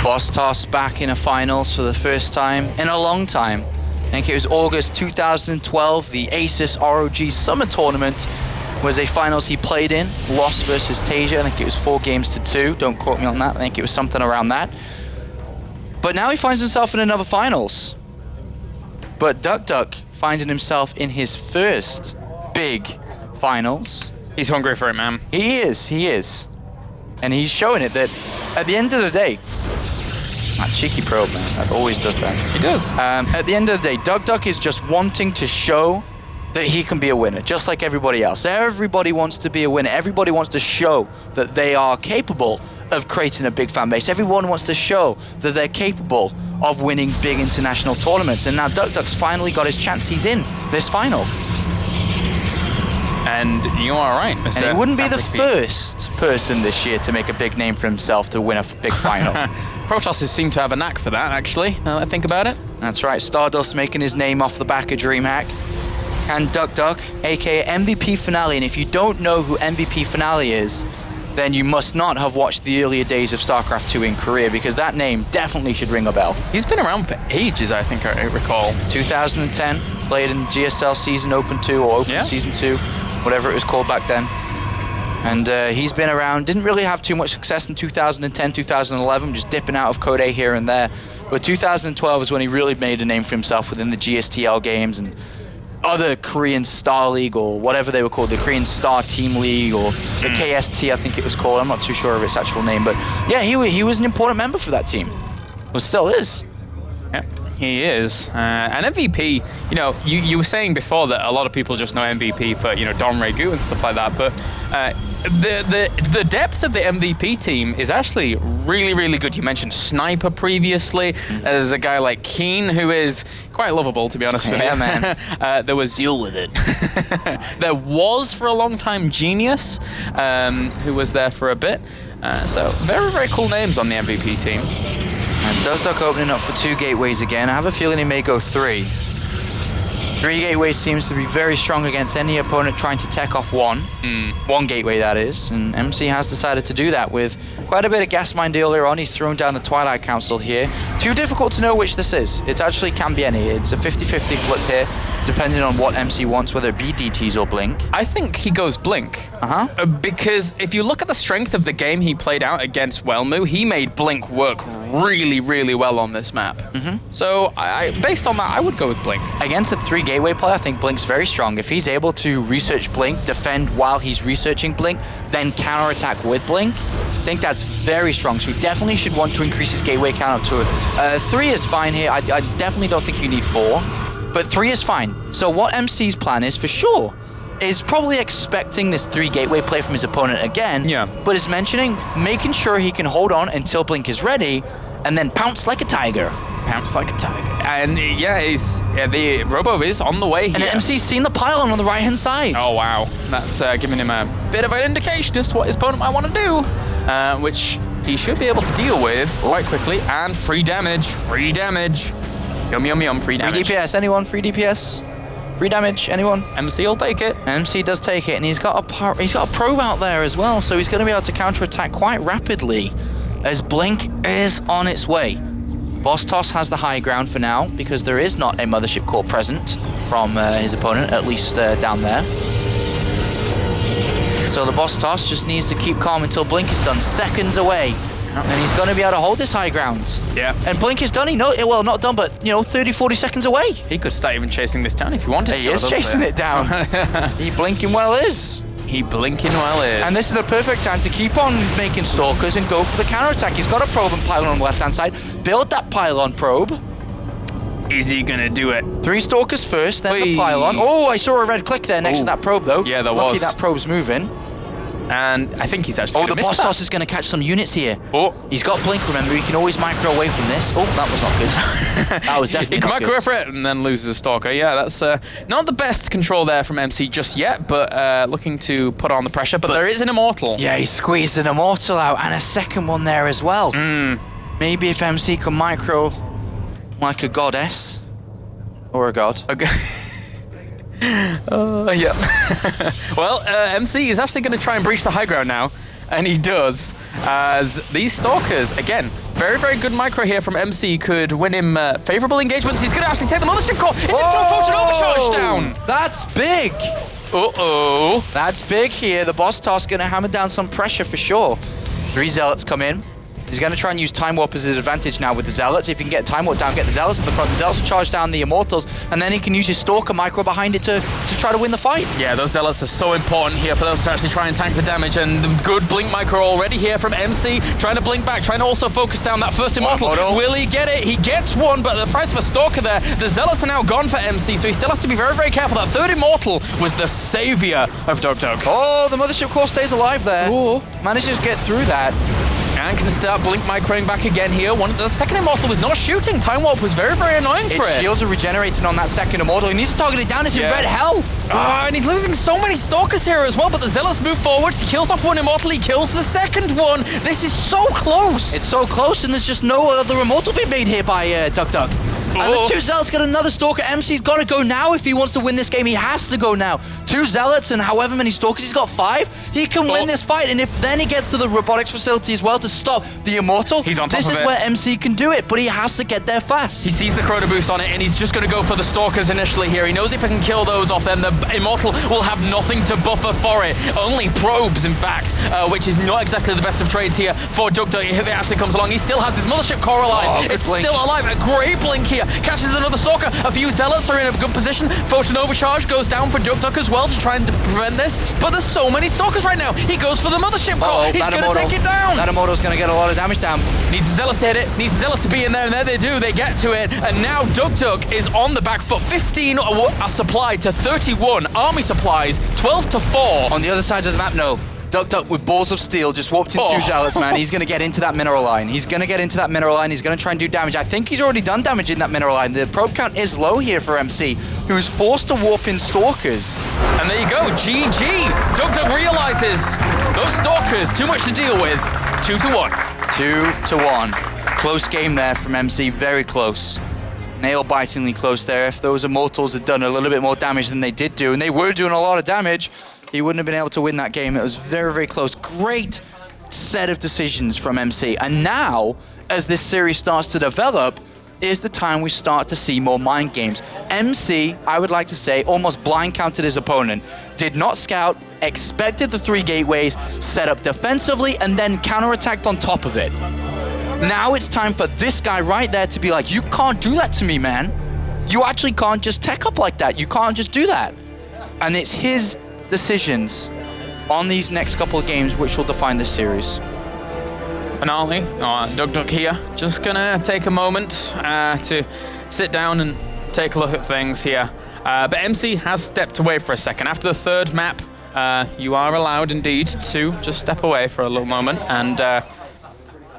Boss Toss back in a finals for the first time in a long time. I think it was August 2012, the Asus ROG Summer Tournament was a finals he played in, lost versus Tasia. I think it was 4-2. Don't quote me on that. I think it was something around that. But now he finds himself in another finals. But duckdeok finding himself in his first big finals. He's hungry for it, man. He is. And he's showing it that at the end of the day, that cheeky probe, man, that always does that. He does. At the end of the day, duckdeok is just wanting to show that he can be a winner, just like everybody else. Everybody wants to be a winner. Everybody wants to show that they are capable of creating a big fan base. Everyone wants to show that they're capable of winning big international tournaments. And now duckdeok's finally got his chance. He's in this final. And you are right, Mr. And he wouldn't be the first person this year to make a big name for himself to win a big final. Protosses seem to have a knack for that, actually, now that I think about it. That's right, Stardust making his name off the back of DreamHack. And duckdeok, aka MVP Finale. And if you don't know who MVP Finale is, then you must not have watched the earlier days of StarCraft 2 in Korea, because that name definitely should ring a bell. He's been around for ages, I think I recall. 2010, played in GSL Season Open 2 or Open Season 2, whatever it was called back then. And he's been around, didn't really have too much success in 2010, 2011, just dipping out of Code A here and there. But 2012 is when he really made a name for himself within the GSTL games and other Korean Star League, or whatever they were called, the Korean Star Team League, or the KST, I think it was called. I'm not too sure of its actual name, but yeah, he was an important member for that team. Well, still is. Yeah, he is. And MVP, you know, you were saying before that a lot of people just know MVP for, you know, Don Regu and stuff like that, but the depth of the MVP team is actually really, really good. You mentioned Sniper previously. There's a guy like Keen who is quite lovable, to be honest with you. Yeah, man. There was deal with it. There was for a long time Genius, who was there for a bit. So very, very cool names on the MVP team. And duckdeok opening up for 2 gateways again. I have a feeling he may go 3. 3 gateways seems to be very strong against any opponent trying to tech off 1. 1 gateway, that is. And MC has decided to do that with quite a bit of gas mined earlier on. He's thrown down the Twilight Council here. Too difficult to know which this is. It actually can be any. It's a 50-50 flip here, depending on what MC wants, whether it be DTs or Blink. I think he goes Blink. Because if you look at the strength of the game he played out against Wellmu, he made Blink work really, really well on this map. So based on that, I would go with Blink. Against a 3 gateway player, I think Blink's very strong. If he's able to research Blink, defend while he's researching Blink, then counterattack with Blink, I think that's very strong. So he definitely should want to increase his gateway count up to 3 is fine here. I definitely don't think you need 4, but 3 is fine. So what MC's plan is, for sure, is probably expecting this 3 gateway play from his opponent again, Yeah. but is mentioning making sure he can hold on until Blink is ready and then pounce like a tiger. Pounce like a tiger. And yeah, the Robo is on the way here. And MC's seen the pylon on the right-hand side. Oh, wow. That's giving him a bit of an indication as to what his opponent might want to do, which he should be able to deal with quite quickly. And free damage. Free damage. Yum, yum, yum. Free damage. Free DPS, anyone? Free DPS? Free damage, anyone? MC will take it. MC does take it, and he's got a probe out there as well, so he's going to be able to counter-attack quite rapidly as Blink is on its way. Boss Toss has the high ground for now because there is not a Mothership Core present from his opponent, at least down there. So the Boss Toss just needs to keep calm until Blink is done, seconds away. And he's going to be able to hold this high ground. Yeah. And Blink is done. Well, not done, but 30, 40 seconds away. He could start even chasing this down if he wanted to. He is chasing it down. He blinking well is. He blinking well is. And this is a perfect time to keep on making Stalkers and go for the counterattack. He's got a probe and pylon on the left-hand side. Build that pylon probe. Is he gonna do it? 3 Stalkers first, then the Whee. pylon. Oh, I saw a red click there next to Ooh. that probe, though. Yeah, there Lucky was. that probe's moving. And I think he's actually Oh, the gonna miss Boss that. Toss is going to catch some units here. Oh. He's got Blink, remember. He can always micro away from this. Oh, that was not good. That was definitely He can not microwave good. for it and then loses a Stalker. Yeah, that's not the best control there from MC just yet, but looking to put on the pressure. But there is an Immortal. Yeah, he squeezed an Immortal out and a second one there as well. Maybe if MC can micro like a goddess. Or a god. Okay. Yeah. Well, MC is actually going to try and breach the high ground now, and he does. As these Stalkers, again, very, very good micro here from MC, could win him favorable engagements. He's going to actually take the Mothership Core. It's a Photon Overcharge down. That's big. Uh-oh. That's big here. The Boss Toss going to hammer down some pressure for sure. 3 Zealots come in. He's going to try and use Time Warp as his advantage now with the Zealots. If he can get Time Warp down, get the Zealots at the front. The Zealots will charge down the Immortals, and then he can use his Stalker micro behind it to try to win the fight. Yeah, those Zealots are so important here for those to actually try and tank the damage, and the good Blink micro already here from MC, trying to blink back, trying to also focus down that first Immortal. Will he get it? He gets one, but at the price of a Stalker there, the Zealots are now gone for MC, so he still has to be very, very careful. That third Immortal was the savior of duckdeok. Oh, the Mothership Core stays alive there. Ooh. Manages to get through that. And can start Blink microing back again here. The second Immortal was not shooting. Time Warp was very, very annoying for it. Shields are regenerating on that second Immortal. He needs to target it down. It's in red health. And he's losing so many Stalkers here as well, but the Zealots move forwards. He kills off one Immortal. He kills the second one. This is so close. It's so close, and there's just no other Immortal being made here by duckdeok. And the 2 Zealots got another Stalker. MC's got to go now if he wants to win this game. He has to go now. 2 Zealots and however many Stalkers. He's got 5. He can win this fight, and if then he gets to the robotics facility as well to stop the Immortal, He's on top of this it. is where MC can do it, but he has to get there fast. He sees the Chrono Boost on it, and he's just going to go for the Stalkers initially here. He knows if he can kill those off, then the Immortal will have nothing to buffer for it. Only probes, in fact, which is not exactly the best of trades here for duckdeok. If it actually comes along, he still has his Mothership Core alive. It's Blink. still alive. A great Blink here. Catches another Stalker. A few Zealots are in a good position. Photon Overcharge goes down for duckdeok as well to try and prevent this. But there's so many Stalkers right now. He goes for the Mothership Core. He's going to take it down. That Immortal's going to get a lot of damage down. Needs the Zealots to hit it, needs the Zealots to be in there, and there they do, they get to it, and now duckdeok is on the back foot. 15 are supplied to 31 army supplies, 12 to 4. On the other side of the map, no. duckdeok with balls of steel just walked in 2 Zealots, man. He's going to get into that mineral line. He's going to get into that mineral line. He's going to try and do damage. I think he's already done damage in that mineral line. The probe count is low here for MC, who's forced to warp in Stalkers. And there you go, GG. duckdeok realizes those Stalkers, too much to deal with. 2 to 1. 2 to 1. Close game there from MC, very close. Nail-bitingly close there. If those Immortals had done a little bit more damage than they did do, and they were doing a lot of damage, he wouldn't have been able to win that game. It was very, very close. Great set of decisions from MC. And now, as this series starts to develop, is the time we start to see more mind games. MC, I would like to say, almost blind counted his opponent. Did not scout, expected the 3 gateways, set up defensively, and then counterattacked on top of it. Now it's time for this guy right there to be like, you can't do that to me, man. You actually can't just tech up like that. You can't just do that. And it's his decisions on these next couple of games which will define this series. Finale, duckdeok here, just gonna take a moment to sit down and take a look at things here. But MC has stepped away for a second. After the third map, you are allowed indeed to just step away for a little moment and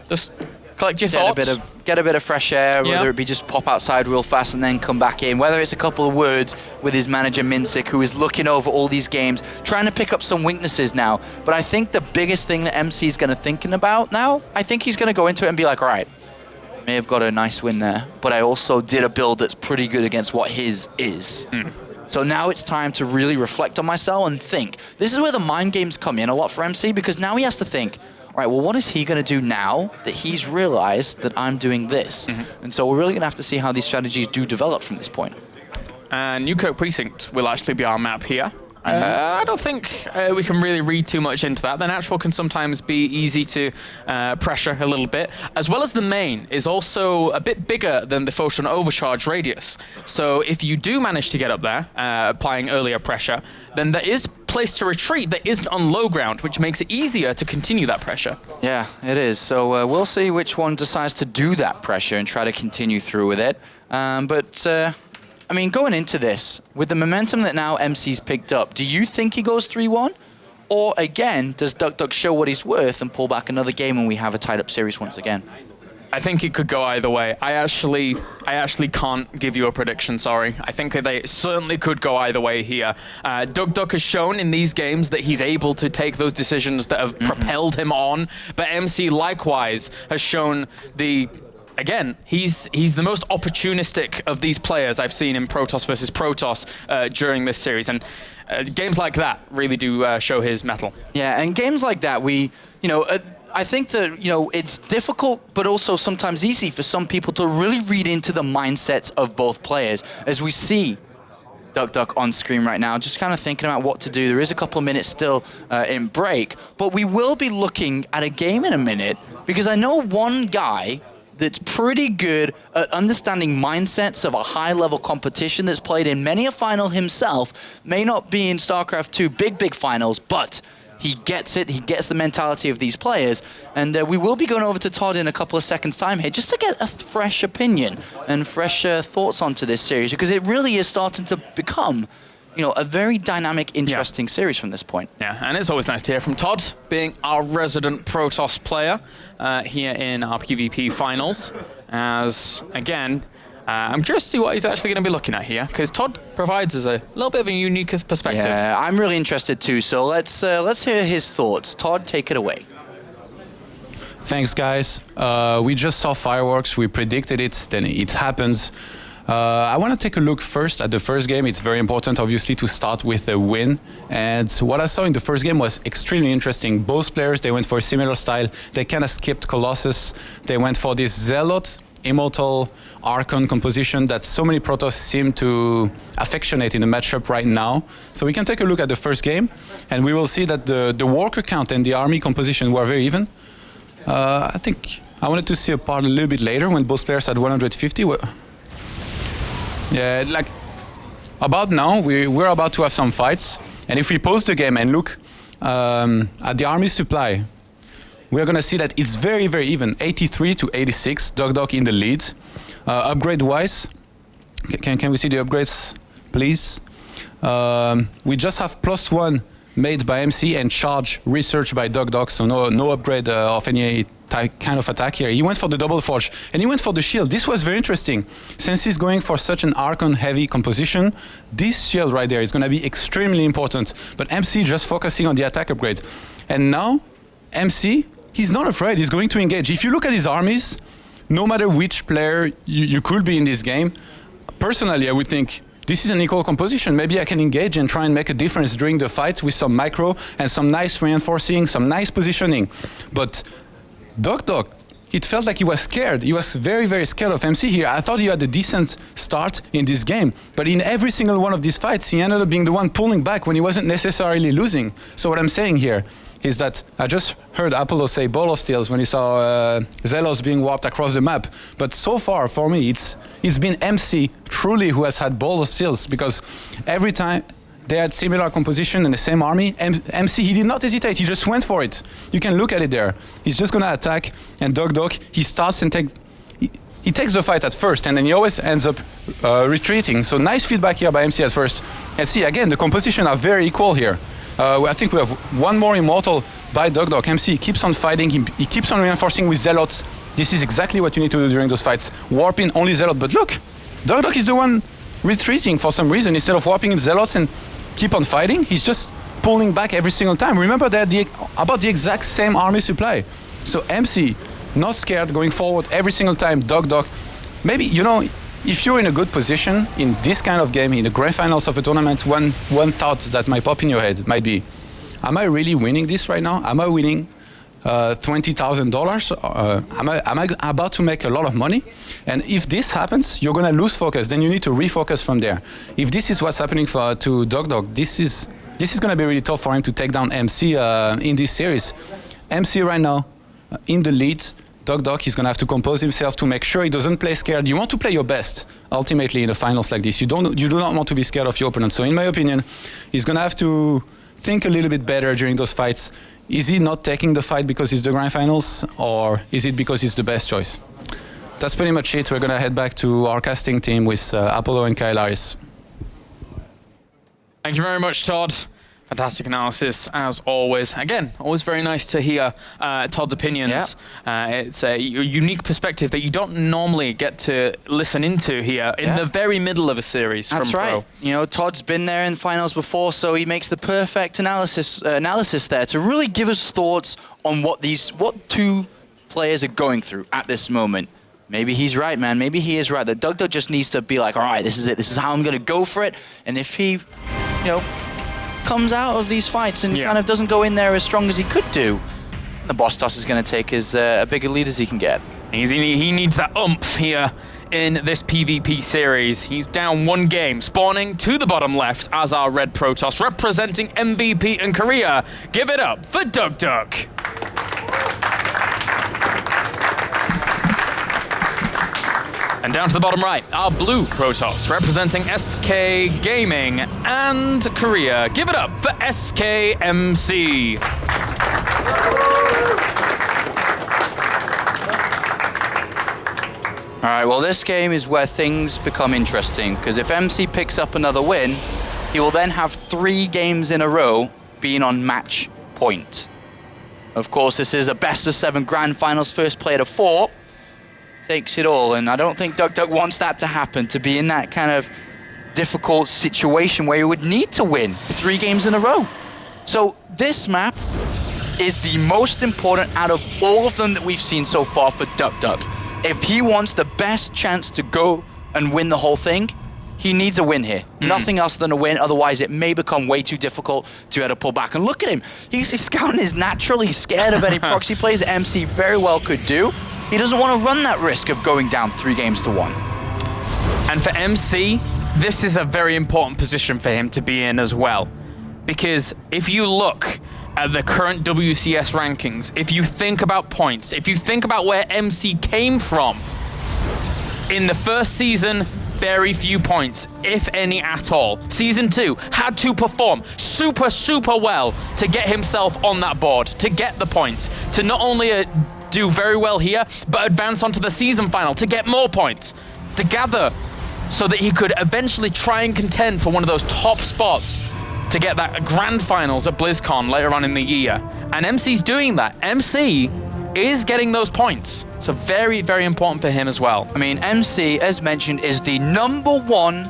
just collect your thoughts. Get a bit of fresh air, whether it be just pop outside real fast and then come back in, whether it's a couple of words with his manager Minsik, who is looking over all these games, trying to pick up some weaknesses now. But I think the biggest thing that MC is going to thinking about now, I think he's going to go into it and be like, all right, I may have got a nice win there, but I also did a build that's pretty good against what his is. So now it's time to really reflect on myself and think. This is where the mind games come in a lot for MC, because now he has to think, all right, well, what is he going to do now that he's realized that I'm doing this? And so we're really going to have to see how these strategies do develop from this point. Newkirk Precinct will actually be our map here. I don't think we can really read too much into that. The natural can sometimes be easy to pressure a little bit, as well as the main is also a bit bigger than the photon overcharge radius. So if you do manage to get up there, applying earlier pressure, then there is place to retreat that isn't on low ground, which makes it easier to continue that pressure. Yeah, it is. So we'll see which one decides to do that pressure and try to continue through with it. I mean, going into this, with the momentum that now MC's picked up, do you think he goes 3-1? Or again, does duckdeok show what he's worth and pull back another game and we have a tied-up series once again? I think it could go either way. I actually can't give you a prediction, sorry. I think that they certainly could go either way here. duckdeok has shown in these games that he's able to take those decisions that have propelled him on, but MC likewise has shown again, he's the most opportunistic of these players I've seen in Protoss versus Protoss during this series, and games like that really do show his mettle. Yeah, and games like that, I think that, it's difficult, but also sometimes easy for some people to really read into the mindsets of both players. As we see duckdeok on screen right now, just kind of thinking about what to do. There is a couple of minutes still in break, but we will be looking at a game in a minute, because I know one guy that's pretty good at understanding mindsets of a high-level competition that's played in many a final himself. May not be in StarCraft 2 big finals, but he gets it. He gets the mentality of these players. And we will be going over to Todd in a couple of seconds' time here, just to get a fresh opinion and fresh thoughts onto this series, because it really is starting to become a very dynamic, interesting series from this point. Yeah, and it's always nice to hear from Todd, being our resident Protoss player here in our PvP finals. As, again, I'm curious to see what he's actually going to be looking at here, because Todd provides us a little bit of a unique perspective. Yeah, I'm really interested too, so let's hear his thoughts. Todd, take it away. Thanks, guys. We just saw fireworks. We predicted it, then it happens. I want to take a look first at the first game. It's very important, obviously, to start with a win. And what I saw in the first game was extremely interesting. Both players, they went for a similar style. They kind of skipped Colossus. They went for this Zealot, Immortal, Archon composition that so many Protoss seem to affectionate in the matchup right now. So we can take a look at the first game, and we will see that the worker count and the army composition were very even. I think I wanted to see a part a little bit later when both players had 150. Yeah, like about now, we're about to have some fights, and if we pause the game and look at the army supply, we're going to see that it's very even, 83 to 86, duckdeok in the lead. Upgrade-wise, can we see the upgrades, please? We just have +1 made by MC and charge research by duckdeok, so no upgrade of any kind of attack here. He went for the double forge and he went for the shield. This was very interesting. Since he's going for such an Archon heavy composition, this shield right there is going to be extremely important. But MC just focusing on the attack upgrade. And now MC, he's not afraid. He's going to engage. If you look at his armies, no matter which player you could be in this game, personally I would think this is an equal composition. Maybe I can engage and try and make a difference during the fight with some micro and some nice reinforcing, some nice positioning. But duckdeok, it felt like he was scared. He was very scared of MC here. I thought he had a decent start in this game, but in every single one of these fights, he ended up being the one pulling back when he wasn't necessarily losing. So what I'm saying here is that I just heard Apollo say ball of steals when he saw Zelos being warped across the map. But so far, for me, it's been MC truly who has had ball of steals, because every time they had similar composition in the same army, MC, he did not hesitate, he just went for it. You can look at it there. He's just gonna attack, and duckdeok, he starts and he he takes the fight at first, and then he always ends up retreating. So nice feedback here by MC at first. And see, again, the composition are very equal here. I think we have one more immortal by duckdeok. MC keeps on fighting, he keeps on reinforcing with Zealots. This is exactly what you need to do during those fights. Warp in only Zealot, but look, duckdeok is the one retreating for some reason. Instead of warping in Zealots and keep on fighting, he's just pulling back every single time. Remember, they're about the exact same army supply. So MC, not scared, going forward every single time, duckdeok. Maybe, you know, if you're in a good position in this kind of game, in the grand finals of a tournament, one thought that might pop in your head might be, am I really winning this right now? Am I winning $20,000? Am I about to make a lot of money? And if this happens, you're going to lose focus. Then you need to refocus from there. If this is what's happening to duckdeok, this is going to be really tough for him to take down MC in this series. MC right now in the lead. duckdeok is going to have to compose himself to make sure he doesn't play scared. You want to play your best, ultimately, in the finals like this. You do not want to be scared of your opponent. So in my opinion, he's going to have to think a little bit better during those fights. Is he not taking the fight because it's the grand finals, or is it because it's the best choice? That's pretty much it. We're going to head back to our casting team with Apollo and Kyle Harris. Thank you very much, Todd. Fantastic analysis, as always. Again, always very nice to hear Todd's opinions. Yeah. It's a unique perspective that you don't normally get to listen into here in the very middle of a series. That's from right. Pro. You know, Todd's been there in finals before, so he makes the perfect analysis there to really give us thoughts on what two players are going through at this moment. Maybe he's right, man. Maybe he is right. The duckdeok just needs to be like, all right, this is it. This is how I'm going to go for it. And if he, you know, comes out of these fights and kind of doesn't go in there as strong as he could do, the boss toss is going to take as a bigger lead as he can get. He needs that oomph here in this PvP series. He's down one game, spawning to the bottom left as our red Protoss, representing MVP in Korea. Give it up for duckdeok. And down to the bottom right, our blue Protoss, representing SK Gaming and Korea. Give it up for SKMC. All right, well, this game is where things become interesting, because if MC picks up another win, he will then have 3 games in a row being on match point. Of course, this is a best-of-7 grand finals, first player to 4. Takes it all, and I don't think duckdeok wants that to happen, to be in that kind of difficult situation where he would need to win 3 games in a row. So this map is the most important out of all of them that we've seen so far for duckdeok. If he wants the best chance to go and win the whole thing, he needs a win here. Nothing else than a win, otherwise it may become way too difficult to be able to pull back. And look at him, he's scouting is naturally scared of any proxy plays that MC very well could do. He doesn't want to run that risk of going down 3 games to 1. And for MC, this is a very important position for him to be in as well. Because if you look at the current WCS rankings, if you think about points, if you think about where MC came from, in the first season, very few points, if any at all. Season 2 had to perform super well to get himself on that board, to get the points, to not only do very well here, but advance onto the season final to get more points, to gather so that he could eventually try and contend for one of those top spots to get that grand finals at BlizzCon later on in the year. And MC's doing that. MC is getting those points. So very, very important for him as well. I mean, MC, as mentioned, is the #1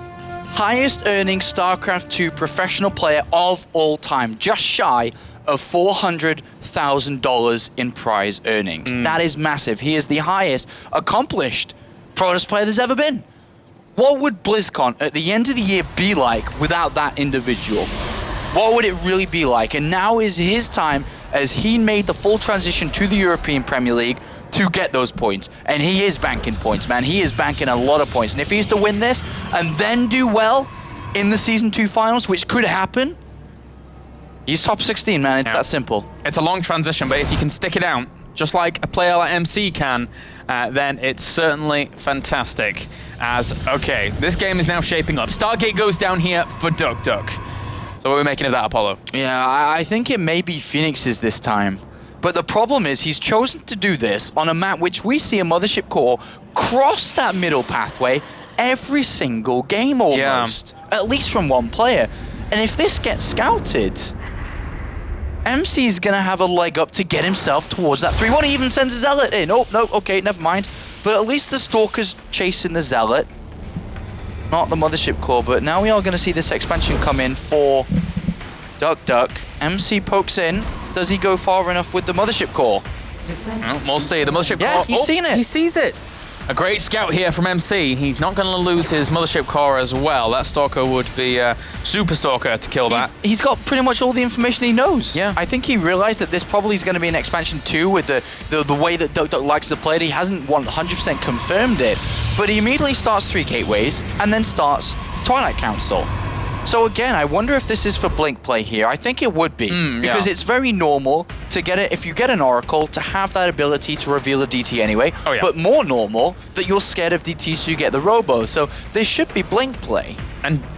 highest earning StarCraft 2 professional player of all time, just shy of $400,000 in prize earnings. That is massive. He is the highest accomplished Protoss player there's ever been. What would BlizzCon at the end of the year be like without that individual? What would it really be like? And now is his time, as he made the full transition to the European Premier League, to get those points. And he is banking points, man. He is banking a lot of points. And if he's to win this and then do well in the Season 2 finals, which could happen, he's top 16, man. It's that simple. It's a long transition, but if you can stick it out, just like a player like MC can, then it's certainly fantastic. Okay, this game is now shaping up. Stargate goes down here for duckdeok. So what are we making of that, Apollo? Yeah, I think it may be Phoenix's this time. But the problem is he's chosen to do this on a map which we see a Mothership Core cross that middle pathway every single game almost. At least from one player. And if this gets scouted, MC is going to have a leg up to get himself towards that 3-1. He even sends a Zealot in. Oh, no, okay, never mind. But at least the Stalker's chasing the Zealot. Not the Mothership Core, but now we are going to see this expansion come in for duckdeok. MC pokes in. Does he go far enough with the Mothership Core? Well, we'll see. The Mothership Core. Yeah, he's seen it. He sees it. A great scout here from MC. He's not going to lose his Mothership Core as well. That Stalker would be a Super Stalker to kill that. He's got pretty much all the information he knows. Yeah. I think he realized that this probably is going to be an expansion 2 with the way that duckdeok likes to play it. He hasn't 100% confirmed it, but he immediately starts 3 gateways and then starts Twilight Council. So again, I wonder if this is for Blink play here. I think it would be, because it's very normal to get it, if you get an Oracle, to have that ability to reveal a DT anyway, but more normal that you're scared of DT so you get the Robo. So this should be Blink play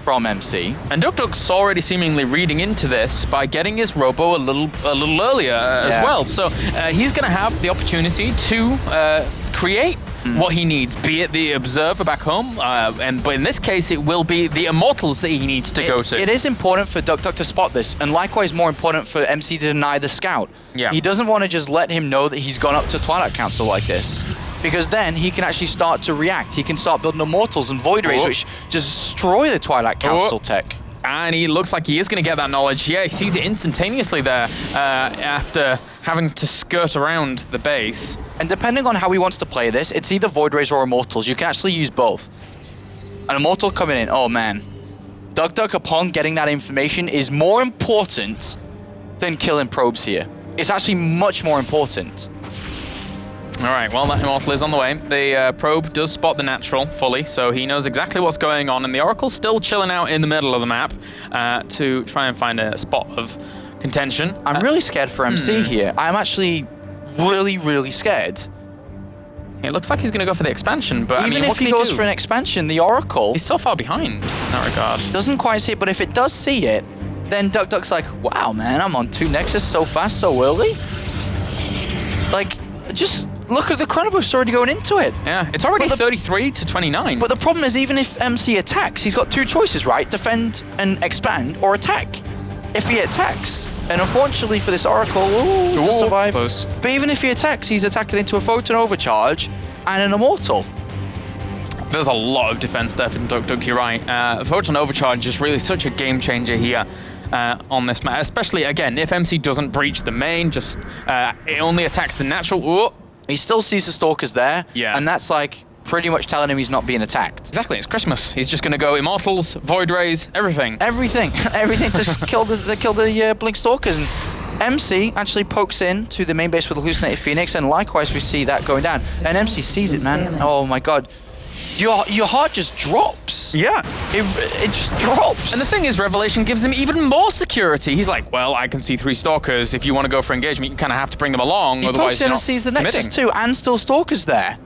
from MC. And duckdeok's already seemingly reading into this by getting his Robo a little earlier as well. So he's going to have the opportunity to create what he needs, be it the Observer back home, but in this case it will be the Immortals that he needs to go to. It is important for duckdeok to spot this, and likewise more important for MC to deny the scout. He doesn't want to just let him know that he's gone up to Twilight Council like this, because then he can actually start to react. He can start building Immortals and Void Rays, which destroy the Twilight Council tech. And he looks like he is going to get that knowledge. Yeah, he sees it instantaneously there after having to skirt around the base. And depending on how he wants to play this, it's either Void Rays or Immortals. You can actually use both. An Immortal coming in, oh man. duckdeok, upon getting that information, is more important than killing probes here. It's actually much more important. All right, well, that Immortal is on the way. The probe does spot the natural fully, so he knows exactly what's going on, and the Oracle's still chilling out in the middle of the map to try and find a spot of contention. I'm really scared for MC here. I'm actually really, really scared. It looks like he's going to go for the expansion, but even I mean, if what can he he goes do? for an expansion, the Oracle... He's so far behind in that regard. Doesn't quite see it, but if it does see it, then duckdeok's like, wow, man, I'm on 2 Nexus so fast, so early. Like, just... look at the chrono boost already going into it. Yeah, it's already 33 to 29. But the problem is, even if MC attacks, he's got 2 choices, right? Defend and expand, or attack. If he attacks, and unfortunately for this Oracle, to survive. Close. But even if he attacks, he's attacking into a Photon Overcharge and an Immortal. There's a lot of defense there from duckdeok, you're right. Photon Overcharge is really such a game changer here. On this map, especially again, if MC doesn't breach the main, just it only attacks the natural. He still sees the Stalkers there, and that's like pretty much telling him he's not being attacked. Exactly, it's Christmas. He's just going to go Immortals, Void Rays, everything. Everything to kill the Blink Stalkers. And MC actually pokes in to the main base with the Hallucinated Phoenix, and likewise we see that going down. And MC sees it, man. Oh my god. Your heart just drops. Yeah. It just drops. And the thing is, Revelation gives him even more security. He's like, well, I can see 3 Stalkers. If you want to go for engagement, you kind of have to bring them along. He otherwise pokes in and sees the Nexus too, and still Stalkers there.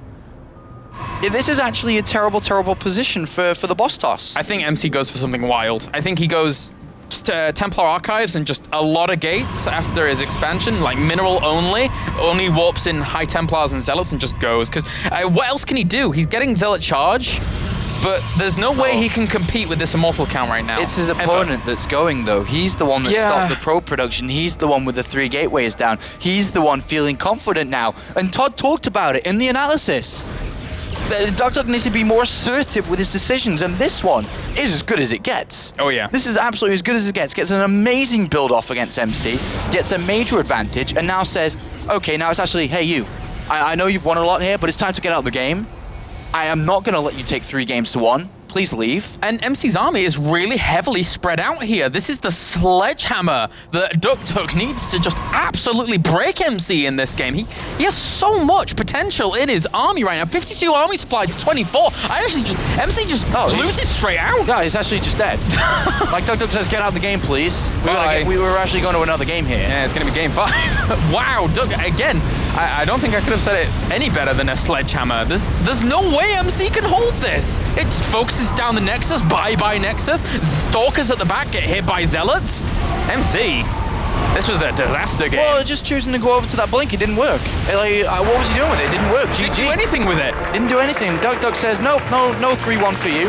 This is actually a terrible, terrible position for the boss toss. I think MC goes for something wild. I think he goes to Templar Archives and just a lot of gates after his expansion, like mineral only warps in High Templars and Zealots and just goes. Because what else can he do? He's getting Zealot Charge, but there's no way he can compete with this Immortal count right now. It's his opponent that's going, though. He's the one that stopped the probe production. He's the one with the 3 gateways down. He's the one feeling confident now. And Todd talked about it in the analysis. duckdeok needs to be more assertive with his decisions, and this one is as good as it gets. Oh yeah. This is absolutely as good as it gets. Gets an amazing build off against MC, gets a major advantage, and now says, okay, now it's actually, hey you, I know you've won a lot here, but it's time to get out of the game. I am not going to let you take 3 games to 1. Please leave. And MC's army is really heavily spread out here. This is the sledgehammer that duckdeok needs to just absolutely break MC in this game. He has so much potential in his army right now. 52 army supply to 24. MC just loses straight out. No, he's actually just dead. Like duckdeok says, get out of the game, please. We were actually going to another game here. Yeah, it's going to be game 5. Wow, Doug, again, I don't think I could have said it any better than a sledgehammer. There's no way MC can hold this. It just focuses down the Nexus, bye-bye Nexus. Stalkers at the back get hit by Zealots. MC, This was a disaster game. Well, just choosing to go over to that blink, it didn't work. Like, what was he doing with it? It didn't work. Didn't GG. do anything with it. Didn't do anything. Duck says, no 3-1 for you.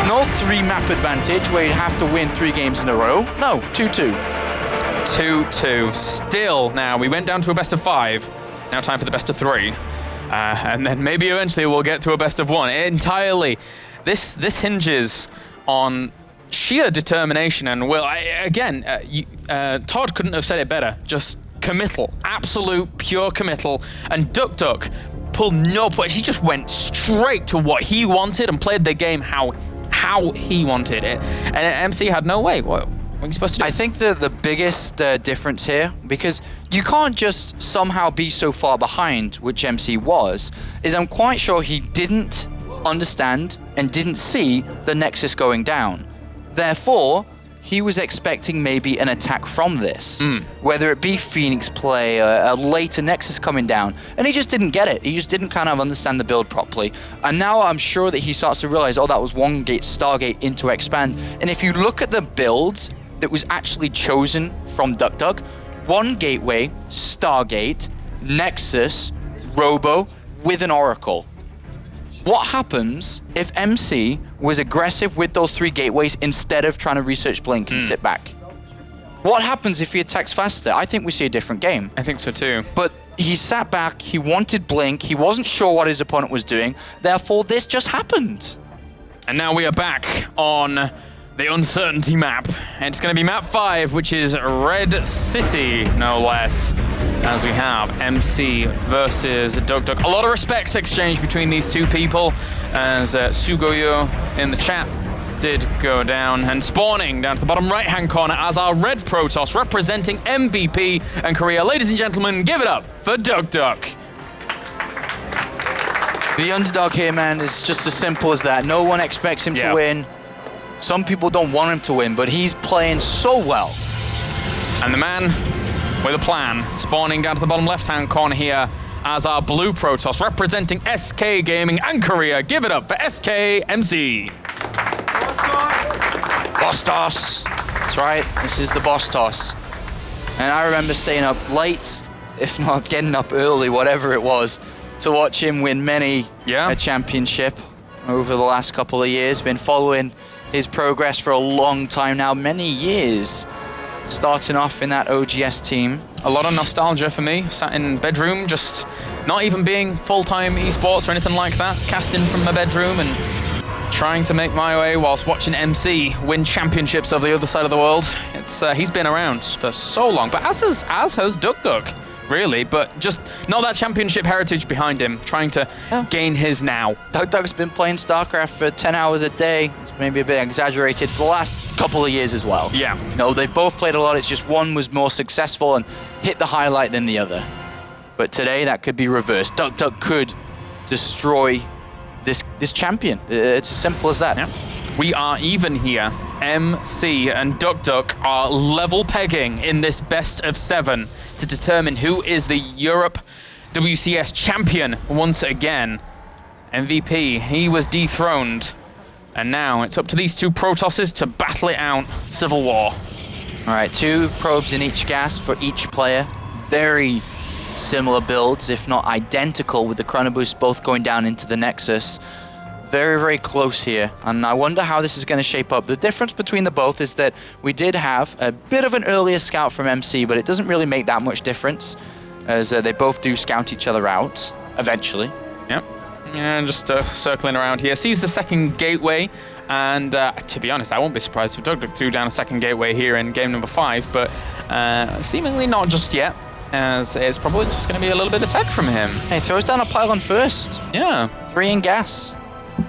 No 3-map advantage where you'd have to win 3 games in a row. No, 2-2. 2-2. Still, now, we went down to a best of 5. It's now time for the best of 3. And then maybe eventually we'll get to a best of 1. Entirely. This hinges on sheer determination and will. Todd couldn't have said it better. Just committal. Absolute, pure committal. And duck pulled no point. He just went straight to what he wanted and played the game how he wanted it. And MC had no way. What are you supposed to do? I think the biggest difference here, because you can't just somehow be so far behind, which MC was, is I'm quite sure he didn't understand and didn't see the Nexus going down. Therefore, he was expecting maybe an attack from this, whether it be Phoenix play, a later Nexus coming down, and he just didn't get it. He just didn't kind of understand the build properly. And now I'm sure that he starts to realize, oh, that was one gate, Stargate into expand. And if you look at the builds that was actually chosen from duck, 1 gateway, Stargate, Nexus, Robo, with an Oracle. What happens if MC was aggressive with those 3 gateways instead of trying to research Blink and sit back? What happens if he attacks faster? I think we see a different game. I think so too. But he sat back, he wanted Blink, he wasn't sure what his opponent was doing, therefore this just happened. And now we are back on the uncertainty map. It's going to be map 5, which is Red City, no less, as we have MC versus duck. A lot of respect exchange between these two people, as Sugoyo in the chat did go down, and spawning down to the bottom right-hand corner as our red Protoss representing MVP and Korea. Ladies and gentlemen, give it up for duck. The underdog here, man, is just as simple as that. No one expects him to win. Some people don't want him to win, but he's playing so well. And the man with a plan, spawning down to the bottom left-hand corner here as our blue Protoss representing SK Gaming and Korea. Give it up for SKMC. Boss toss. That's right, this is the boss toss. And I remember staying up late, if not getting up early, whatever it was, to watch him win many a championship over the last couple of years. Been following his progress for a long time now, many years. Starting off in that OGS team. A lot of nostalgia for me, sat in bedroom, just not even being full-time esports or anything like that, casting from my bedroom and trying to make my way whilst watching MC win championships over the other side of the world. It's he's been around for so long, but as has duck. Really, but just not that championship heritage behind him, trying to gain his now. Duck's been playing StarCraft for 10 hours a day. It's maybe a bit exaggerated for the last couple of years as well. Yeah. You know, they both played a lot. It's just one was more successful and hit the highlight than the other. But today, that could be reversed. Duck could destroy this champion. It's as simple as that. Yeah. We are even here. MC and duck are level pegging in this best of 7 to determine who is the Europe WCS champion once again. MVP, he was dethroned. And now it's up to these two Protosses to battle it out. Civil War. All right, 2 probes in each gas for each player. Very similar builds, if not identical, with the Chrono Boost both going down into the Nexus. Very, very close here, and I wonder how this is going to shape up. The difference between the both is that we did have a bit of an earlier scout from MC, but it doesn't really make that much difference, as they both do scout each other out, eventually. Yep. Yeah, just circling around here. Sees the second gateway, and to be honest, I won't be surprised if duck threw down a second gateway here in game number 5, but seemingly not just yet, as it's probably just going to be a little bit of tech from him. He throws down a pylon first. Yeah. 3 in gas.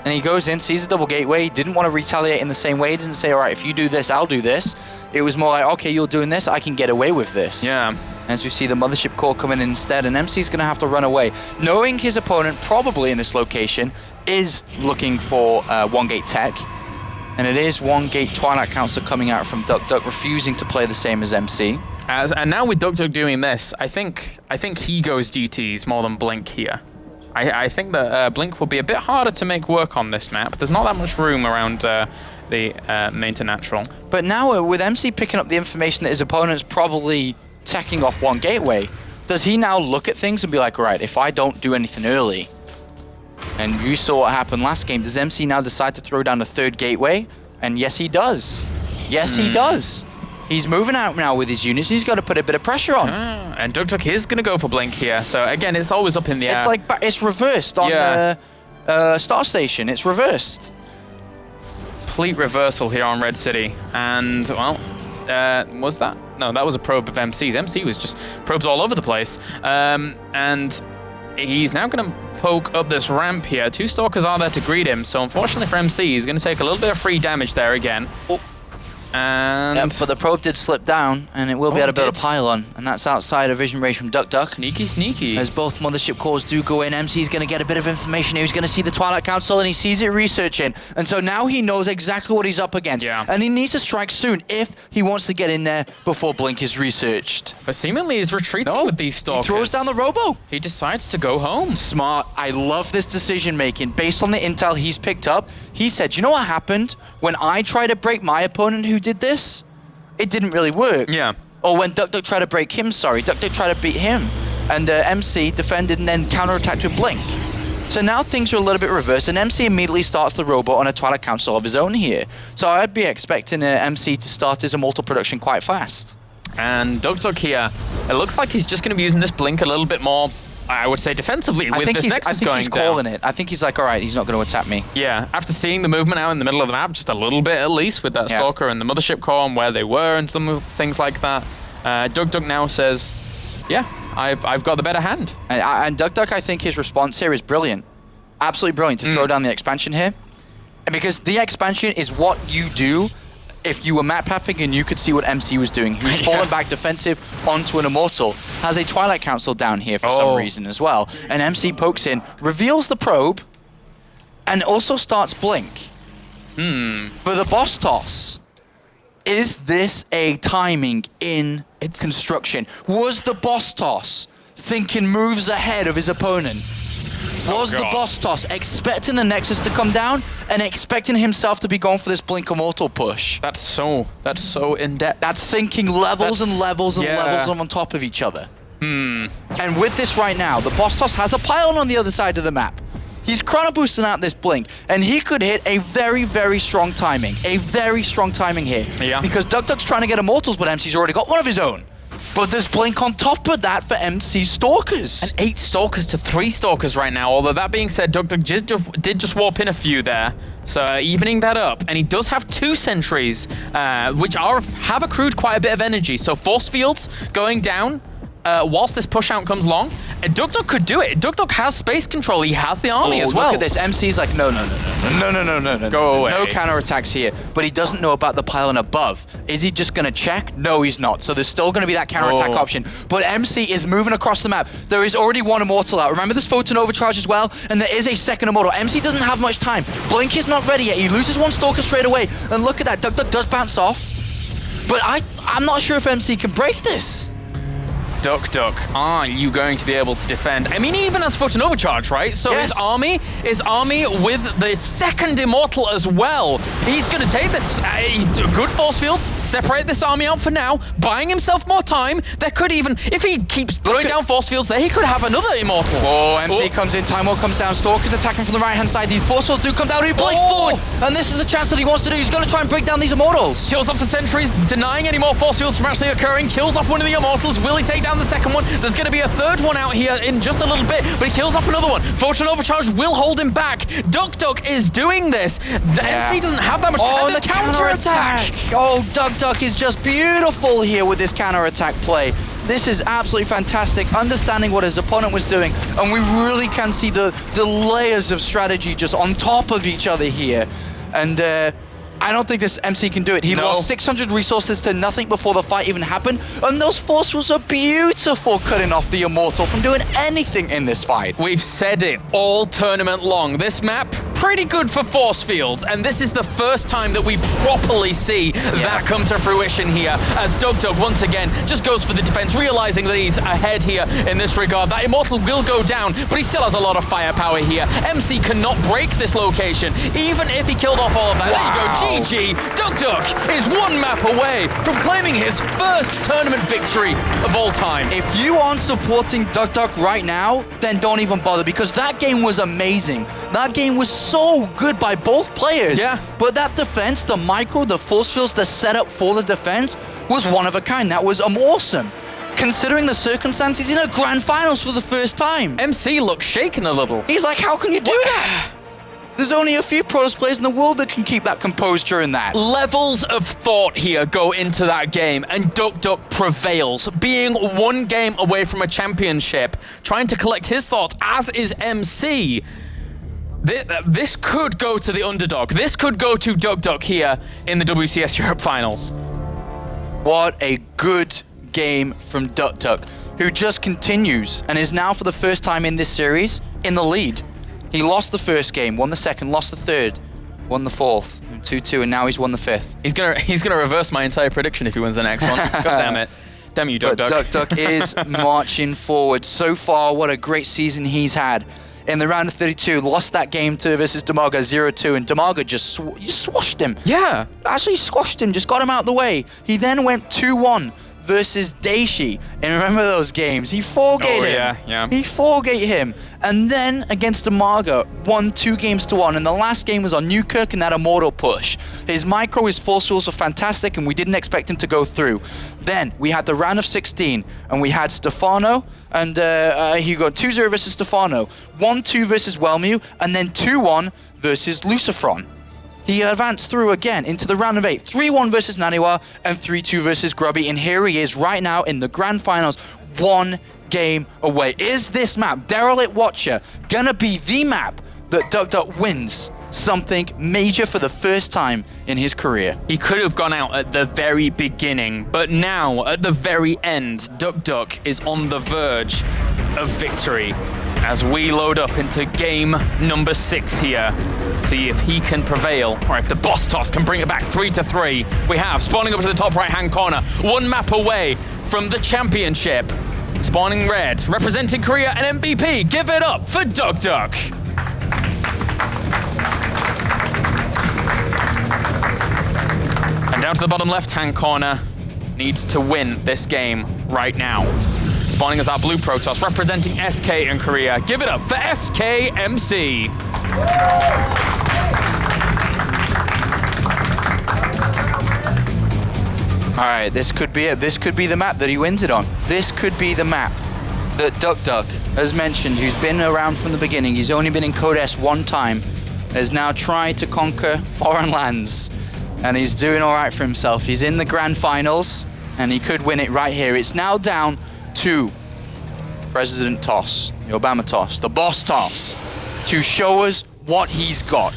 And he goes in, sees a double gateway, didn't want to retaliate in the same way, didn't say, all right, if you do this, I'll do this. It was more like, okay, you're doing this, I can get away with this. Yeah. As we see the mothership core coming in instead, and MC's going to have to run away, knowing his opponent probably in this location is looking for 1-gate tech. And it is 1-gate Twilight Council coming out from duck, refusing to play the same as MC. And now with duck doing this, I think he goes DTs more than Blink here. I think that Blink will be a bit harder to make work on this map. There's not that much room around the main to natural. But now with MC picking up the information that his opponent's probably teching off one gateway, does he now look at things and be like, right, if I don't do anything early, and you saw what happened last game, does MC now decide to throw down a third gateway? And yes, he does. Yes, he does. He's moving out now with his units. He's got to put a bit of pressure on. And duckdeok is going to go for blink here. So again, it's always up in the air. It's like, it's reversed on the Star Station. It's reversed. Complete reversal here on Red City. And, well, was that? No, that was a probe of MC's. MC was just probes all over the place. And he's now going to poke up this ramp here. 2 Stalkers are there to greet him. So unfortunately for MC, he's going to take a little bit of free damage there again. Oh. And Yep, but the probe did slip down, and it will be able to build a pylon, and that's outside of vision range from duckdeok. Sneaky, sneaky. As both mothership cores do go in, MC's going to get a bit of information here. He's going to see the Twilight Council, and he sees it researching. And so now he knows exactly what he's up against. Yeah. And he needs to strike soon if he wants to get in there before Blink is researched. But seemingly he's retreating with these Stalkers. He throws down the robo. He decides to go home. Smart. I love this decision making. Based on the intel he's picked up, he said, you know what happened when I tried to break my opponent who did this? It didn't really work. Yeah. Or when duckdeok tried to break him, duckdeok tried to beat him. And MC defended and then counterattacked with Blink. So now things are a little bit reversed, and MC immediately starts the robot on a Twilight Council of his own here. So I'd be expecting MC to start his immortal production quite fast. And duckdeok here, it looks like he's just going to be using this Blink a little bit more, I would say, defensively with this Nexus going down. I think he's calling it. I think he's like, all right, he's not going to attack me. Yeah, after seeing the movement out in the middle of the map, just a little bit at least, with that Stalker and the Mothership Core and where they were and some things like that, duckdeok now says, yeah, I've got the better hand. And duckdeok, I think his response here is brilliant. Absolutely brilliant to throw down the expansion here. And because the expansion is what you do if you were map mapping and you could see what MC was doing. He was falling back defensive onto an Immortal. Has a Twilight Council down here for some reason as well. And MC pokes in, reveals the probe, and also starts Blink. For the boss toss, is this a timing in construction? Was the boss toss thinking moves ahead of his opponent? Was the boss toss expecting the Nexus to come down and expecting himself to be going for this Blink Immortal push? That's so in-depth. That's thinking levels and levels and levels on top of each other. And with this right now, the boss toss has a pylon on the other side of the map. He's chrono boosting out this Blink, and he could hit a very, very strong timing. A very strong timing here. Yeah. Because duckdeok's trying to get Immortals, but MC's already got one of his own. But there's Blink on top of that for MC Stalkers. And 8 Stalkers to 3 Stalkers right now. Although that being said, duckdeok did just warp in a few there. So evening that up. And he does have 2 sentries, which have accrued quite a bit of energy. So force fields going down whilst this push out comes along. And duckdeok could do it. duckdeok has space control. He has the army as well. Look at this. MC's like, no. Go away. No counterattacks here. But he doesn't know about the pylon above. Is he just going to check? No, he's not. So there's still going to be that counterattack option. But MC is moving across the map. There is already one Immortal out. Remember this Photon Overcharge as well? And there is a second Immortal. MC doesn't have much time. Blink is not ready yet. He loses one Stalker straight away. And look at that. duckdeok does bounce off. But I'm not sure if MC can break this. duckdeok, are you going to be able to defend? I mean, even as Photon Overcharge, right? So his army with the second Immortal as well. He's going to take this. Good force fields, separate this army out for now, buying himself more time. There could even, if he keeps throwing down force fields there, he could have another Immortal. Oh, MC comes in, Time War comes down, Stalker's attacking from the right-hand side. These force fields do come down, he blinks forward, and this is the chance that he wants to do. He's going to try and break down these Immortals. Kills off the sentries, denying any more force fields from actually occurring. Kills off one of the Immortals. Will he take down the second one? There's going to be a third one out here in just a little bit, but he kills off another one. Photon Overcharge will hold him back. duckdeok is doing this. The MC doesn't have that much. Oh, and the counterattack. Oh, duckdeok is just beautiful here with this counterattack play. This is absolutely fantastic, understanding what his opponent was doing, and we really can see the layers of strategy just on top of each other here. And I don't think this MC can do it. He lost 600 resources to nothing before the fight even happened, and those force fields are beautiful, cutting off the Immortal from doing anything in this fight. We've said it all tournament long. This map pretty good for force fields, and this is the first time that we properly see that come to fruition here, as duckdeok once again just goes for the defense, realizing that he's ahead here in this regard. That Immortal will go down, but he still has a lot of firepower here. MC cannot break this location, even if he killed off all of that. There you go, GG. duckdeok is one map away from claiming his first tournament victory of all time. If you aren't supporting duckdeok right now, then don't even bother, because that game was amazing. That game was so good by both players. Yeah. But that defense, the micro, the force fields, the setup for the defense was one of a kind. That was awesome. Considering the circumstances, in a grand finals for the first time. MC looks shaken a little. He's like, how can you do that? There's only a few Protoss players in the world that can keep that composed during that. Levels of thought here go into that game, and duckdeok prevails, being one game away from a championship, trying to collect his thoughts, as is MC. This could go to the underdog. This could go to duckdeok here in the WCS Europe Finals. What a good game from duckdeok, who just continues and is now for the first time in this series in the lead. He lost the first game, won the second, lost the third, won the fourth, 2-2, and now he's won the fifth. He's gonna reverse my entire prediction if he wins the next one. God damn it. Damn you, duckdeok. duckdeok is marching forward. So far, what a great season he's had. In the round of 32, lost that game versus Damaga 0-2, and Damaga just swashed him. Yeah. Actually squashed him, just got him out of the way. He then went 2-1 versus Daishi. And remember those games? He 4-gate him. Yeah. He 4-gate him. And then against Damaga, won 2-1, and the last game was on Newkirk and that Immortal push. His micro, his force fields were fantastic, and we didn't expect him to go through. Then we had the round of 16, and we had Stefano, and he got 2-0 versus Stefano, 1-2 versus Wellmew, and then 2-1 versus Lucifron. He advanced through again into the round of 8, 3-1 versus Naniwa, and 3-2 versus Grubby, and here he is right now in the grand finals, 1 game away. Is this map, Derelict Watcher, gonna be the map that duckdeok wins something major for the first time in his career? He could have gone out at the very beginning, but now, at the very end, duckdeok is on the verge of victory as we load up into game number 6 here. See if he can prevail, or if the boss toss can bring it back 3-3. We have, spawning up to the top right-hand corner, 1 map away from the championship. Spawning red, representing Korea and MVP. Give it up for duckdeok. And down to the bottom left-hand corner, needs to win this game right now. Spawning as our blue Protoss, representing SK and Korea. Give it up for SKMC. All right, this could be it. This could be the map that he wins it on. This could be the map that duckdeok, as mentioned, who's been around from the beginning, he's only been in Code S 1 time, has now tried to conquer foreign lands, and he's doing all right for himself. He's in the grand finals, and he could win it right here. It's now down to President Toss, the Obama Toss, the boss Toss, to show us what he's got.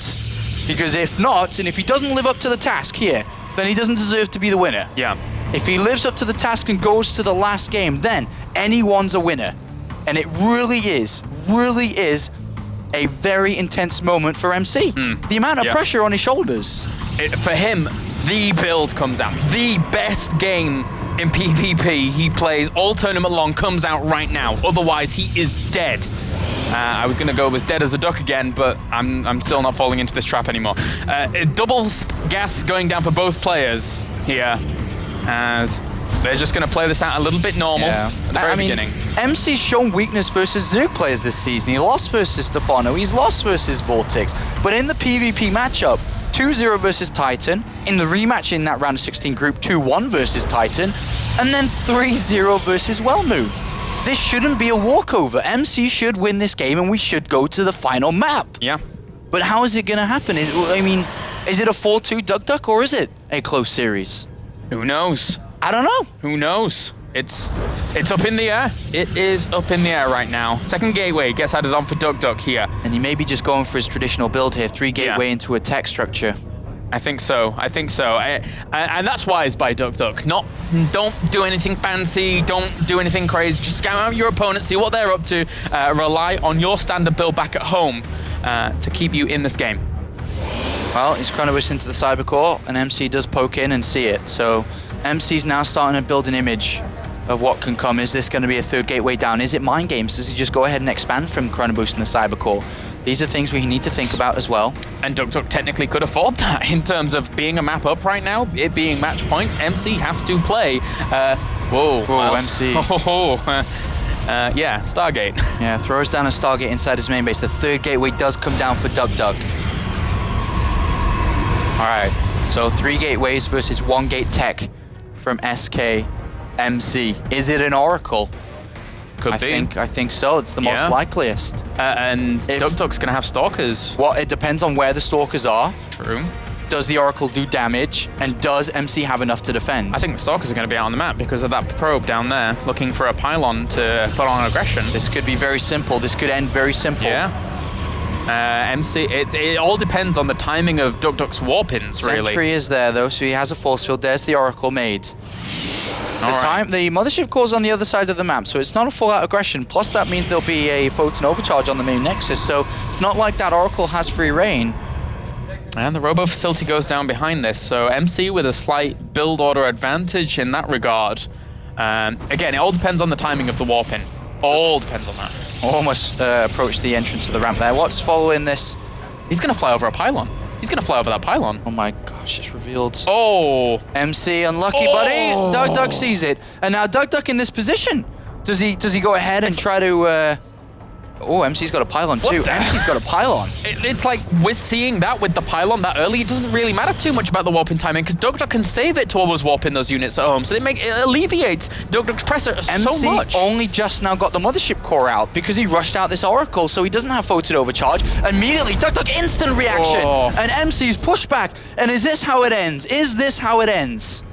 Because if not, and if he doesn't live up to the task here, then he doesn't deserve to be the winner. Yeah. If he lives up to the task and goes to the last game, then anyone's a winner. And it really is a very intense moment for MC. The amount of pressure on his shoulders. For him, the build comes out. The best game in PvP he plays all tournament long comes out right now. Otherwise, he is dead. I was going to go with dead as a duck again, but I'm still not falling into this trap anymore. Double gas going down for both players here, as they're just going to play this out a little bit normal at the very beginning. MC's shown weakness versus Zerg players this season. He lost versus Stefano, he's lost versus Vortex, but in the PvP matchup, 2-0 versus Titan, in the rematch in that round of 16 group, 2-1 versus Titan, and then 3-0 versus Wellmew. This shouldn't be a walkover. MC should win this game and we should go to the final map. Yeah. But how is it going to happen? Is it a 4-2 duckdeok or is it a close series? Who knows? I don't know. Who knows? It's up in the air. It is up in the air right now. Second gateway gets added on for duckdeok here. And he may be just going for his traditional build here, 3 gateway into a tech structure. I think so. And that's wise by duckdeok. Don't do anything fancy. Don't do anything crazy. Just scout out your opponent, see what they're up to. Rely on your standard build back at home to keep you in this game. Well, he's Chronobus into the Cybercore, and MC does poke in and see it. So MC's now starting to build an image of what can come. Is this going to be a third gateway down? Is it mind games? Does he just go ahead and expand from Chronoboost in the Cybercore? These are things we need to think about as well. And duckdeok technically could afford that in terms of being a map up right now, it being match point. MC has to play. Whoa, MC. Yeah, Stargate. Yeah, throws down a Stargate inside his main base. The third gateway does come down for duckdeok. All right, so 3 gateways versus 1 gate tech from SK MC. Is it an Oracle? Could be. I think so. It's the most likeliest. And duckdeok's going to have Stalkers. Well, it depends on where the Stalkers are. True. Does the Oracle do damage? And does MC have enough to defend? I think the Stalkers are going to be out on the map because of that probe down there, looking for a pylon to put on aggression. This could be very simple. This could end very simple. Yeah. MC, it all depends on the timing of duckdeok's warp-ins, really. Sentry is there, though, so he has a force field. There's the Oracle made. The mothership core's on the other side of the map, so it's not a full-out aggression. Plus, that means there'll be a photon overcharge on the main nexus, so it's not like that Oracle has free reign. And the robo facility goes down behind this, so MC with a slight build order advantage in that regard. Again, it all depends on the timing of the warp-in. All depends on that. Almost approached the entrance of the ramp there. What's following this? He's going to fly over a pylon. He's going to fly over that pylon. Oh my gosh, it's revealed. Oh! MC, unlucky, buddy. duckdeok sees it. And now duckdeok in this position. Does he go ahead and try to... Oh, MC's got a pylon too. MC's got a pylon. It's like we're seeing that with the pylon that early. It doesn't really matter too much about the warp-in timing because duckdeok can save it to always warp in those units at home. So it alleviates duckdeok's pressure so much. MC only just now got the mothership core out because he rushed out this Oracle, so he doesn't have photon overcharge. Immediately, duckdeok instant reaction. And MC's pushback. And is this how it ends? Is this how it ends?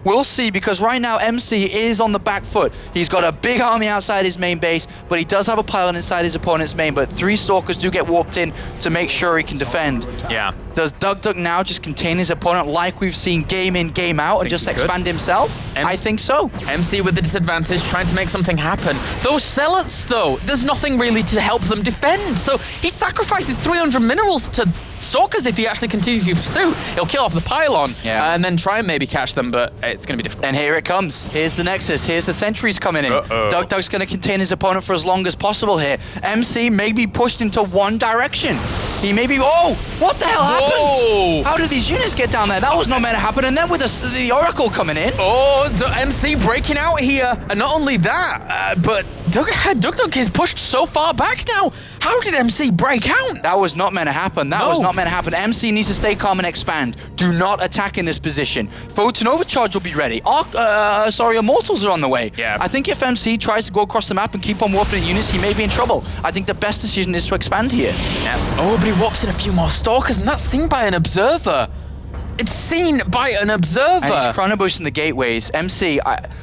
We'll see, because right now MC is on the back foot. He's got a big army outside his main base, but he does have a pylon inside his opponent's main, but 3 Stalkers do get warped in to make sure he can defend. Yeah. Does duckdeok now just contain his opponent like we've seen game in, game out, and just expand himself? I think so. MC with the disadvantage, trying to make something happen. Those Zealots, though, there's nothing really to help them defend, so he sacrifices 300 minerals to Stalkers if he actually continues to pursue. He'll kill off the pylon and then try and maybe catch them, but it's going to be difficult. And here it comes. Here's the Nexus. Here's the sentries coming in. duckdeok's going to contain his opponent for as long as possible here. MC may be pushed into one direction. He may be... Oh! What the hell happened? How did these units get down there? That was not meant to happen. And then with the Oracle coming in... Oh, MC breaking out here. And not only that, but duckdeok is pushed so far back now. How did MC break out? That was not meant to happen. That was not meant to happen. MC needs to stay calm and expand. Do not attack in this position. Photon overcharge will be ready. Immortals are on the way. Yeah. I think if MC tries to go across the map and keep on warping units, he may be in trouble. I think the best decision is to expand here. Yeah. Oh, but he warps in a few more Stalkers, and that's seen by an observer. It's seen by an observer. And he's chronoboosting the gateways. MC,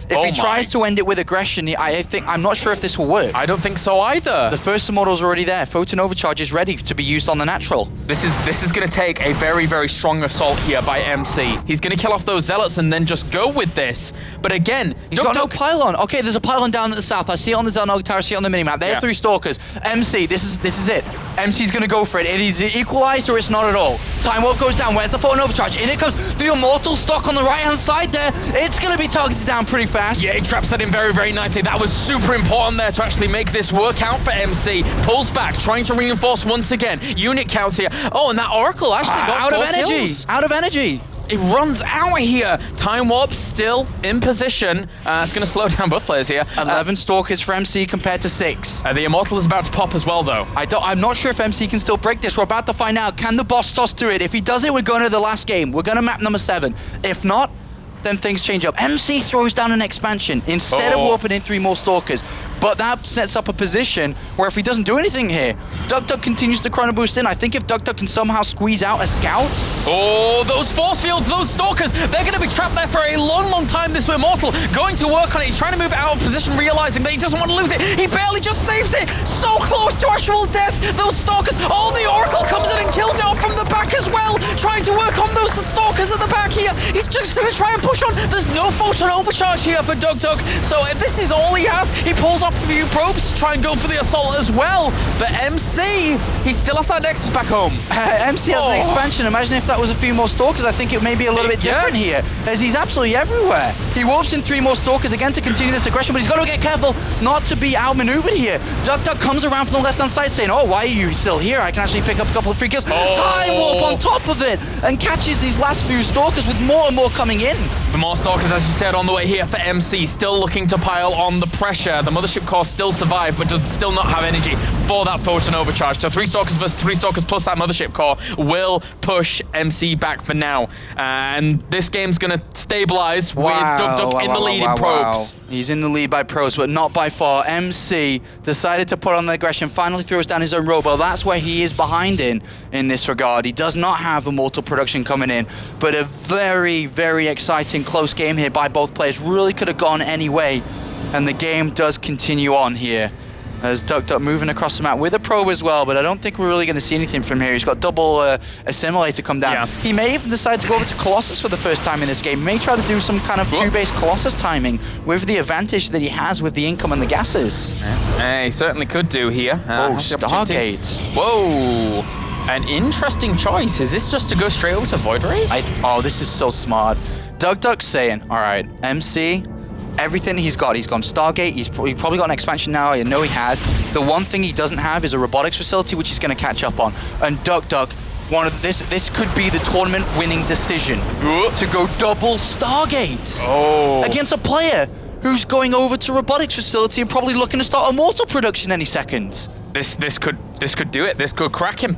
if he tries to end it with aggression, I'm not sure if this will work. I don't think so either. The first immortal's already there. Photon overcharge is ready to be used on the natural. This is going to take a very, very strong assault here by MC. He's going to kill off those Zealots and then just go with this. But again, he's got no pylon. Okay, there's a pylon down at the south. I see it on the Xelnog tower. I see it on the minimap. There's 3 Stalkers. MC, this is it. MC's going to go for it. It is equalized or it's not at all. Time warp goes down. Where's the photon overcharge? In it comes. The Immortal stock on the right-hand side there. It's going to be targeted down pretty fast. Yeah, he traps that in very, very nicely. That was super important there to actually make this work out for MC. Pulls back, trying to reinforce once again. Unit counts here. Oh, and that Oracle actually got out 4 of energy. kills. Out of energy. It runs out here. Time warp still in position. It's going to slow down both players here. 11 Stalkers for MC compared to 6. The Immortal is about to pop as well, though. I'm not sure if MC can still break this. We're about to find out. Can the boss toss do it? If he does it, we're going to the last game. We're going to map number 7. If not, then things change up. MC throws down an expansion instead of warping in 3 more Stalkers. but that sets up a position where if he doesn't do anything here, duckdeok continues to chrono boost in. I think if duckdeok can somehow squeeze out a scout. Oh, those force fields, those stalkers, they're going to be trapped there for a long, long time. This Immortal going to work on it. He's trying to move out of position, realizing that he doesn't want to lose it. He barely just saves it. So close to actual death. Those stalkers. Oh, the Oracle comes in and kills it off from the back as well. Trying to work on those stalkers at the back here. He's just going to try and push on. There's no photon overcharge here for duckdeok. So if this is all he has, he pulls off a few probes to try and go for the assault as well. But MC, he still has that Nexus back home. MC has an expansion. Imagine if that was a few more stalkers. I think it may be a little bit different here, as he's absolutely everywhere. He warps in 3 more stalkers again to continue this aggression, but he's got to get careful not to be outmaneuvered here. duckdeok comes around from the left-hand side saying, oh, why are you still here? I can actually pick up a couple of free kills. Time warp on top of it, and catches these last few stalkers with more and more coming in. The more stalkers, as you said, on the way here for MC, still looking to pile on the pressure. The Mothership Core still survive, but does still not have energy for that photon overcharge. So 3 stalkers versus 3 stalkers plus that Mothership Core will push MC back for now. And this game's going to stabilize with duckdeok in the lead in probes. He's in the lead by probes, but not by far. MC decided to put on the aggression, finally throws down his own robo. That's where he is behind in this regard. He does not have Immortal production coming in, but a very, very exciting close game here by both players. Really could have gone any way, and the game does continue on here as duckdeok moving across the map with a probe as well, but I don't think we're really going to see anything from here. He's got double assimilator come down. He may even decide to go over to Colossus for the first time in this game. He may try to do some kind of 2-base Colossus timing with the advantage that he has with the income and the gases. He certainly could do here. Stargate. Whoa. An interesting choice. Is this just to go straight over to Void Rays? Oh, this is so smart. duckdeok's saying, all right, MC, everything he's got. He's gone Stargate. He's probably got an expansion now. I know he has. The one thing he doesn't have is a robotics facility, which he's going to catch up on. And duckdeok, this could be the tournament-winning decision to go double Stargate against a player who's going over to robotics facility and probably looking to start Immortal production any second. This could do it. This could crack him.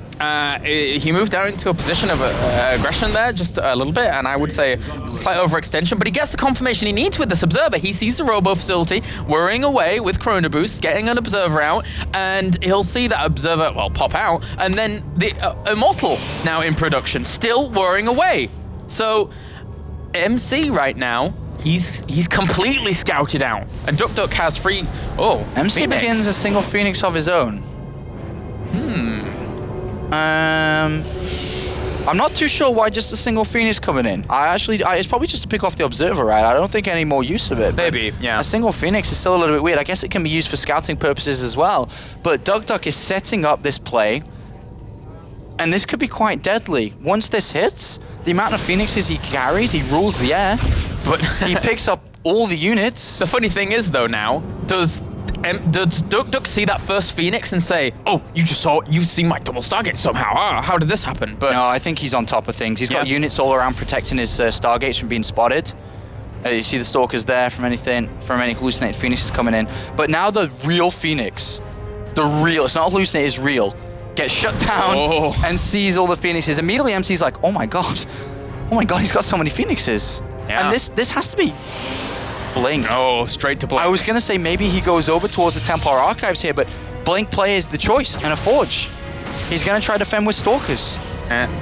He moved down into a position of aggression there, just a little bit, and I would say slight overextension, but he gets the confirmation he needs with this observer. He sees the robo facility whirring away with chrono boosts, getting an observer out, and he'll see that observer, well, pop out, and then the Immortal now in production, still whirring away. So MC right now, he's completely scouted out, and duckdeok has free. MC Phoenix begins a single Phoenix of his own. I'm not too sure why just a single Phoenix coming in. It's probably just to pick off the observer, right? I don't think any more use of it. Maybe, yeah. A single Phoenix is still a little bit weird. I guess it can be used for scouting purposes as well. But duckdeok is setting up this play, and this could be quite deadly. Once this hits, the amount of Phoenixes he carries, he rules the air, but he picks up all the units. The funny thing is, though, now, does duckdeok see that first Phoenix and say, oh, you see my double Stargate somehow. How did this happen? But no, I think he's on top of things. He's got units all around protecting his Stargates from being spotted. You see the stalkers there from any hallucinated Phoenixes coming in. But now the real Phoenix, it's not hallucinated, it's real, gets shut down and sees all the Phoenixes. Immediately MC's like, oh my god, he's got so many Phoenixes. And this has to be Blink. Oh, straight to Blink. I was going to say maybe he goes over towards the Templar Archives here, but Blink play is the choice, and a Forge. He's going to try to fend with Stalkers.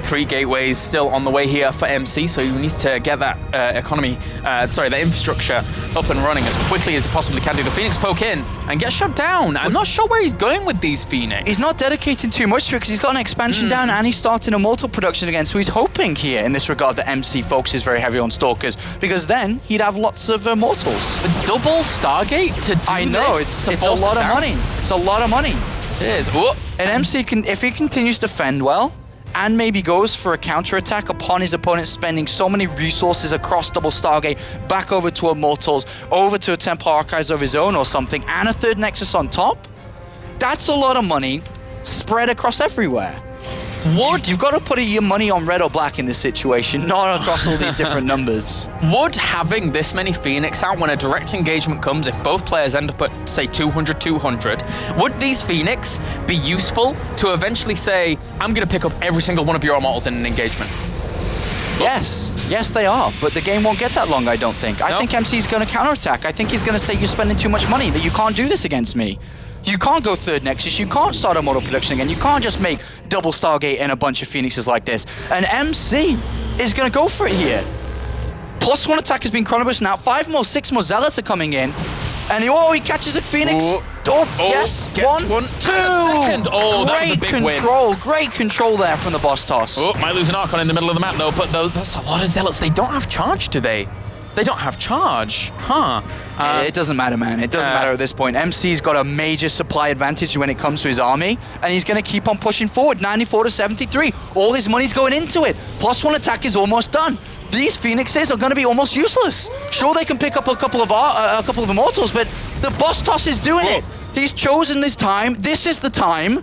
3 gateways still on the way here for MC, so he needs to get that the infrastructure up and running as quickly as he possibly can do. The Phoenix poke in and get shut down. I'm not sure where he's going with these Phoenix. He's not dedicating too much to it because he's got an expansion down and he's starting Immortal production again, so he's hoping here in this regard that MC focuses very heavy on Stalkers, because then he'd have lots of Immortals. A double Stargate to do I know, this? It's a lot of money. It's a lot of money. It is. Whoop. And MC if he continues to fend well, and maybe goes for a counterattack upon his opponent spending so many resources across double Stargate, back over to Immortals, over to a Templar Archives of his own or something, and a 3rd Nexus on top, that's a lot of money spread across everywhere. You've got to put your money on red or black in this situation, not across all these different numbers. Would having this many Phoenix out when a direct engagement comes, if both players end up at, say, 200-200, would these Phoenix be useful to eventually say, I'm going to pick up every single one of your Immortals in an engagement? Yes, they are. But the game won't get that long, I don't think. I think MC's going to counterattack. I think he's going to say, you're spending too much money, that you can't do this against me. You can't go third Nexus, you can't start a model production again, you can't just make double Stargate and a bunch of Phoenixes like this. And MC is going to go for it here. +1 attack has been Chronobus now. 5 more, 6 more Zealots are coming in. And he catches a Phoenix. Yes, one, two. Oh, that was a big win. Great control there from the boss toss. Oh, might lose an Archon in the middle of the map though, but that's a lot of Zealots. They don't have charge, do they? They don't have charge, huh? It doesn't matter, man. It doesn't matter at this point. MC's got a major supply advantage when it comes to his army, and he's going to keep on pushing forward. 94 to 73. All his money's going into it. +1 attack is almost done. These Phoenixes are going to be almost useless. Sure, they can pick up a couple of Immortals, but the boss toss is doing it. He's chosen this time. This is the time.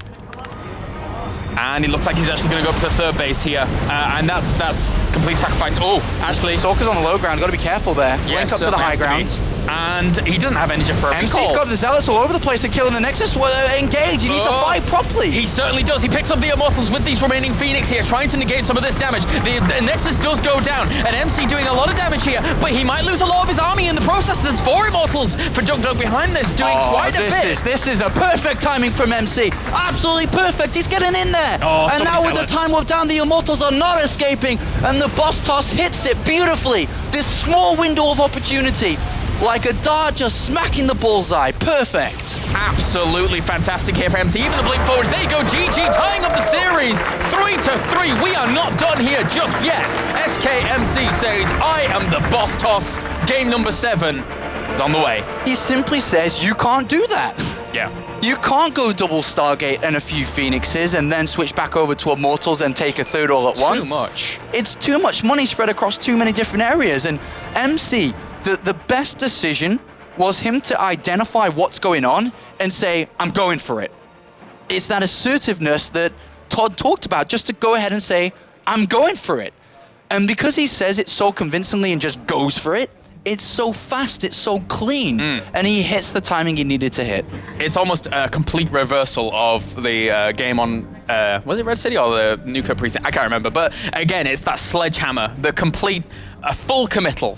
And it looks like he's actually going to go for the third base here. And that's complete sacrifice. Oh, actually. Stalker's on the low ground. Got to be careful there. Link up to the high ground. And he doesn't have energy for a recall. MC's got the Zealots all over the place. They're killing the Nexus. Engage. He needs to fight properly. He certainly does. He picks up the Immortals with these remaining Phoenix here, trying to negate some of this damage. The Nexus does go down, and MC doing a lot of damage here, but he might lose a lot of his army in the process. There's 4 Immortals for duckdeok behind this, doing quite a bit. This is a perfect timing from MC. Absolutely perfect. He's getting in there. And now with the time warp down, the Immortals are not escaping, and the boss toss hits it beautifully. This small window of opportunity. Like a dart just smacking the bullseye. Perfect. Absolutely fantastic here for MC. Even the blink forwards. There you go. GG tying up the series. 3-3. We are not done here just yet. SKMC says, I am the boss toss. Game number 7 is on the way. He simply says, you can't do that. Yeah. You can't go double Stargate and a few Phoenixes and then switch back over to Immortals and take a third all at once. Too much. It's too much money spread across too many different areas. And MC, the best decision was him to identify what's going on and say, I'm going for it. It's that assertiveness that Todd talked about, just to go ahead and say, I'm going for it. And because he says it so convincingly and just goes for it, it's so fast, it's so clean, and he hits the timing he needed to hit. It's almost a complete reversal of the game on, was it Red City or the Nuka Precinct? I can't remember, but again, it's that sledgehammer, the complete, full committal,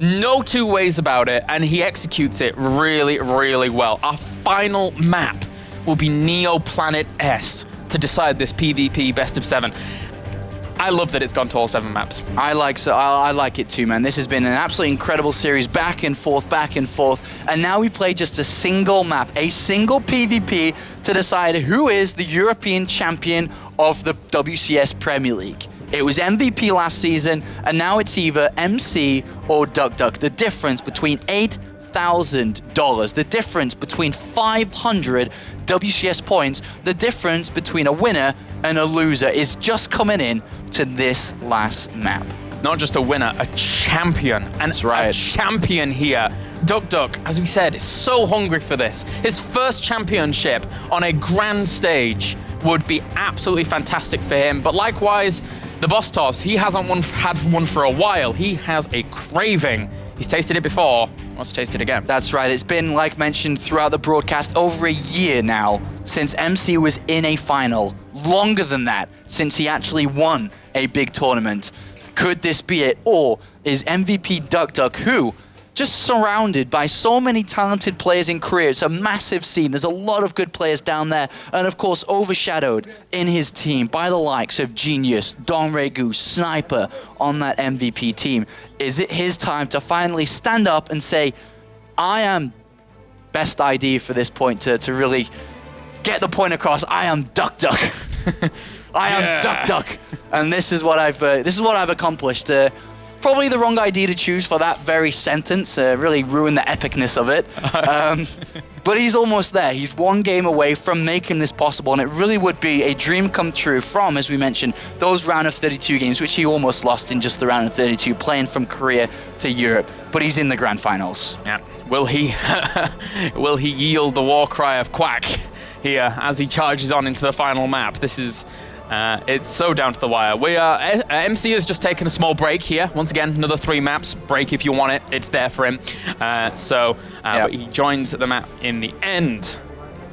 no two ways about it, and he executes it really, really well. Our final map will be Neo Planet S to decide this PvP best of 7. I love that it's gone to all 7 maps. I like it too, man. This has been an absolutely incredible series, back and forth, and now we play just a single map, a single PvP to decide who is the European champion of the WCS Premier League. It was MVP last season, and now it's either MC or duckdeok. The difference between $8,000, the difference between 500 WCS points, the difference between a winner and a loser is just coming in to this last map. Not just a winner, a champion. And that's right. A champion here. duckdeok, as we said, is so hungry for this. His first championship on a grand stage would be absolutely fantastic for him. But likewise, the boss toss, he hasn't had one for a while. He has a craving. He's tasted it before, wants to taste it again. That's right. It's been, like mentioned throughout the broadcast, over a year now since MC was in a final. Longer than that, since he actually won a big tournament. Could this be it? Or is MVP duckdeok, who just surrounded by so many talented players in Korea? It's a massive scene. There's a lot of good players down there. And of course, overshadowed in his team by the likes of Genius, Don Regu, Sniper on that MVP team. Is it his time to finally stand up and say, I am best ID for this point to really get the point across. I am duckdeok. I am duckdeok. And this is what I've accomplished. Probably the wrong idea to choose for that very sentence, really ruined the epicness of it. But he's almost there. He's one game away from making this possible, and it really would be a dream come true from, as we mentioned, those round of 32 games, which he almost lost in just the round of 32, playing from Korea to Europe. But he's in the grand finals. Yeah. Will he yield the war cry of quack here as he charges on into the final map? This is... it's so down to the wire. MC has just taken a small break here. Once again, another 3 maps. Break if you want it. It's there for him. But he joins the map in the end.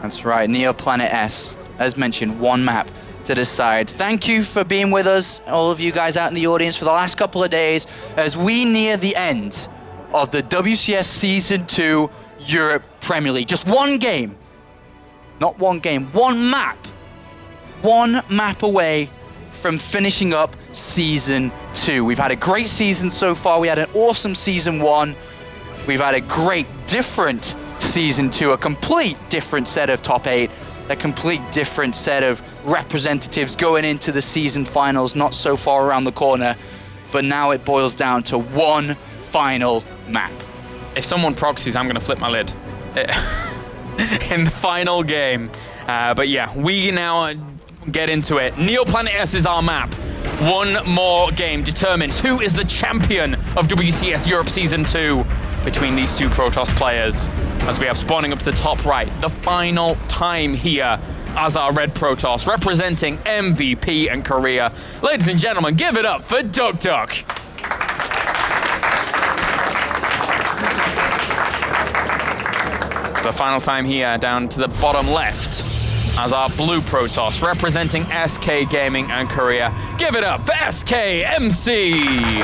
That's right. Neo Planet S, as mentioned, 1 map. to decide. Thank you for being with us, all of you guys out in the audience, for the last couple of days as we near the end of the WCS Season 2 Europe Premier League. Just one game, not one game, one map away from finishing up Season 2. We've had a great season so far. We had an awesome Season 1. We've had a great, different Season 2, a complete different set of top 8, a complete different set of representatives going into the season finals, not so far around the corner, but now it boils down to one final map. If someone proxies, I'm going to flip my lid in the final game. But yeah, we now get into it. Neoplanet S is our map. One more game determines who is the champion of WCS Europe Season 2 between these two Protoss players. As we have spawning up to the top right, the final time here as our red Protoss representing MVP and Korea. Ladies and gentlemen, give it up for duckdeok. The final time here down to the bottom left as our blue Protoss representing SK Gaming and Korea. Give it up for SKMC.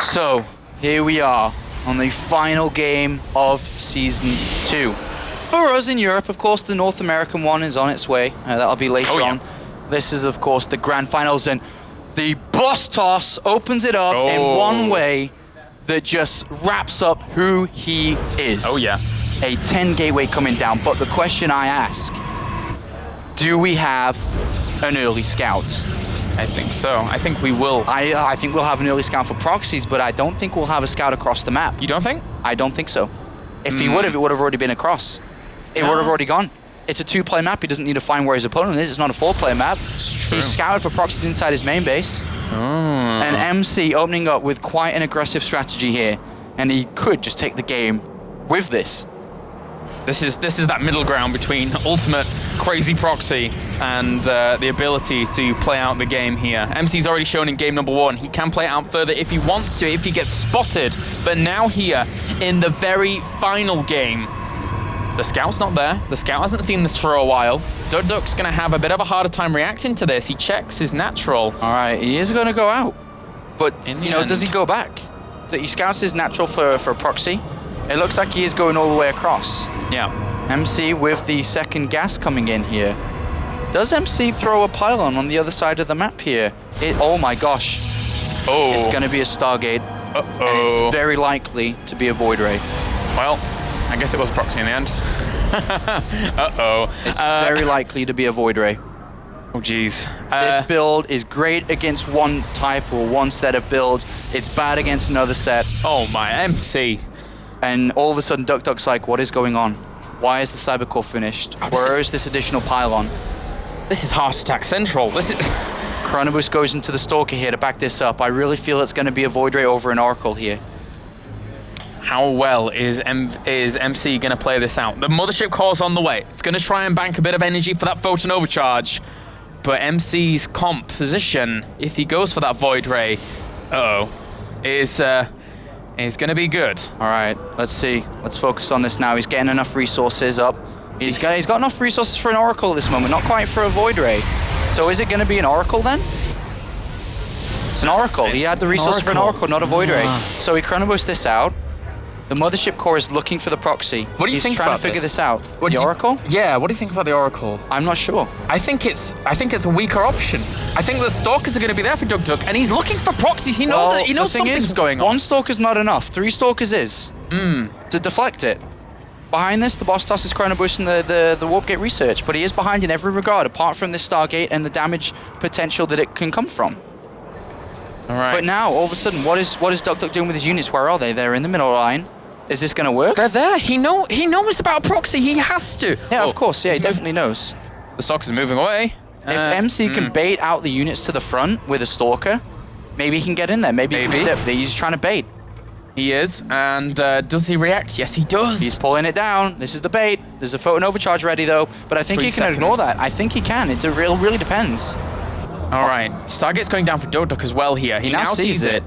So, here we are on the final game of Season 2. For us in Europe, of course, the North American one is on its way. That'll be later on. This is, of course, the grand finals, and the boss toss opens it up in one way that just wraps up who he is. Oh, yeah. A 10 gateway coming down, but the question I ask, do we have an early scout? I think so. I think we will. I think we'll have an early scout for proxies, but I don't think we'll have a scout across the map. You don't think? I don't think so. If he would have, it would have already been across. It would have already gone. It's a 2-player map. He doesn't need to find where his opponent is. It's not a 4-player map. He's scouted for proxies inside his main base. And MC opening up with quite an aggressive strategy here. And he could just take the game with this. This is that middle ground between ultimate crazy proxy and the ability to play out the game here. MC's already shown in game number 1. He can play it out further if he wants to, if he gets spotted. But now here, in the very final game, the scout's not there. The scout hasn't seen this for a while. duckdeok's going to have a bit of a harder time reacting to this. He checks his natural. All right, he is going to go out. But, In the you know, end. does he go back? He scouts his natural for proxy. It looks like he is going all the way across. Yeah. MC with the second gas coming in here. Does MC throw a pylon on the other side of the map here? Oh my gosh. Oh. It's going to be a Stargate. And it's very likely to be a Void Ray. Well, I guess it was proxy in the end. It's very likely to be a Void Ray. Oh, geez. This build is great against one type or one set of builds. It's bad against another set. Oh, my MC. And all of a sudden, duckdeok's like, what is going on? Why is the Cybercore finished? Where is this additional pylon? This is Heart Attack Central. This is... Chronoboost goes into the Stalker here to back this up. I really feel it's going to be a Void Ray over an Oracle here. How well is MC going to play this out? The Mothership Core's on the way. It's going to try and bank a bit of energy for that photon overcharge. But MC's composition, if he goes for that Void Ray, is going to be good. All right, let's see. Let's focus on this now. He's getting enough resources up. He's got enough resources for an Oracle at this moment, not quite for a Void Ray. So is it going to be an Oracle then? It's an Oracle. He had the resources for an Oracle, not a Void Ray. So he chronoboosts this out. The Mothership Core is looking for the proxy. What do you think about He's trying to figure this out. What The do you- Oracle? Yeah, what do you think about the Oracle? I'm not sure. I think it's a weaker option. I think the Stalkers are going to be there for duckdeok, and he's looking for proxies. He knows that. He knows the thing something's is, going on. One Stalker's not enough. 3 Stalkers is. To deflect it. Behind this, the boss toss is chronoboosting the Warp Gate research, but he is behind in every regard, apart from this Stargate and the damage potential that it can come from. All right. But now, all of a sudden, what is duckdeok doing with his units? Where are they? They're in the middle line. Is this going to work? They're there. He knows about proxy. He has to. Yeah, of course. Yeah, he he's definitely knows. The Stalkers are moving away. If MC can bait out the units to the front with a Stalker, maybe he can get in there. Maybe. He's trying to bait. He is. And does he react? Yes, he does. He's pulling it down. This is the bait. There's a photon overcharge ready, though. But I think 3 he can ignore seconds. that. I think he can. It really depends. All right. Stargate's going down for duckdeok as well here. He now sees it.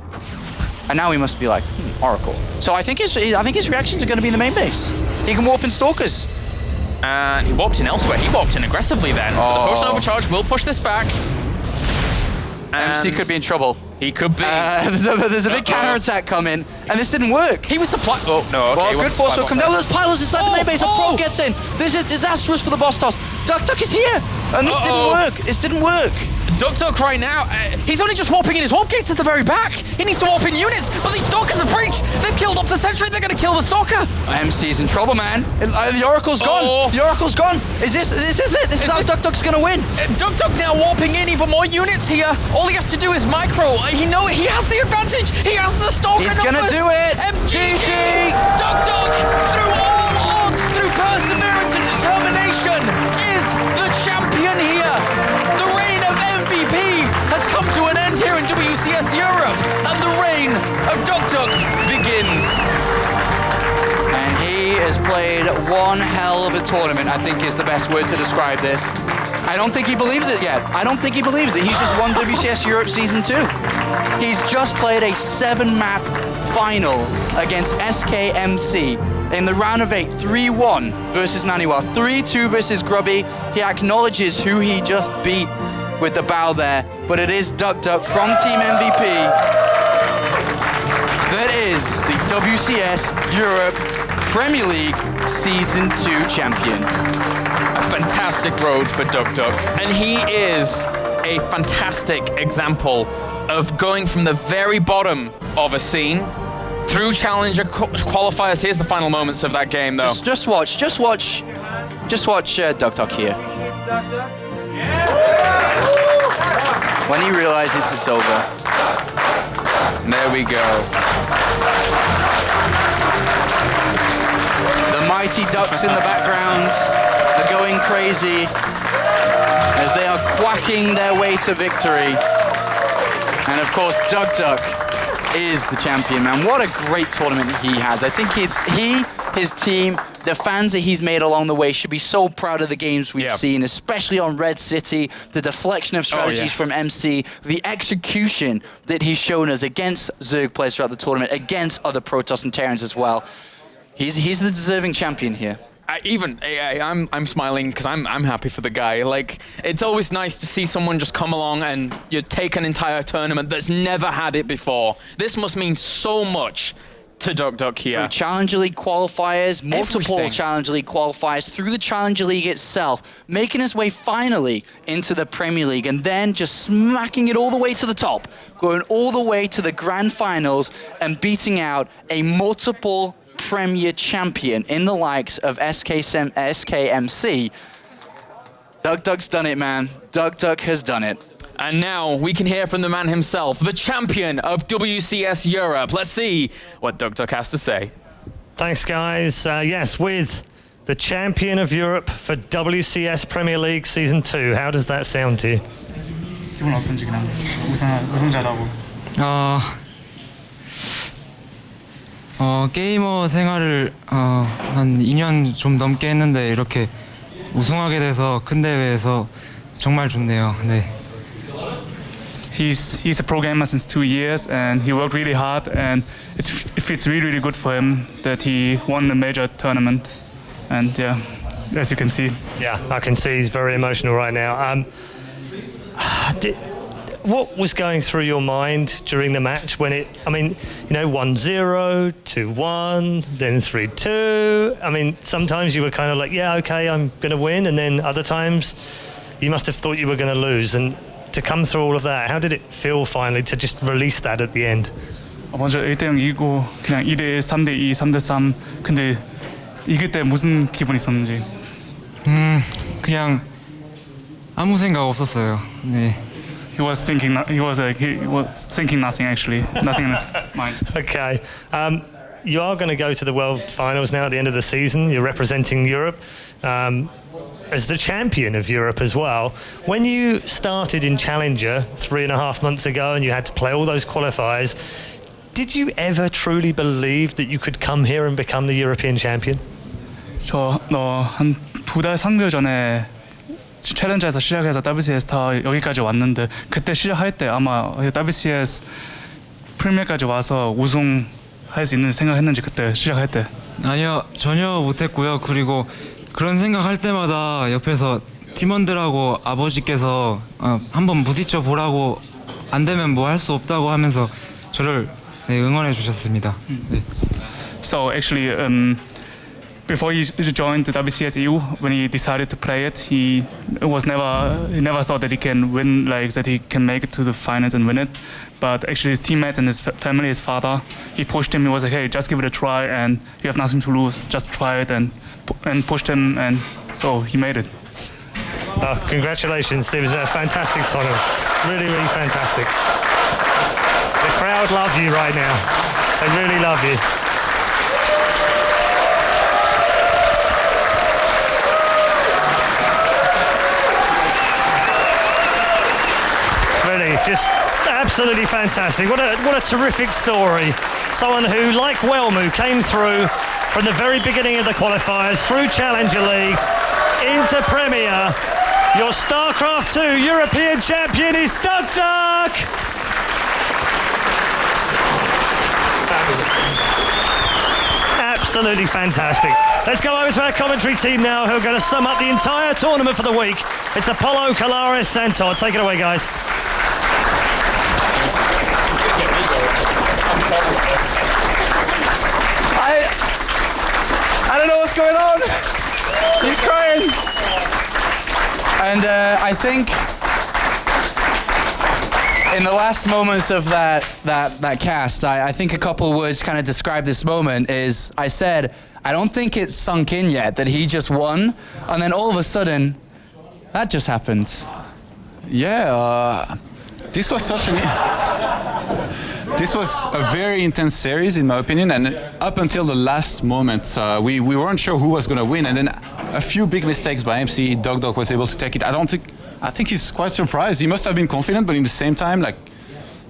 And now he must be like, Oracle. So I think his reactions are going to be in the main base. He can warp in Stalkers. And he warped in elsewhere. He warped in aggressively then. But the Frozen Overcharge will push this back. MC could be in trouble. He could be. There's a big counter-attack coming, and this didn't work. He was supply. Oh, no, okay. Well, good force will come down. There's pilots inside the main base. A Pro gets in. This is disastrous for the boss toss. duckdeok is here, and this didn't work. This didn't work. duckdeok right now, he's only just warping in his warp gates at the very back. He needs to warp in units, but these Stalkers have breached. They've killed off the sentry. They're going to kill the Stalker. MC's in trouble, man. The Oracle's gone. The Oracle's gone. Is this it? This is how duckdeok's going to win. duckdeok now warping in even more units here. All he has to do is micro. He has the advantage. He has the Stalker He's going to do it. GG. duckdeok, through all odds, through perseverance and determination, is the champion here. The reign of MVP has come to an end here in WCS Europe, and the reign of duckdeok begins. And he has played one hell of a tournament, I think is the best word to describe this. I don't think he believes it yet. I don't think he believes it. He's just won WCS Europe Season 2. He's just played a 7-map final against SKMC in the round of 8, 3-1 versus Naniwa, 3-2 versus Grubby. He acknowledges who he just beat with the bow there, but it is duckdeok from Team MVP that is the WCS Europe Premier League Season 2 champion. A fantastic road for duckdeok, and he is a fantastic example of going from the very bottom of a scene through challenger qualifiers. Here's the final moments of that game, though. Just watch duckdeok here. When he realizes it's over. There we go. The mighty ducks in the background are going crazy as they are quacking their way to victory. And of course, duckdeok is the champion, man. What a great tournament he has. I think his team, the fans that he's made along the way should be so proud of the games we've seen, especially on Red City, the deflection of strategies from MC, the execution that he's shown us against Zerg players throughout the tournament, against other Protoss and Terrans as well. He's the deserving champion here. I'm smiling because I'm happy for the guy. Like, it's always nice to see someone just come along and you take an entire tournament that's never had it before. This must mean so much to duckdeok here. Through Challenger League qualifiers, multiple Challenger League qualifiers, through the Challenger League itself, making his way finally into the Premier League, and then just smacking it all the way to the top, going all the way to the grand finals and beating out a multiple Premier champion in the likes of SKMC. duckdeok's done it, man. duckdeok has done it. And now we can hear from the man himself, the champion of WCS Europe. Let's see what duckdeok has to say. Thanks, guys. Yes, with the champion of Europe for WCS Premier League Season 2. How does that sound to you? 기분 어떤지 그냥 우승자다고. 게이머 생활을 한 2년 좀 넘게 했는데 이렇게 우승하게 돼서 큰 대회에서 정말 좋네요. 네. He's a pro gamer since 2 years, and he worked really hard, and it feels really good for him that he won a major tournament. And yeah, as you can see. Yeah, I can see he's very emotional right now. What was going through your mind during the match when 1-0, 2-1, then 3-2? I mean, sometimes you were kind of like, yeah, okay, I'm going to win. And then other times you must have thought you were going to lose. And to come through all of that, how did it feel finally to just release that at the end? 먼저 1대0 이기고 그냥 2대 3대2, 3대 3. 근데 이길 때 무슨 기분이 있었는지? 그냥 아무 생각 없었어요. 네. He was thinking nothing actually, nothing in his mind. Okay, you are going to go to the World Finals now at the end of the season. You're representing Europe as the champion of Europe as well. When you started in Challenger 3.5 months ago and you had to play all those qualifiers, did you ever truly believe that you could come here and become the European champion? 한 2달 3개월 전에 챌린저에서 시작해서 WCS 다 여기까지 왔는데 그때 시작할 때 아마 WCS 프리미어까지 와서 우승할 수 있는 생각했는지 그때 시작할 때? 아니요, 전혀 못했고요. 그리고 그런 생각할 때마다 옆에서 팀원들하고 아버지께서 한번 부딪혀 보라고 안 되면 뭐 할 수 없다고 하면서 저를 응원해 주셨습니다. 네. So actually, before he joined the WCS EU, when he decided to play it, he never thought that he can win, like that he can make it to the finals and win it. But actually, his teammates and his family, his father, he pushed him. He was like, "Hey, just give it a try, and you have nothing to lose. Just try it," and pushed him, and so he made it. Congratulations! It was a fantastic tournament. Really, really fantastic. The crowd love you right now. They really love you. Really, just absolutely fantastic. What a terrific story. Someone who, like Welmu, came through from the very beginning of the qualifiers, through Challenger League, into Premier. Your StarCraft 2 European champion is duckdeok! Absolutely fantastic. Let's go over to our commentary team now, who are going to sum up the entire tournament for the week. It's Apollo, Kalaris, Santor. Take it away, guys. I don't know what's going on. He's crying. And I think in the last moments of that cast, I think a couple of words kind of describe this moment. Is I said, I don't think it's sunk in yet that he just won, and then all of a sudden, that just happened. Yeah, this was this was a very intense series, in my opinion, and up until the last moment, we weren't sure who was going to win, and then a few big mistakes by MC. duckdeok was able to take it. I think he's quite surprised. He must have been confident, but in the same time, like,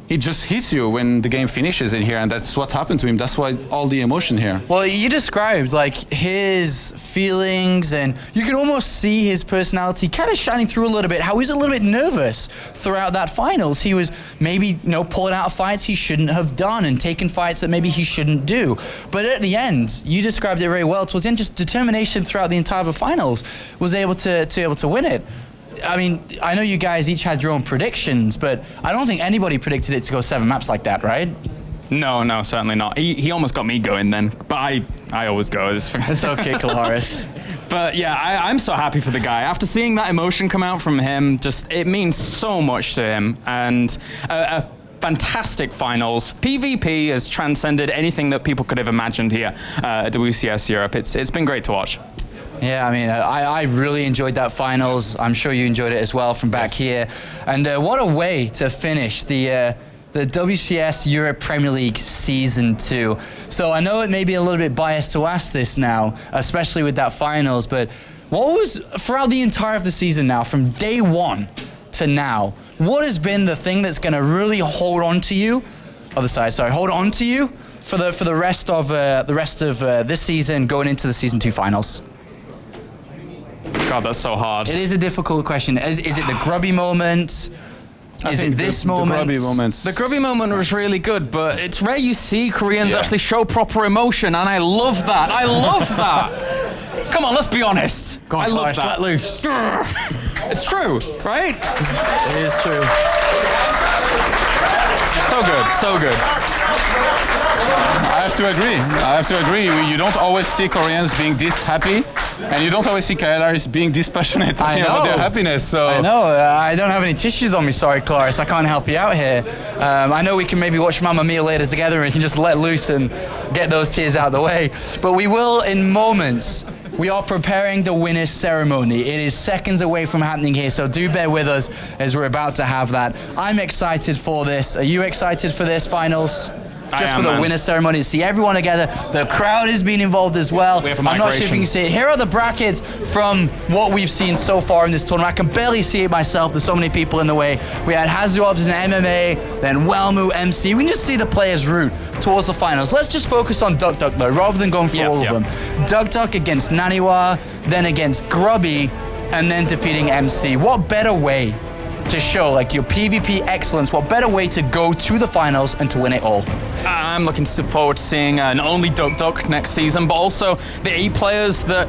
it just hits you when the game finishes in here, and that's what happened to him. That's why all the emotion here. Well, you described like his feelings, and you can almost see his personality kind of shining through a little bit. How he was a little bit nervous throughout that finals. He was maybe pulling out fights he shouldn't have done and taking fights that maybe he shouldn't do. But at the end, you described it very well. Towards the end, just determination throughout the entire finals, was able to win it. I mean, I know you guys each had your own predictions, but I don't think anybody predicted it to go 7 maps like that, right? No, certainly not. He almost got me going then, but I always go. It's okay, Kalaris. But yeah, I'm so happy for the guy. After seeing that emotion come out from him, it means so much to him, and a fantastic finals. PvP has transcended anything that people could have imagined here at WCS Europe. It's been great to watch. Yeah, I mean, I really enjoyed that finals. I'm sure you enjoyed it as well from back here. And what a way to finish the WCS Europe Premier League Season 2. So I know it may be a little bit biased to ask this now, especially with that finals, but what was, throughout the entire of the season now, from day one to now, what has been the thing that's going to really hold on to you, hold on to you for the rest of this season, going into the Season 2 finals? God, that's so hard. It is a difficult question. Is it the grubby moment? Is it this moment? The grubby moments. The grubby moment was really good, but it's rare you see Koreans actually show proper emotion, and I love that. I love that. Come on, let's be honest. Go on, I love Clarence, that. let loose. It's true, right? It is true. So good, so good. I have to agree. You don't always see Koreans being this happy, and you don't always see Kalaris being this passionate talking about their happiness. So I know. I don't have any tissues on me. Sorry, Clarice. I can't help you out here. I know we can maybe watch Mamma Mia later together, and we can just let loose and get those tears out of the way. But we will in moments. We are preparing the winners ceremony. It is seconds away from happening here, so do bear with us as we're about to have that. I'm excited for this. Are you excited for this finals? Just for the winner ceremony, to see everyone together. The crowd has been involved as well. I'm not sure if you can see it. Here are the brackets from what we've seen so far in this tournament. I can barely see it myself. There's so many people in the way. We had Hazuobs in MMA, then Welmu, MC. We can just see the players' route towards the finals. Let's just focus on duckdeok though, rather than going through all of them. duckdeok against Naniwa, then against Grubby, and then defeating MC. What better way to show like your PvP excellence, what better way to go to the finals and to win it all? I'm looking forward to seeing not only duckdeok next season, but also the 8 players that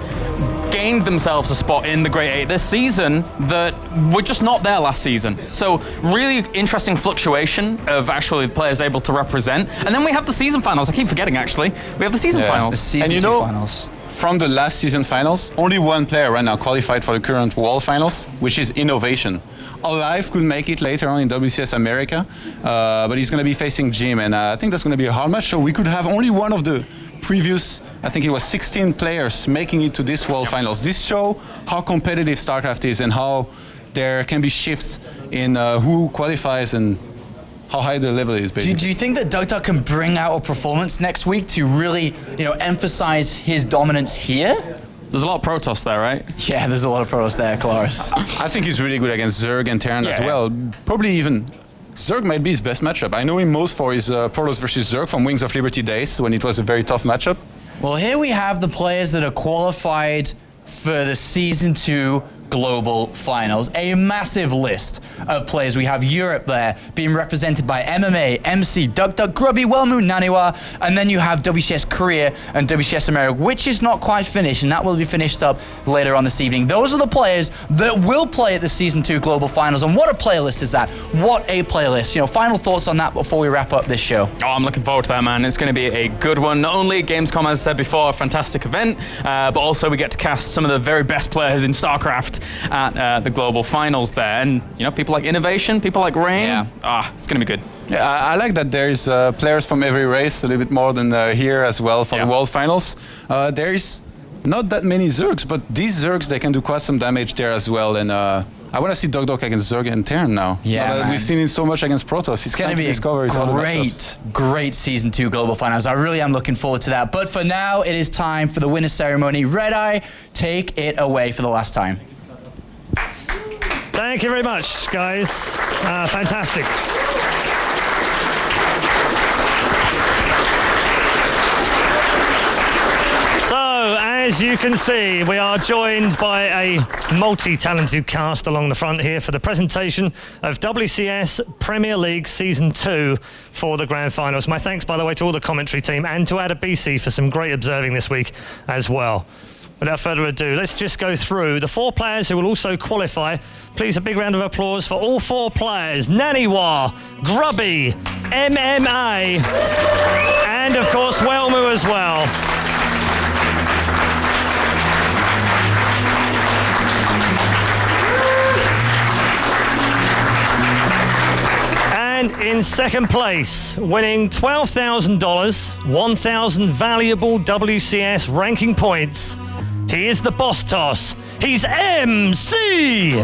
gained themselves a spot in the Great 8 this season that were just not there last season. So really interesting fluctuation of actually players able to represent. And then we have the season finals. I keep forgetting, actually. We have the season finals. The season And 2 finals. From the last season finals, only one player right now qualified for the current World Finals, which is Innovation. Alive could make it later on in WCS America, but he's going to be facing Jim, and I think that's going to be a hard match. So we could have only one of the previous, I think it was 16 players making it to this World Finals. This show how competitive StarCraft is and how there can be shifts in who qualifies and how high the level is, basically. Do you think that duckdeok can bring out a performance next week to really, emphasize his dominance here? There's a lot of Protoss there, right? Yeah, there's a lot of pros there, Cloris. I think he's really good against Zerg and Terran as well. Probably even Zerg might be his best matchup. I know him most for his Protoss versus Zerg from Wings of Liberty days when it was a very tough matchup. Well, here we have the players that are qualified for the Season 2 Global Finals. A massive list of players. We have Europe there being represented by MMA, MC, duckdeok, Grubby, Wellmoon, Naniwa, and then you have WCS Korea and WCS America, which is not quite finished, and that will be finished up later on this evening. Those are the players that will play at the Season 2 Global Finals, and what a playlist is that? What a playlist. Final thoughts on that before we wrap up this show? Oh, I'm looking forward to that, man. It's going to be a good one. Not only Gamescom, as I said before, a fantastic event, but also we get to cast some of the very best players in StarCraft at the global finals there, and people like Innovation, people like Rain. It's gonna be good. Yeah, I like that there's players from every race, a little bit more than here as well for the World Finals. There is not that many Zergs, but these Zergs, they can do quite some damage there as well, and I want to see duckdeok against Zerg and Terran now. Yeah, we've seen it so much against Protoss. It's going to be a great Season 2 Global Finals. I really am looking forward to that. But for now, it is time for the winner's ceremony. Red Eye, take it away for the last time. Thank you very much, guys. Fantastic. So, as you can see, we are joined by a multi-talented cast along the front here for the presentation of WCS Premier League Season 2 for the Grand Finals. My thanks, by the way, to all the commentary team and to Ada BC for some great observing this week as well. Without further ado, let's just go through the 4 players who will also qualify. Please, a big round of applause for all 4 players. Naniwa, Grubby, MMA, and of course, Wellmu as well. And in second place, winning $12,000, 1,000 valuable WCS ranking points, he is the boss toss. He's MC!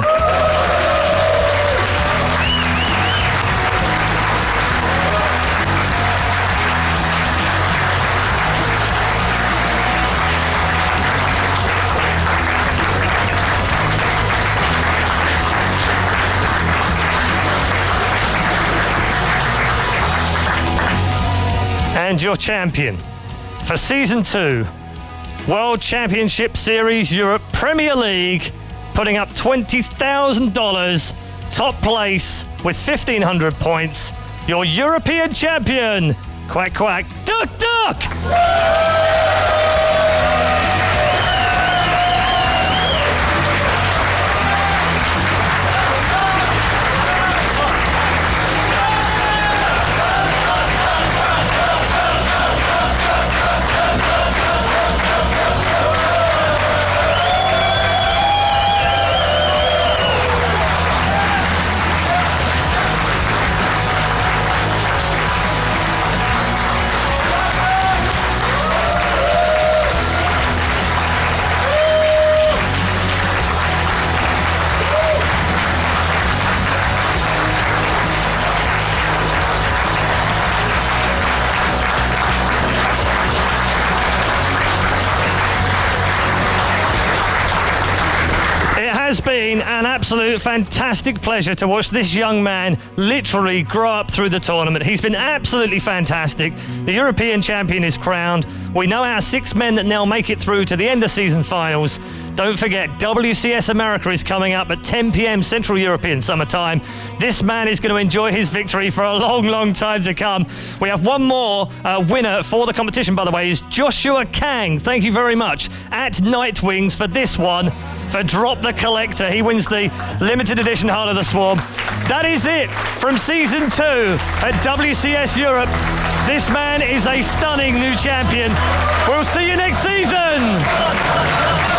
And your champion for Season 2, World Championship Series Europe Premier League, putting up $20,000, top place with 1,500 points, your European champion, quack quack, duckdeok! has been an absolute fantastic pleasure to watch this young man literally grow up through the tournament. He's been absolutely fantastic. The European champion is crowned. We know our 6 men that now make it through to the end of season finals. Don't forget, WCS America is coming up at 10 p.m. Central European Summer Time. This man is going to enjoy his victory for a long, long time to come. We have one more winner for the competition, by the way, is Joshua Kang. Thank you very much at Nightwings for this one, for Drop the Collector. He wins the limited edition Heart of the Swarm. That is it from season 2 at WCS Europe. This man is a stunning new champion. We'll see you next season.